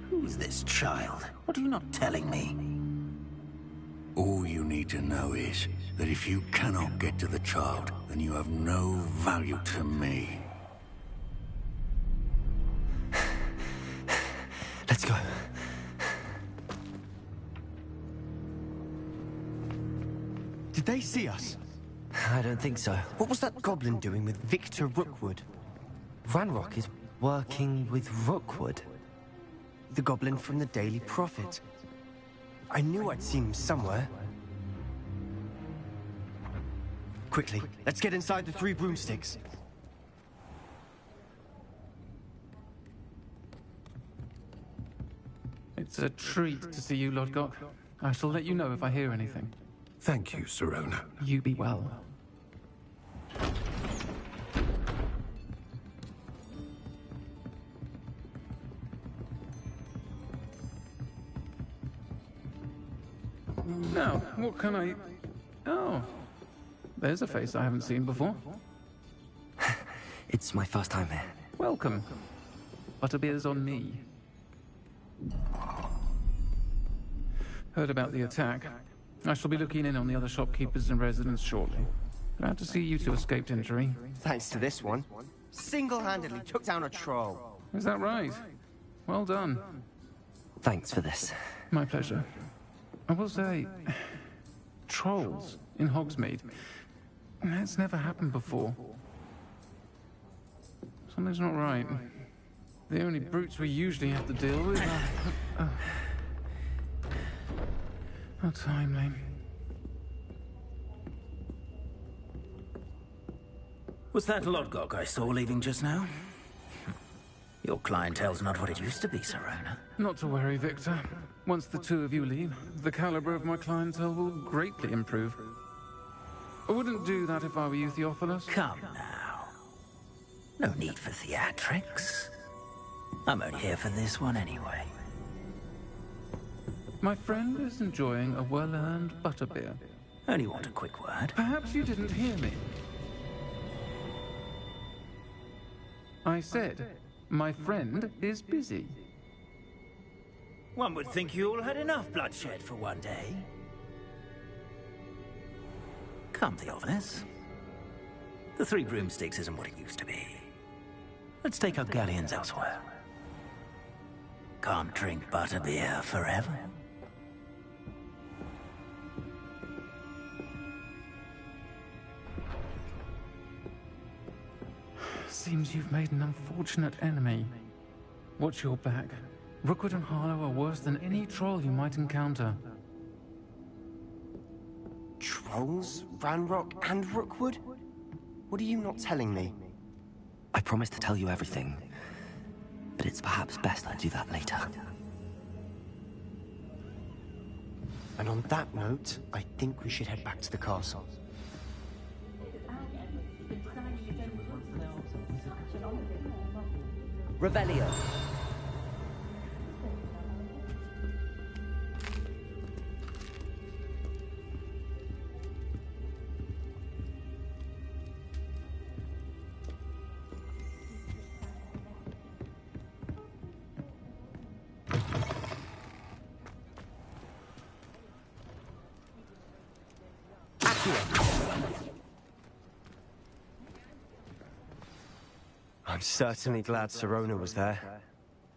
Who's this child? What are you not telling me? All you need to know is that if you cannot get to the child, then you have no value to me. Let's go. Did they see us? I don't think so. What was that goblin doing with Victor Rookwood? Ranrock is working with Rookwood. The goblin from the Daily Prophet. I knew I'd seen him somewhere. Quickly, let's get inside the 3 broomsticks. It's a treat to see you, Lodgok. I shall let you know if I hear anything. Thank you, Sirona. You be well. Now, what can I... Oh, there's a face I haven't seen before. It's my first time here. Welcome. Butterbeer's on me. Heard about the attack. I shall be looking in on the other shopkeepers and residents shortly. Glad to see you two escaped injury. Thanks to this one. Single-handedly took down a troll. Is that right? Well done. Thanks for this. My pleasure. I will say, trolls in Hogsmeade. That's never happened before. Something's not right. The only brutes we usually have to deal with are... How timely. Was that Lodgok I saw leaving just now? Your clientele's not what it used to be, Sirona. Not to worry, Victor. Once the two of you leave, the caliber of my clientele will greatly improve. I wouldn't do that if I were you, Theophilus. Come now. No need for theatrics. I'm only here for this one anyway. My friend is enjoying a well-earned butterbeer. Only want a quick word. Perhaps you didn't hear me. I said, my friend is busy. One would think you all had enough bloodshed for one day. Come, Theophilus. The 3 broomsticks isn't what it used to be. Let's take our galleons elsewhere. Can't drink butterbeer forever. Seems you've made an unfortunate enemy. Watch your back. Rookwood and Harlow are worse than any troll you might encounter. Trolls? Ranrock and Rookwood? What are you not telling me? I promised to tell you everything, but it's perhaps best I do that later. And on that note, I think we should head back to the castle. Revelio. I'm certainly glad Sirona was there.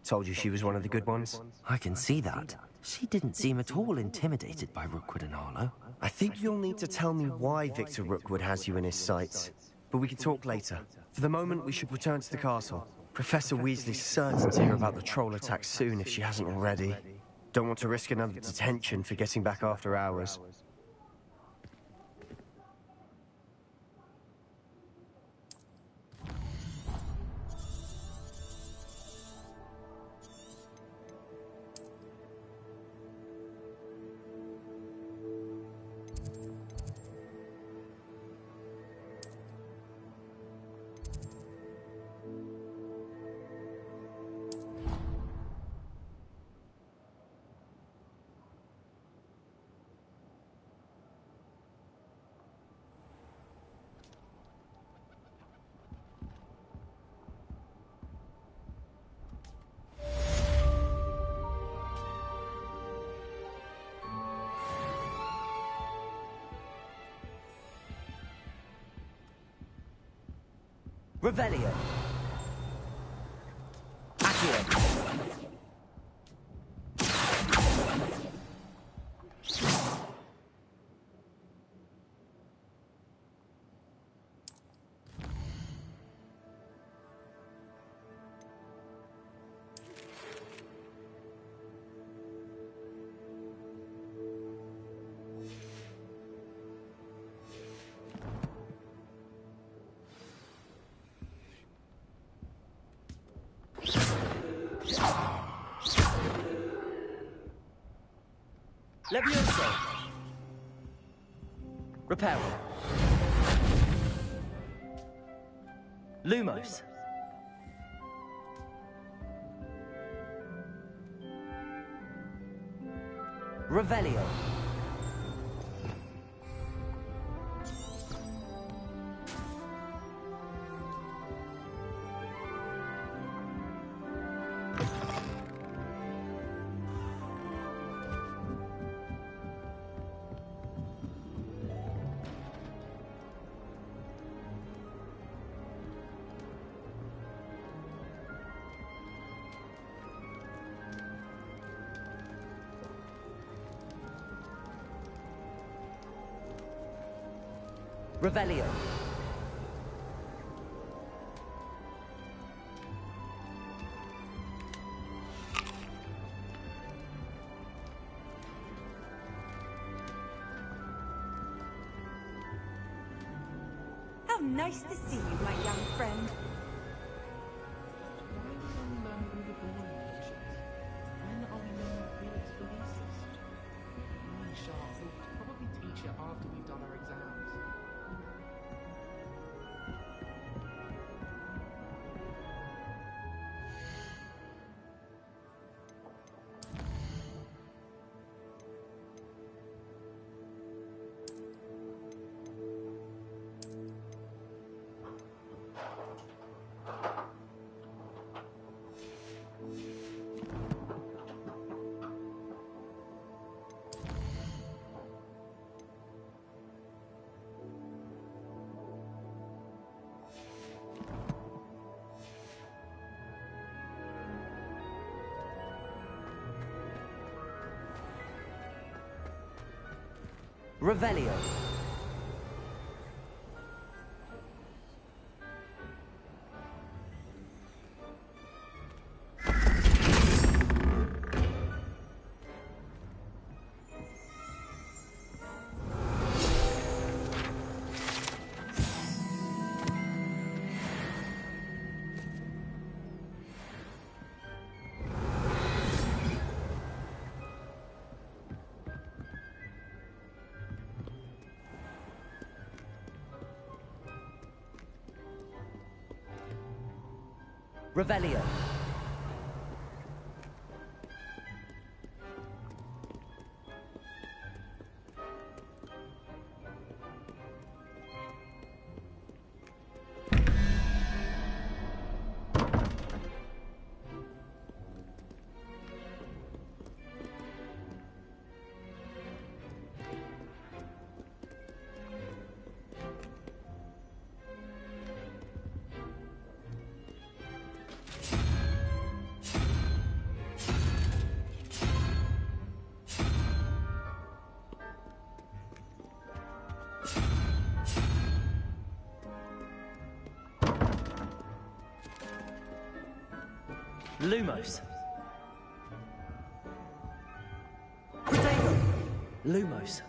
Told you she was one of the good ones. I can see that. She didn't seem at all intimidated by Rookwood and Harlow. I think you'll need to tell me why Victor Rookwood has you in his sights. But we can talk later. For the moment, we should return to the castle. Professor Weasley's certain to hear about the troll attack soon if she hasn't already. Don't want to risk another detention for getting back after hours. Revelio. Accio. Levioso. Reparo. Lumos. Revelio. Revelio. How nice to see you, my young friend. When are we learning Felix releases? Really sharp. We'll probably teach it after we've done our exams. Revelio. Revelio. Lumos. Lumos.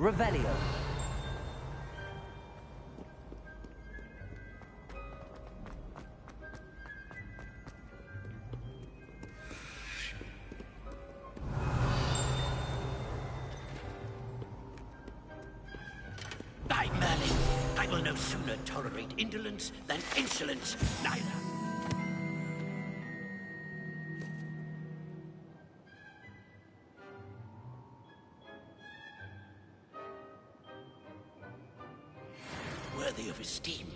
Revelio. By Merlin, I will no sooner tolerate indolence than insolence, neither. Worthy of esteem.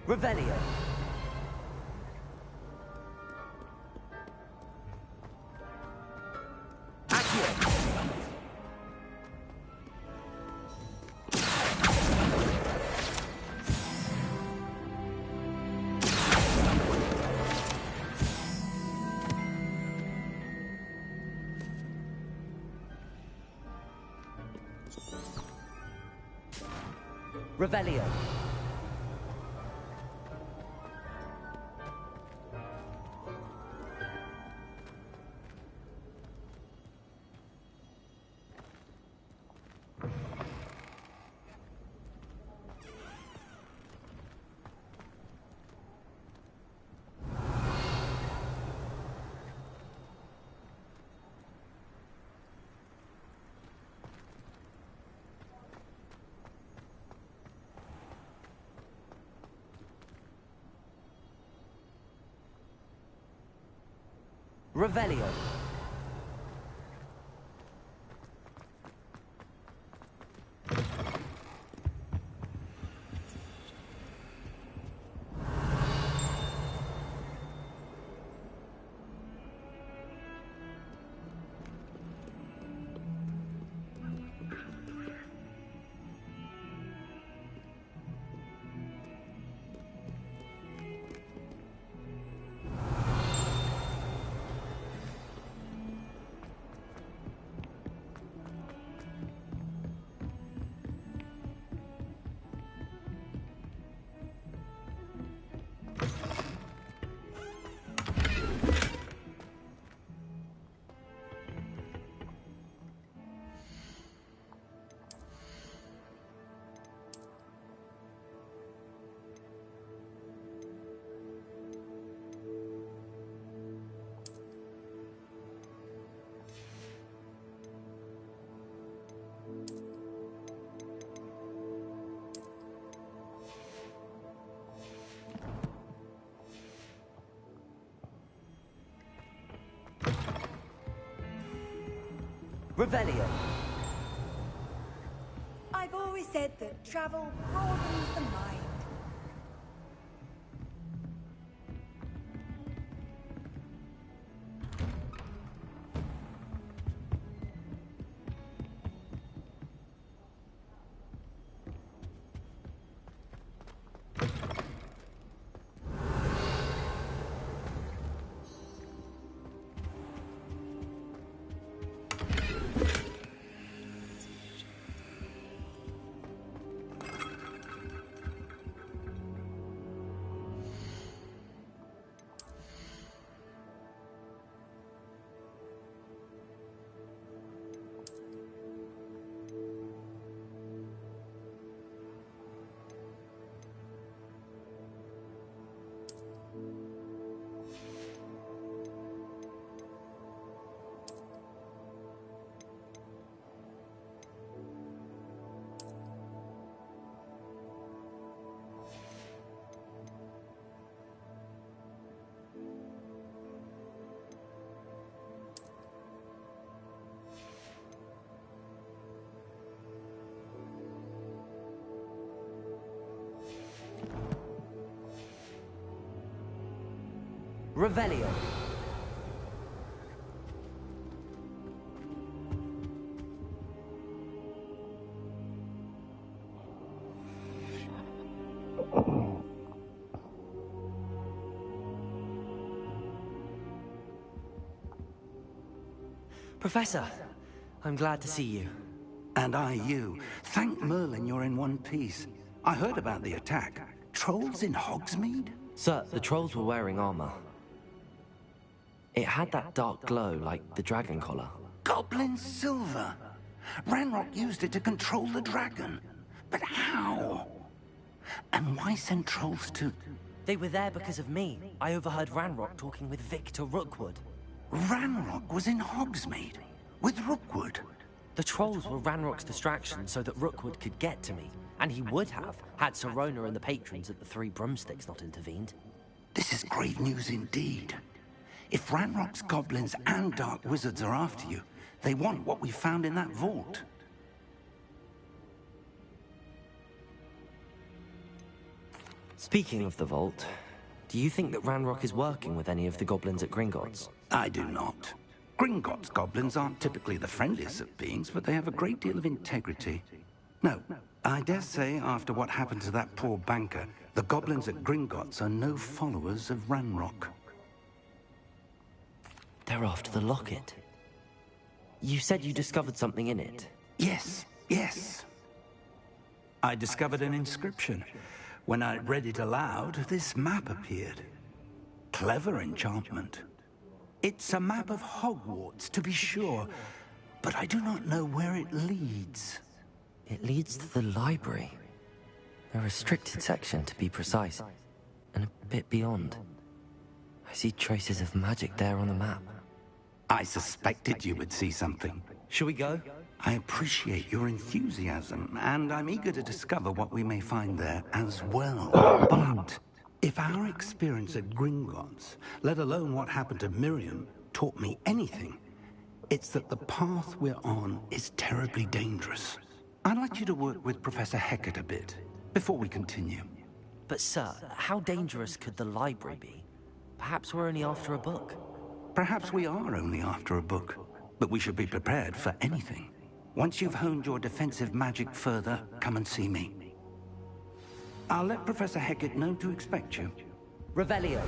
Revelio. Revelio. Revelio. Revelio. I've always said that travel broadens the mind. Revelio. Professor, I'm glad to see you. And I you. Thank Merlin you're in one piece. I heard about the attack. Trolls in Hogsmeade? Sir, the trolls were wearing armor. It had that dark glow like the dragon collar. Goblin silver. Ranrock used it to control the dragon. But how? And why send trolls to... They were there because of me. I overheard Ranrock talking with Victor Rookwood. Ranrock was in Hogsmeade? With Rookwood? The trolls were Ranrock's distraction so that Rookwood could get to me. And he would have, had Sirona and the patrons at the Three Broomsticks not intervened. This is grave news indeed. If Ranrock's goblins and dark wizards are after you, they want what we found in that vault. Speaking of the vault, do you think that Ranrock is working with any of the goblins at Gringotts? I do not. Gringotts goblins aren't typically the friendliest of beings, but they have a great deal of integrity. No, I dare say after what happened to that poor banker, the goblins at Gringotts are no followers of Ranrock. They're after the locket. You said you discovered something in it. Yes, yes. I discovered an inscription. When I read it aloud, this map appeared. Clever enchantment. It's a map of Hogwarts, to be sure, but I do not know where it leads. It leads to the library. A restricted section, to be precise, and a bit beyond. I see traces of magic there on the map. I suspected you would see something. Shall we go? I appreciate your enthusiasm, and I'm eager to discover what we may find there as well. But if our experience at Gringotts, let alone what happened to Miriam, taught me anything, it's that the path we're on is terribly dangerous. I'd like you to work with Professor Hecat a bit, before we continue. But sir, how dangerous could the library be? Perhaps we're only after a book. Perhaps we are only after a book, but we should be prepared for anything. Once you've honed your defensive magic further, come and see me. I'll let Professor Hecat know to expect you. Revelio.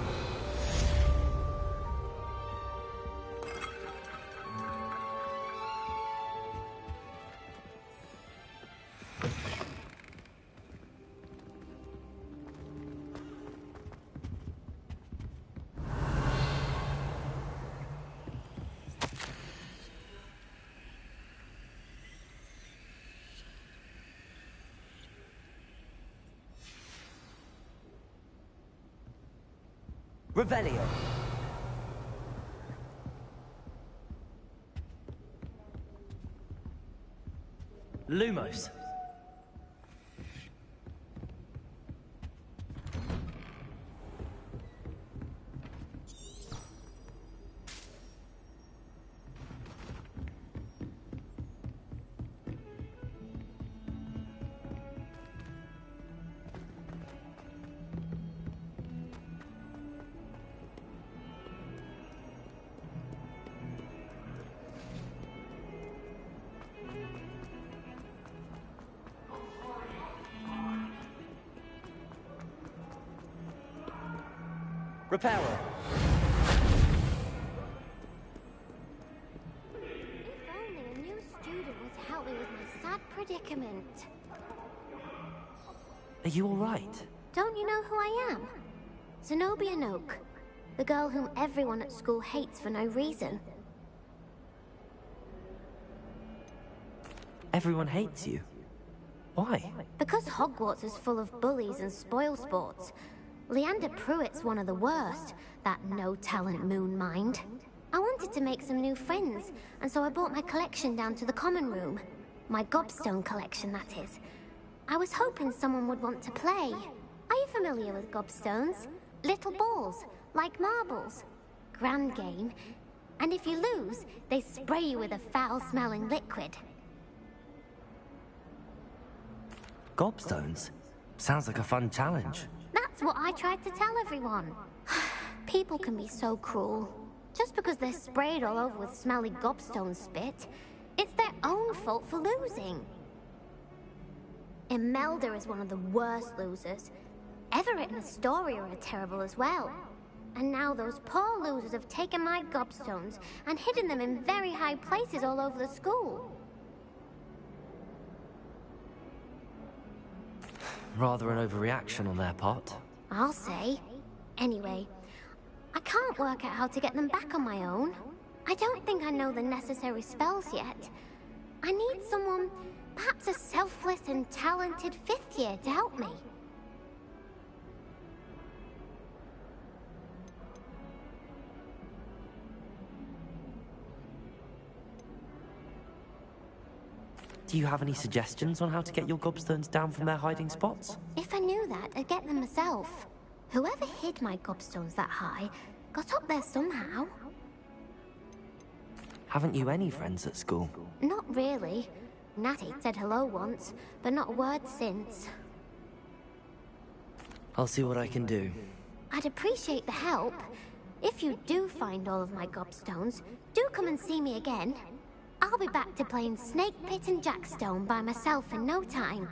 Revelio. Lumos. Reparo. If only a new student would help me with my sad predicament. Are you all right? Don't you know who I am? Zenobia Noak, the girl whom everyone at school hates for no reason. Everyone hates you. Why? Because Hogwarts is full of bullies and spoilsports. Leander Pruitt's one of the worst, that no-talent moon mind. I wanted to make some new friends, and so I brought my collection down to the common room. My gobstone collection, that is. I was hoping someone would want to play. Are you familiar with gobstones? Little balls, like marbles. Grand game. And if you lose, they spray you with a foul-smelling liquid. Gobstones? Sounds like a fun challenge. That's what I tried to tell everyone. People can be so cruel. Just because they're sprayed all over with smelly gobstone spit, it's their own fault for losing. Imelda is one of the worst losers. Everett and Astoria are terrible as well. And now those poor losers have taken my gobstones and hidden them in very high places all over the school. Rather an overreaction on their part. I'll say. Anyway, I can't work out how to get them back on my own. I don't think I know the necessary spells yet. I need someone, perhaps a selfless and talented 5th year to help me. Do you have any suggestions on how to get your gobstones down from their hiding spots? If I knew that, I'd get them myself. Whoever hid my gobstones that high got up there somehow. Haven't you any friends at school? Not really. Natty said hello once, but not a word since. I'll see what I can do. I'd appreciate the help. If you do find all of my gobstones, do come and see me again. I'll be back to playing Snake Pit and Jackstone by myself in no time.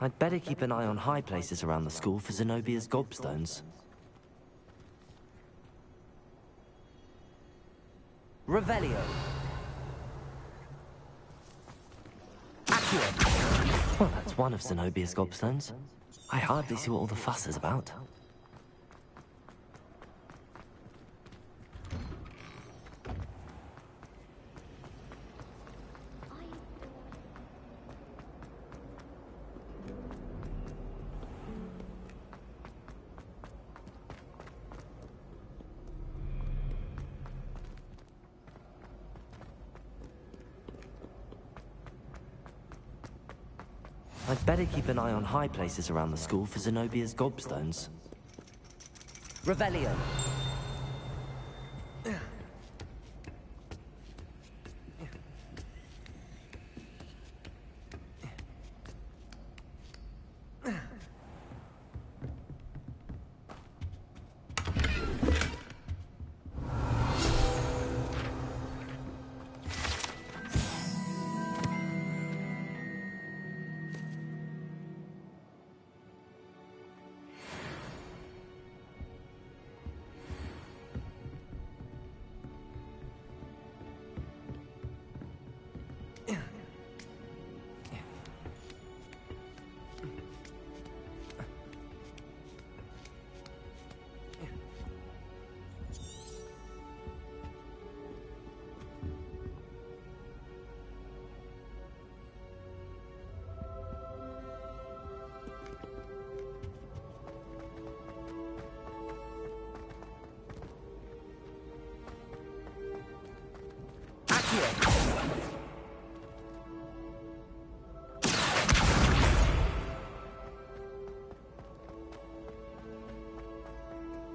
I'd better keep an eye on high places around the school for Zenobia's gobstones. Revelio. Accio. Well, that's one of Zenobia's gobstones. I hardly see what all the fuss is about. I'd better keep an eye on high places around the school for Zenobia's gobstones. Revelio.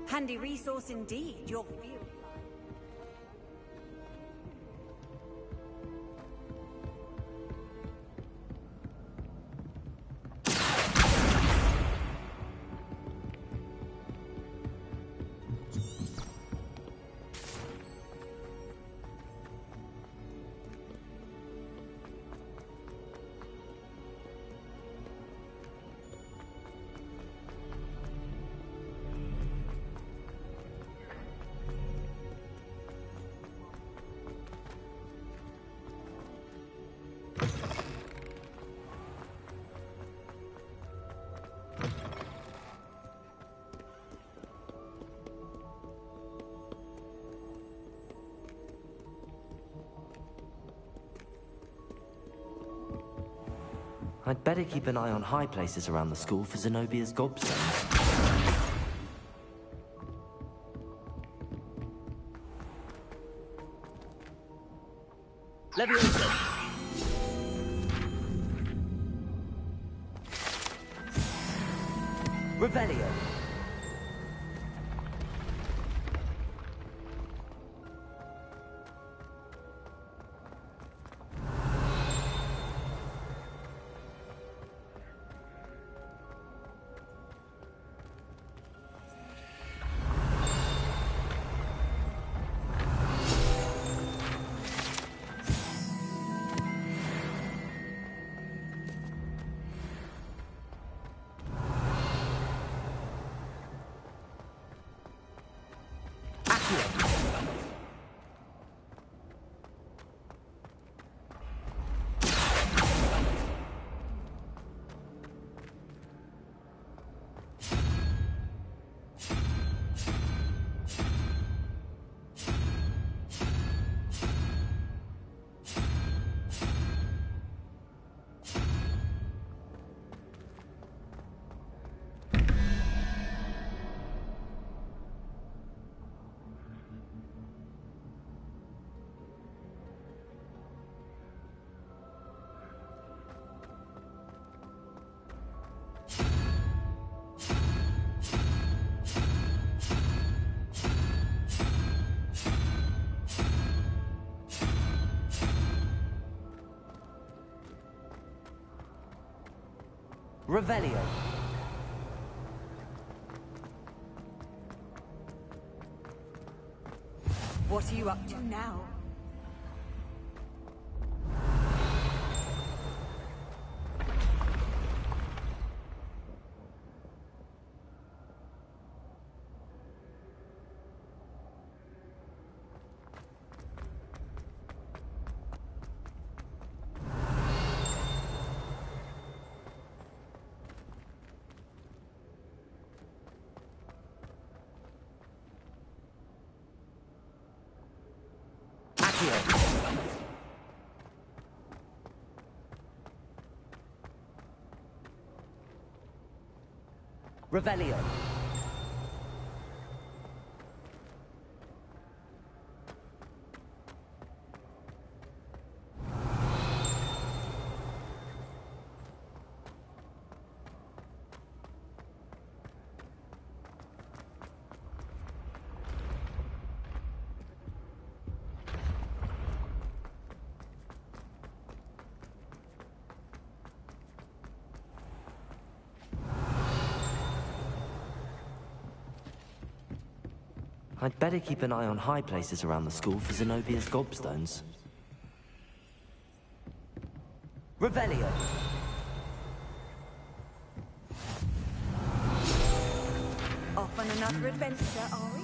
Handy resource indeed, your field. I'd better keep an eye on high places around the school for Zenobia's gobstones. Revelio. Revelio. What are you up to now? Revelio. I'd better keep an eye on high places around the school for Zenobia's gobstones. Revelio. Off on another adventure, are we?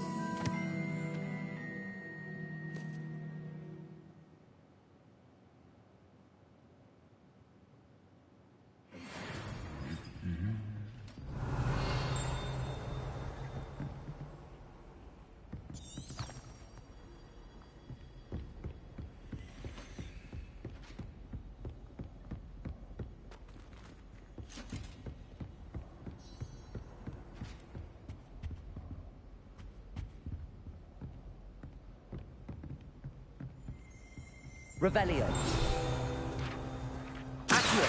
Revelio. Accio.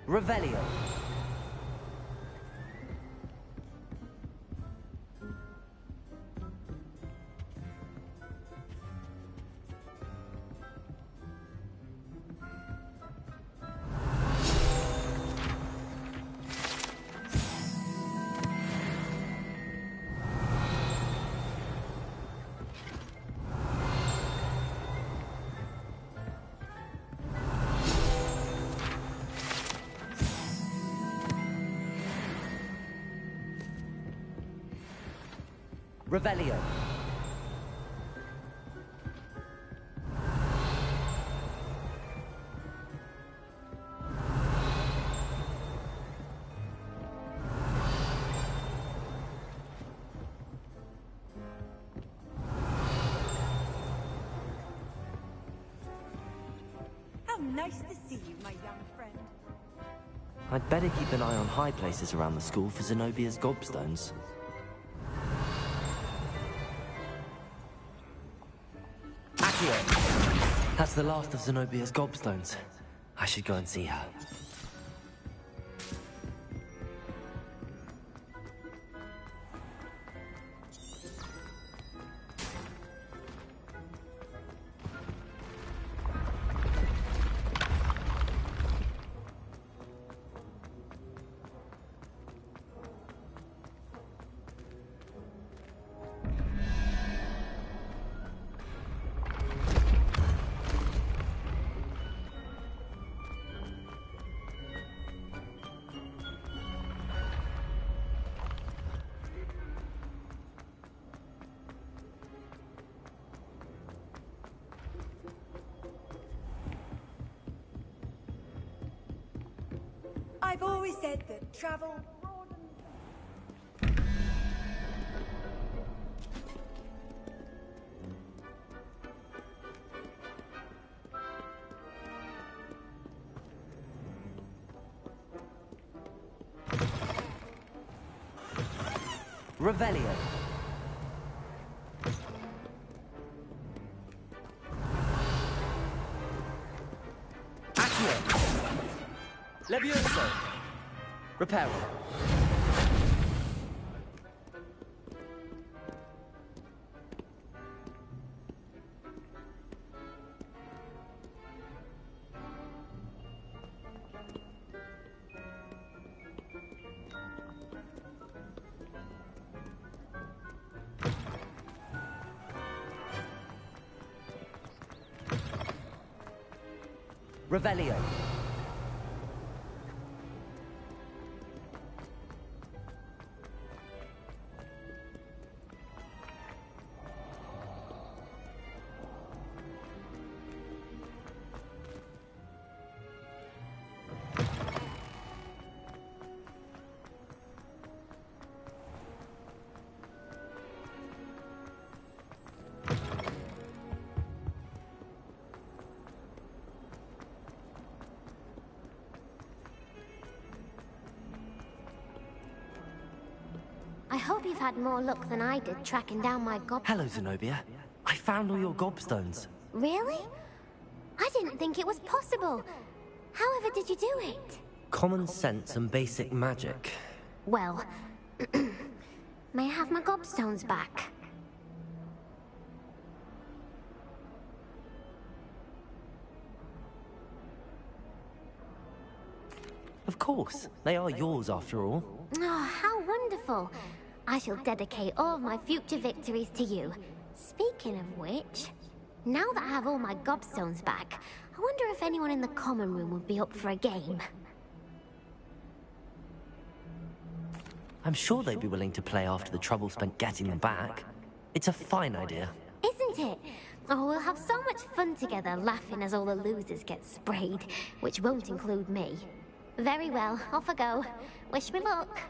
Revelio. Revelio. Nice to see you, my young friend. I'd better keep an eye on high places around the school for Zenobia's gobstones. Accio! That's the last of Zenobia's gobstones. I should go and see her. I've always said that travel Revelio. Accio. Levioso. Reparo. Revelio. I hope you've had more luck than I did tracking down my gob... Hello, Zenobia. I found all your gobstones. Really? I didn't think it was possible. However did you do it? Common sense and basic magic. Well, may I have my gobstones back? Of course. They are yours, after all. Oh, how wonderful. I shall dedicate all of my future victories to you. Speaking of which, now that I have all my gobstones back, I wonder if anyone in the common room would be up for a game. I'm sure they'd be willing to play after the trouble spent getting them back. It's a fine idea. Isn't it? Oh, we'll have so much fun together, laughing as all the losers get sprayed, which won't include me. Very well, off I go. Wish me luck.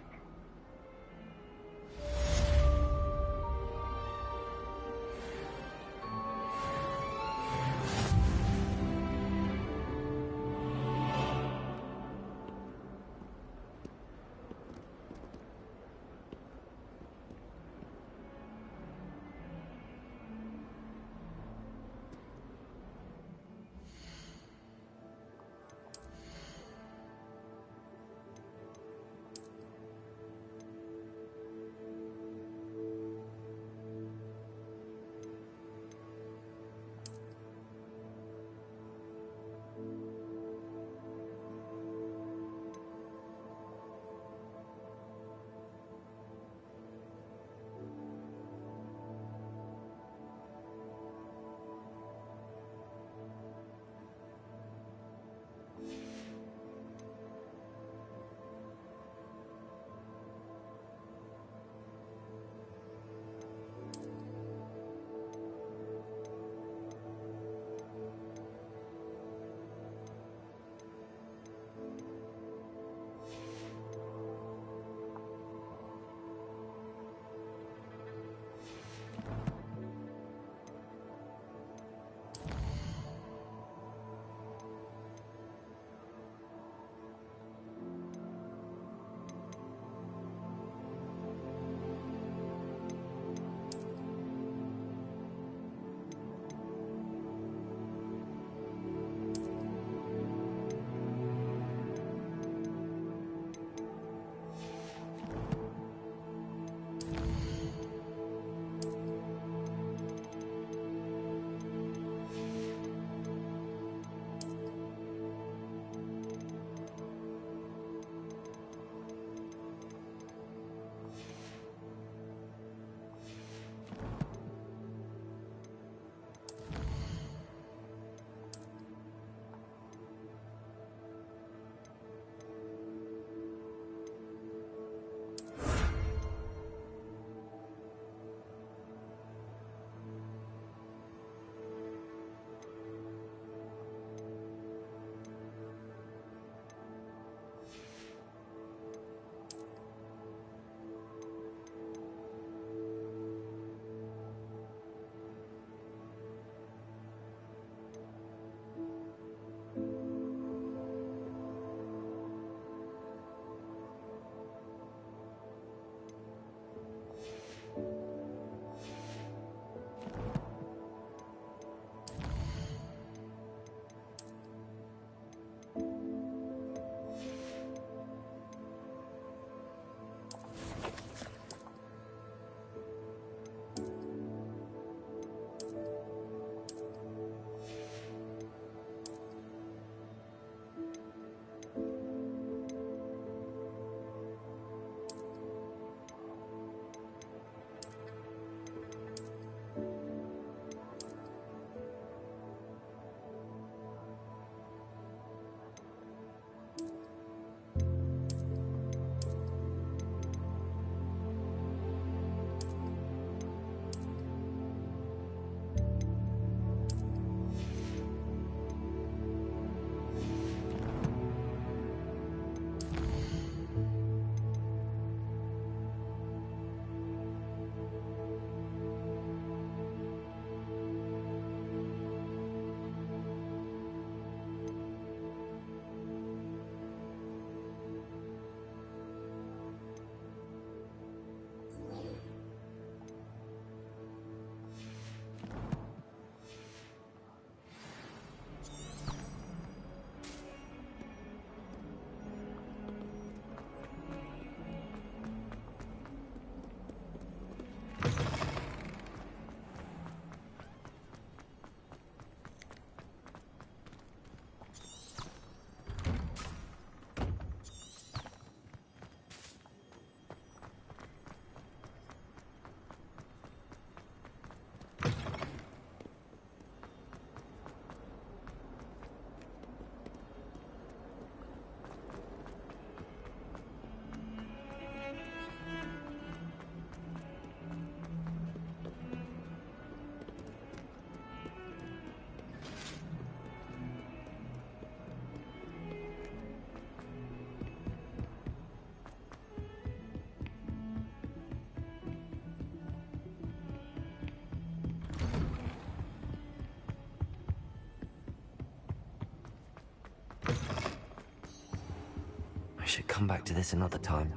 come back to this another time.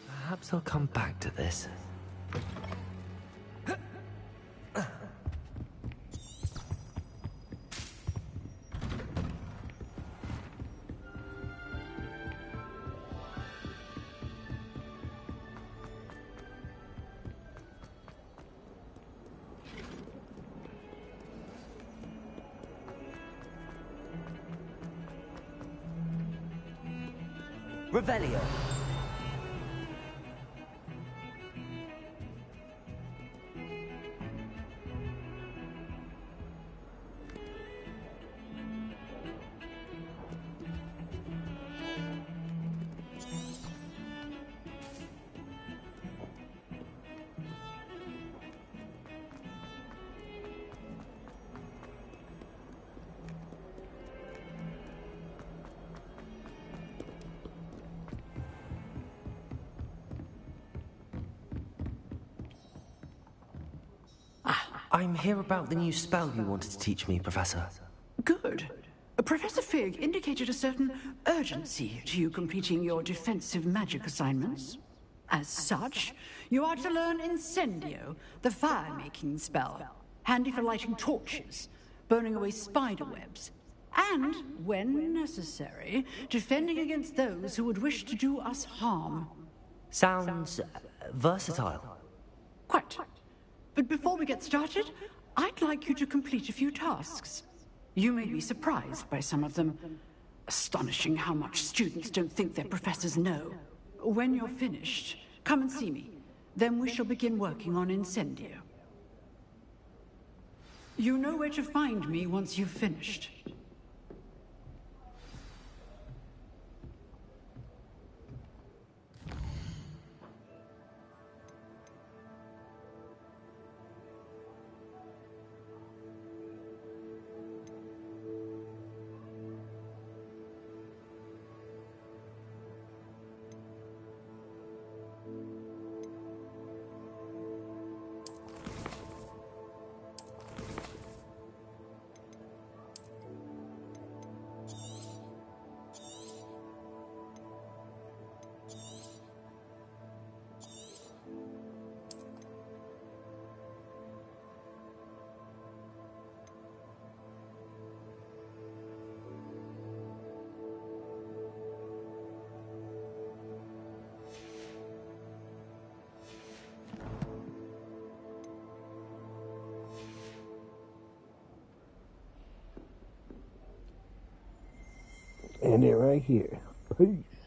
Perhaps I'll come back to this. Revelio. I'm here about the new spell you wanted to teach me, Professor. Good. Professor Fig indicated a certain urgency to you completing your defensive magic assignments. As such, you are to learn Incendio, the fire-making spell, handy for lighting torches, burning away spider webs, and, when necessary, defending against those who would wish to do us harm. Sounds versatile. Quite. But before we get started, I'd like you to complete a few tasks. You may be surprised by some of them. Astonishing how much students don't think their professors know. When you're finished, come and see me. Then we shall begin working on Incendio. You know where to find me once you've finished. And it right here. Peace.